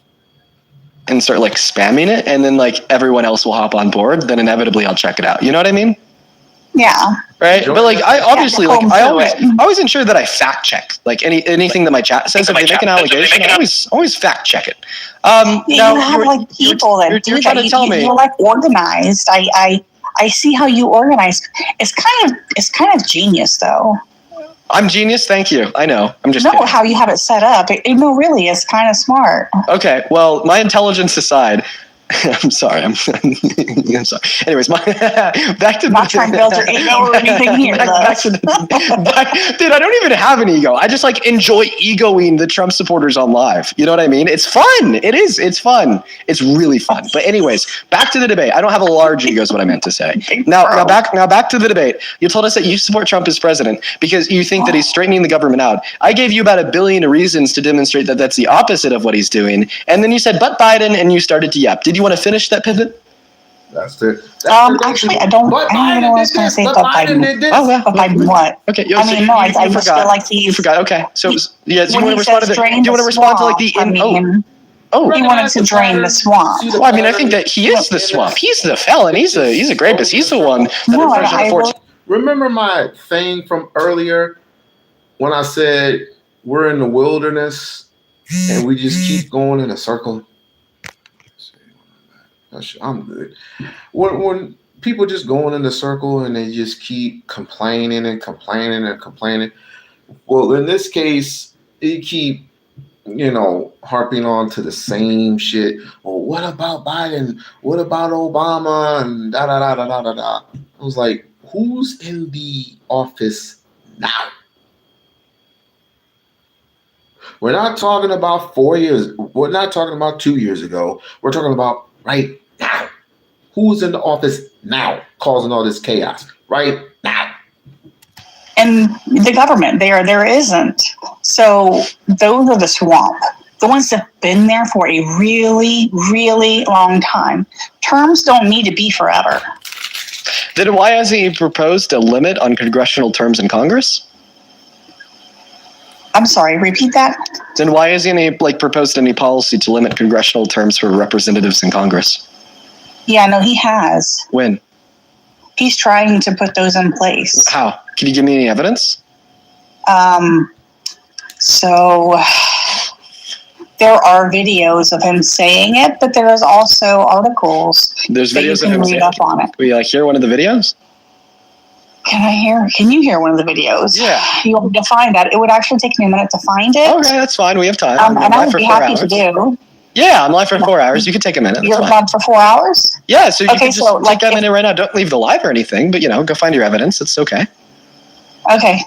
And start spamming it, and then everyone else will hop on board, then inevitably I'll check it out. You know what I mean? Yeah. Right? But I obviously I always ensure that I fact check anything that my chat says. If they make an allegation, I always fact check it. Now you have people that do that. You're organized. I see how you organize. It's kind of genius though. I'm genius. Thank you. I know. I'm just kidding. How you have it set up. Really, it's kind of smart. Okay. Well, my intelligence aside, I'm sorry. I'm sorry. Anyways, back to not trying to build your ego or anything here. Dude, I don't even have an ego. I just enjoy egoing the Trump supporters on live. You know what I mean? It's fun. It is. It's fun. It's really fun. But anyways, back to the debate. I don't have a large ego is what I meant to say. Now back to the debate. You told us that you support Trump as president because you think that he's straightening the government out. I gave you about 1 billion reasons to demonstrate that that's the opposite of what he's doing. And then you said, but Biden, and you started to yap. Did you want to finish that pivot? Actually, I don't even know what I was going to say. But Biden did this. Oh, yeah. But Biden what? Okay. I mean, no, I just feel like you forgot. Okay. So, yeah. Do you want to respond to he wanted to drain the swamp. Well, I mean, I think that he is the swamp. He's the felon. He's a grapist. He's the one that Remember my thing from earlier when I said we're in the wilderness and we just keep going in a circle? I'm good. When people just going in a circle and they just keep complaining and complaining and complaining. Well, in this case, you keep, harping on to the same shit. Well, what about Biden? What about Obama? And da da da da da da da. I was like, who's in the office now? We're not talking about 4 years. We're not talking about 2 years ago. We're talking about right now. Who's in the office now causing all this chaos right now? And the government, there isn't. So those are the swamp. The ones that have been there for a really, really long time. Terms don't need to be forever. Then why has he proposed a limit on congressional terms in Congress? I'm sorry, repeat that? Then why hasn't he proposed any policy to limit congressional terms for representatives in Congress? Yeah, no, he has. When? He's trying to put those in place. How? Can you give me any evidence? So there are videos of him saying it, but there is also articles. There's videos that you can read up on it. Will you hear one of the videos? Can you hear one of the videos? Yeah. You want me to find that? It would actually take me a minute to find it. Okay, that's fine. We have time. And I would be happy to do. Yeah, I'm live for 4 hours. You can take a minute. You're live for 4 hours? Yeah, so you can just take a minute right now. Don't leave the live or anything, but go find your evidence. It's okay. Okay.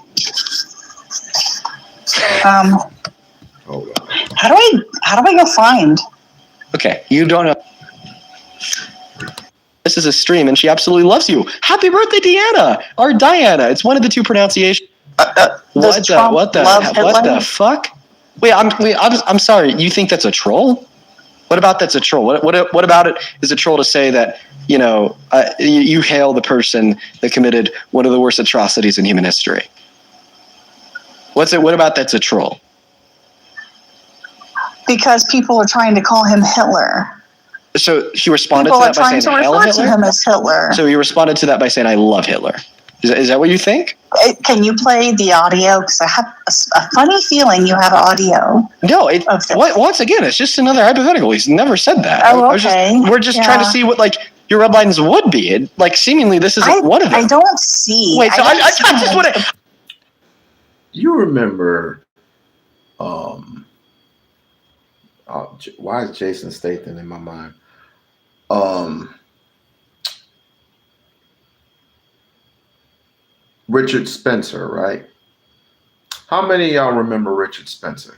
How do I go find? Okay, you don't know. This is a stream, and she absolutely loves you. Happy birthday, Deanna or Diana. It's one of the two pronunciations. What the fuck? Wait, I'm sorry. You think that's a troll? What about that's a troll? What about it is a troll to say that you hail the person that committed one of the worst atrocities in human history? What about that's a troll? Because people are trying to call him Hitler. So he responded to that by saying, "Hail Hitler." Him as Hitler. So he responded to that by saying, "I love Hitler." Is that what you think? Can you play the audio? Because I have a funny feeling you have audio. No, once again, it's just another hypothetical. He's never said that. Oh, okay. We're just trying to see what your red lines would be. Seemingly this isn't one of them. I don't see. Wait, so I just want to. You remember? Why is Jason Statham in my mind? Richard Spencer, right? How many of y'all remember Richard Spencer?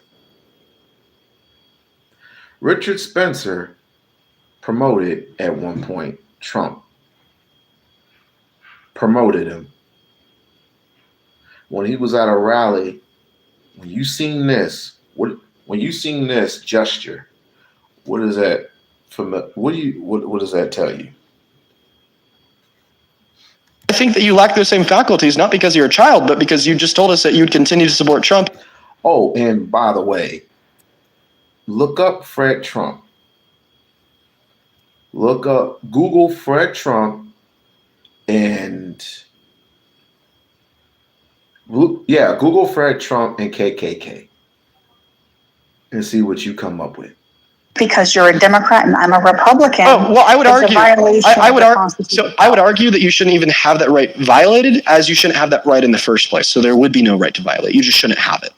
Richard Spencer promoted at one point Trump. Promoted him. When he was at a rally, when you seen this gesture, what is that? What does that tell you? I think that you lack those same faculties, not because you're a child, but because you just told us that you'd continue to support Trump. Oh, and by the way, look up Fred Trump. Google Fred Trump and Google Fred Trump and KKK and see what you come up with. Because you're a Democrat and I'm a Republican. Oh, well, I would argue. I would argue that you shouldn't even have that right violated, as you shouldn't have that right in the first place. So there would be no right to violate. You just shouldn't have it.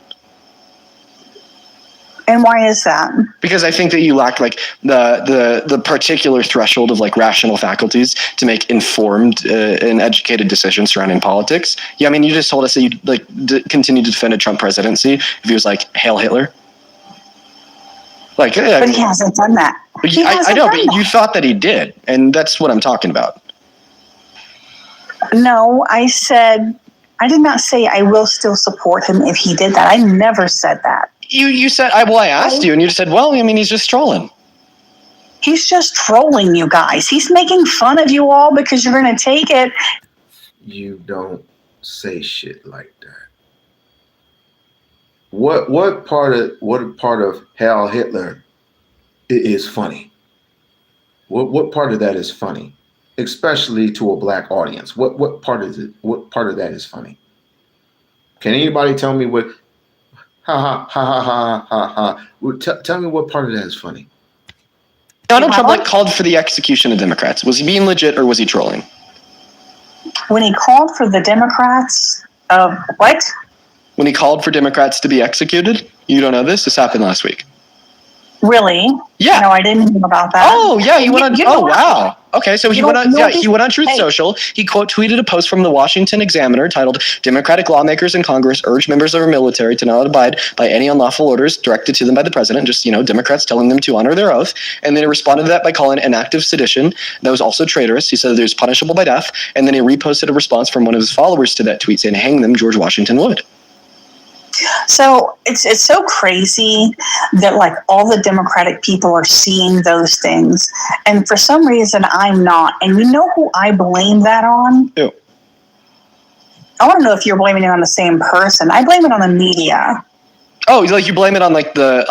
And why is that? Because I think that you lack the particular threshold of rational faculties to make informed and educated decisions surrounding politics. Yeah, I mean, you just told us that you'd continue to defend a Trump presidency if he was "Hail Hitler." But he hasn't done that. I know, but you thought that he did, and that's what I'm talking about. No, I did not say I will still support him if he did that. I never said that. You said, I asked you, and you just said, well, I mean, he's just trolling. He's just trolling you guys. He's making fun of you all because you're going to take it. You don't say shit like that. What part of Heil Hitler is funny? What part of that is funny, especially to a black audience? What part is it? What part of that is funny? Can anybody tell me what? Ha ha ha ha ha ha ha. Tell me what part of that is funny. Donald Trump called for the execution of Democrats. Was he being legit or was he trolling? When he called for the Democrats, what? When he called for Democrats to be executed? You don't know this? This happened last week. Really? Yeah. No, I didn't know about that. Oh, yeah, he went on. You know wow. Okay, so he went on. Yeah, he went on Truth Social. He quote tweeted a post from the Washington Examiner titled "Democratic lawmakers in Congress urge members of our military to not abide by any unlawful orders directed to them by the president." Just Democrats telling them to honor their oath. And then he responded to that by calling an act of sedition that was also traitorous. He said it was punishable by death. And then he reposted a response from one of his followers to that tweet saying, "Hang them, George Washington would." So it's so crazy that like all the Democratic people are seeing those things, and for some reason I'm not. And you know who I blame that on? Who? I want to know if you're blaming it on the same person. I blame it on the media. Oh, like you blame it on like the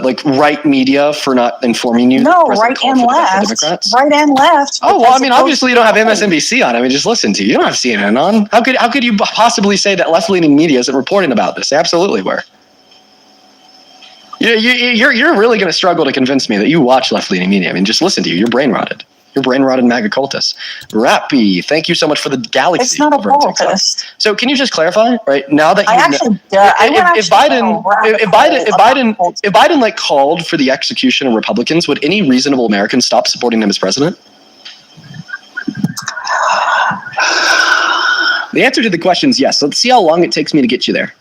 like right media for not informing you? No, right and left. Right and left. Oh well, I mean, obviously you don't have MSNBC on. I mean, just listen to you. You don't have CNN on. How could you possibly say that left-leaning media isn't reporting about this? They absolutely were. You're really going to struggle to convince me that you watch left-leaning media. I mean, just listen to you. You're brain rotted. You're brain-rotted MAGA cultist. Rappy, thank you so much for the galaxy. It's not a cultist. So can you just clarify, right now that if Biden like called for the execution of Republicans, would any reasonable American stop supporting him as president? The answer to the question is yes. Let's see how long it takes me to get you there.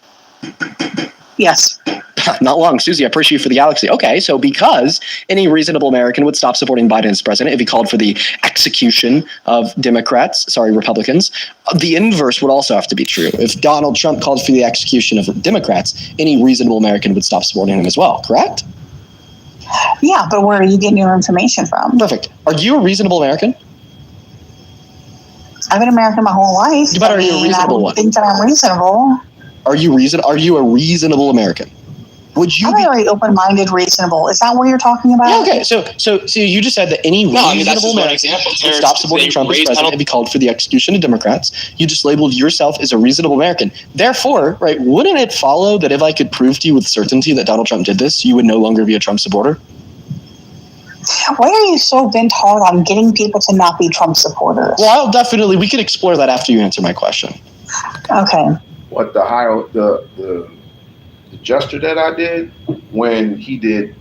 Yes. Not long, Susie. I appreciate you for the galaxy. Okay, so because any reasonable American would stop supporting Biden as president if he called for the execution of Republicans, the inverse would also have to be true. If Donald Trump called for the execution of Democrats, any reasonable American would stop supporting him as well, correct? Yeah, but where are you getting your information from? Perfect. Are you a reasonable American? I've been American my whole life. But are you a reasonable one? I think that I'm reasonable. Are you a reasonable American? Would you I'm very open-minded, reasonable. Is that what you're talking about? Yeah, okay. So you just said that any reasonable American would stop supporting Trump as president if he called for the execution of Democrats. You just labeled yourself as a reasonable American. Therefore, right, wouldn't it follow that if I could prove to you with certainty that Donald Trump did this, you would no longer be a Trump supporter? Why are you so bent hard on getting people to not be Trump supporters? Well, we could explore that after you answer my question. Okay. What the gesture that I did when he did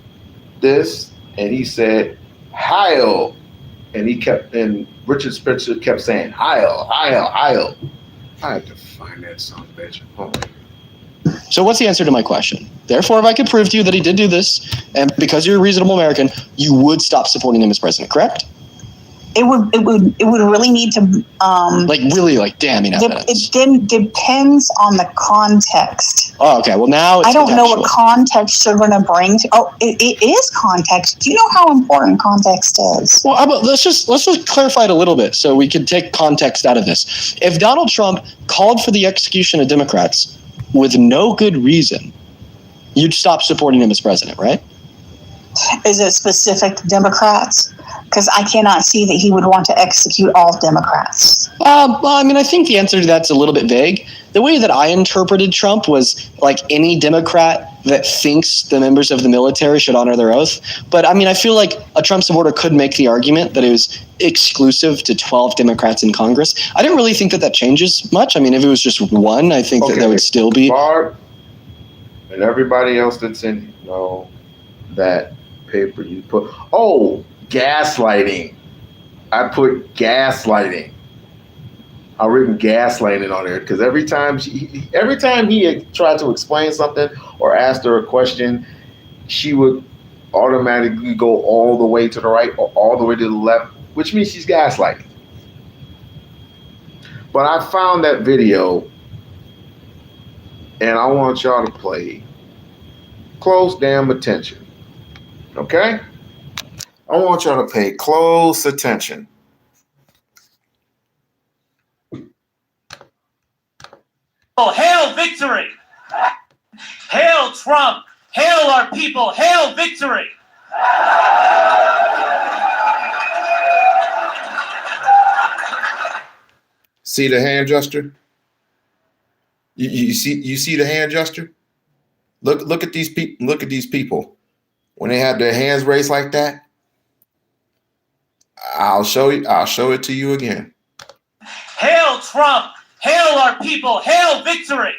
this and he said Heil, and Richard Spencer kept saying Heil, Heil, Heil. I had to find that son of a bitch. Oh. So what's the answer to my question? Therefore, if I could prove to you that he did do this, and because you're a reasonable American, you would stop supporting him as president, correct? It would really need to damning evidence. It depends on the context. Oh, okay. Well, now it's I don't know what context you're going to bring. It is context. Do you know how important context is? Well, let's just clarify it a little bit so we can take context out of this. If Donald Trump called for the execution of Democrats with no good reason, you'd stop supporting him as president, right? Is it specific to Democrats? Because I cannot see that he would want to execute all Democrats. Well, I mean, I think the answer to that's a little bit vague. The way that I interpreted Trump was like any Democrat that thinks the members of the military should honor their oath. But I mean, I feel like a Trump supporter could make the argument that it was exclusive to 12 Democrats in Congress. I didn't really think that changes much. I mean, if it was just one, I think that there would still be. Barb and everybody else that's in that paper you put. Oh, gaslighting. I put gaslighting. I written gaslighting on there because every time he had tried to explain something or asked her a question, she would automatically go all the way to the right or all the way to the left, which means she's gaslighting. But I found that video and I want y'all to play close damn attention. Okay? I want y'all to pay close attention. Oh, hail victory! Hail Trump! Hail our people! Hail victory! See the hand gesture? You see the hand gesture? Look at these people. Look at these people. When they have their hands raised like that, I'll show it to you again. Hail Trump! Hail our people! Hail victory!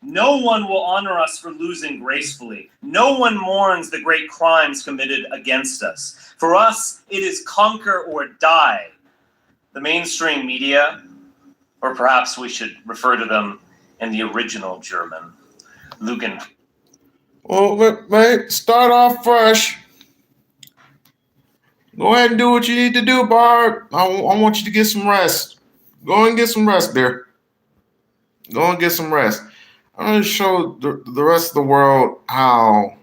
No one will honor us for losing gracefully. No one mourns the great crimes committed against us. For us, it is conquer or die. The mainstream media, or perhaps we should refer to them in the original German, Lügen. Well, mate, start off fresh. Go ahead and do what you need to do, Bart. I want you to get some rest. Go and get some rest there. Go and get some rest. I'm going to show the rest of the world how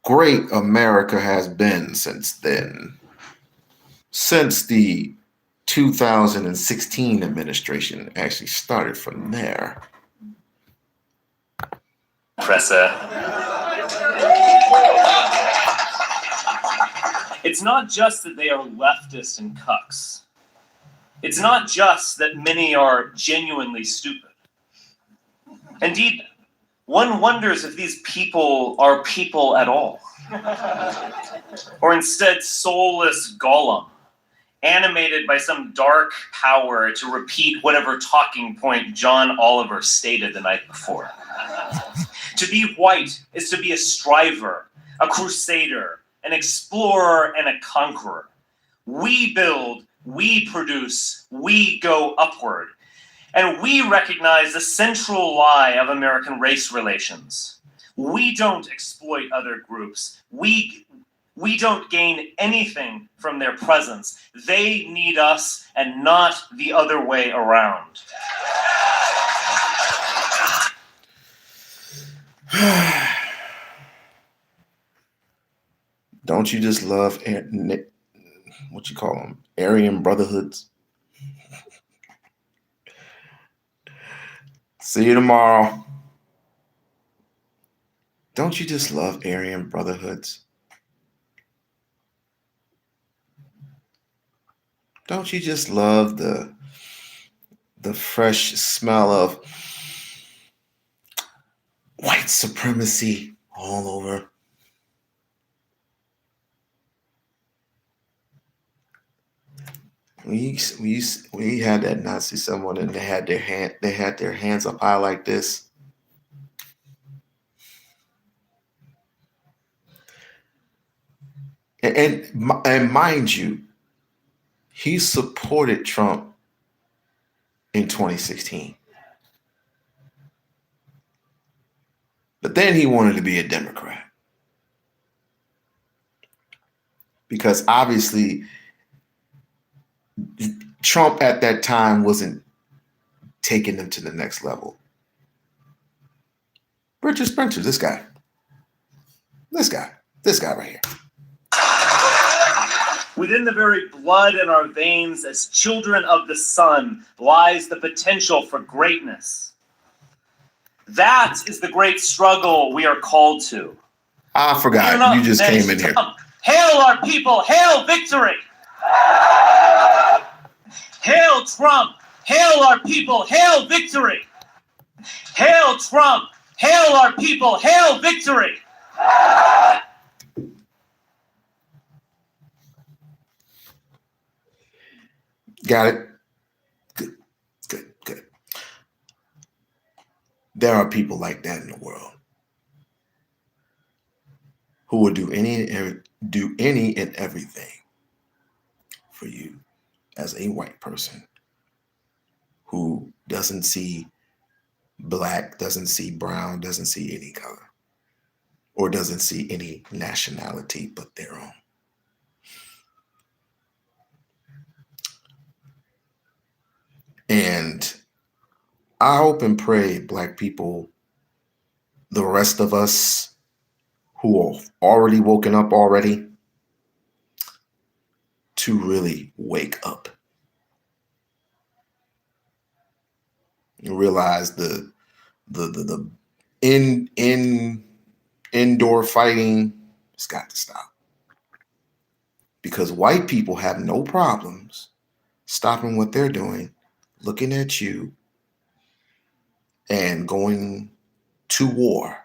great America has been since then. Since the 2016 administration actually started from there. Presse. It's not just that they are leftist and cucks. It's not just that many are genuinely stupid. Indeed, one wonders if these people are people at all. Or instead soulless Gollum, animated by some dark power to repeat whatever talking point John Oliver stated the night before. To be white is to be a striver, a crusader, an explorer, and a conqueror. We build, we produce, we go upward. And we recognize the central lie of American race relations. We don't exploit other groups. We don't gain anything from their presence. They need us and not the other way around. Don't you just love what you call them? Aryan brotherhoods? See you tomorrow. Don't you just love Aryan brotherhoods? Don't you just love the fresh smell of white supremacy all over? We had that Nazi someone and they had their hands up high like this. And mind you, he supported Trump in 2016. But then he wanted to be a Democrat. Because obviously Trump at that time wasn't taking them to the next level. Richard Spencer, this guy right here. Within the very blood in our veins as children of the sun lies the potential for greatness. That is the great struggle we are called to. I forgot. You just came in here. Hail our people, hail victory! Hail Trump, hail our people, hail victory! Hail Trump, hail our people, hail victory! Got it? Good. There are people like that in the world who will do any and everything for you as a white person who doesn't see black, doesn't see brown, doesn't see any color. or doesn't see any nationality but their own. And I hope and pray, Black people, the rest of us who are already woken up already, to really wake up and realize the indoor fighting has got to stop. Because white people have no problems stopping what they're doing, looking at you, and going to war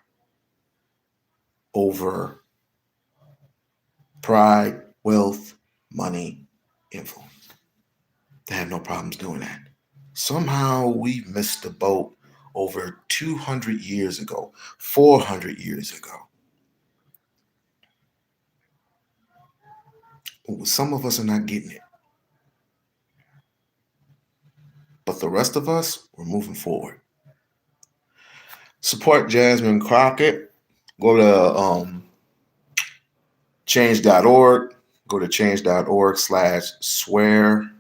over pride, wealth, money, influence. They have no problems doing that. Somehow we missed the boat over 200 years ago, 400 years ago. Some of us are not getting it. But the rest of us, we're moving forward. Support Jasmine Crockett. Go to change.org. Go to change.org/swear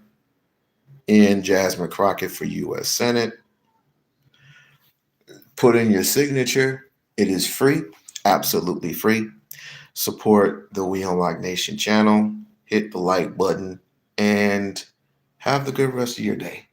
in Jasmine Crockett for U.S. Senate. Put in your signature. It is free, absolutely free. Support the We-On-Loc Nation channel. Hit the like button and have the good rest of your day.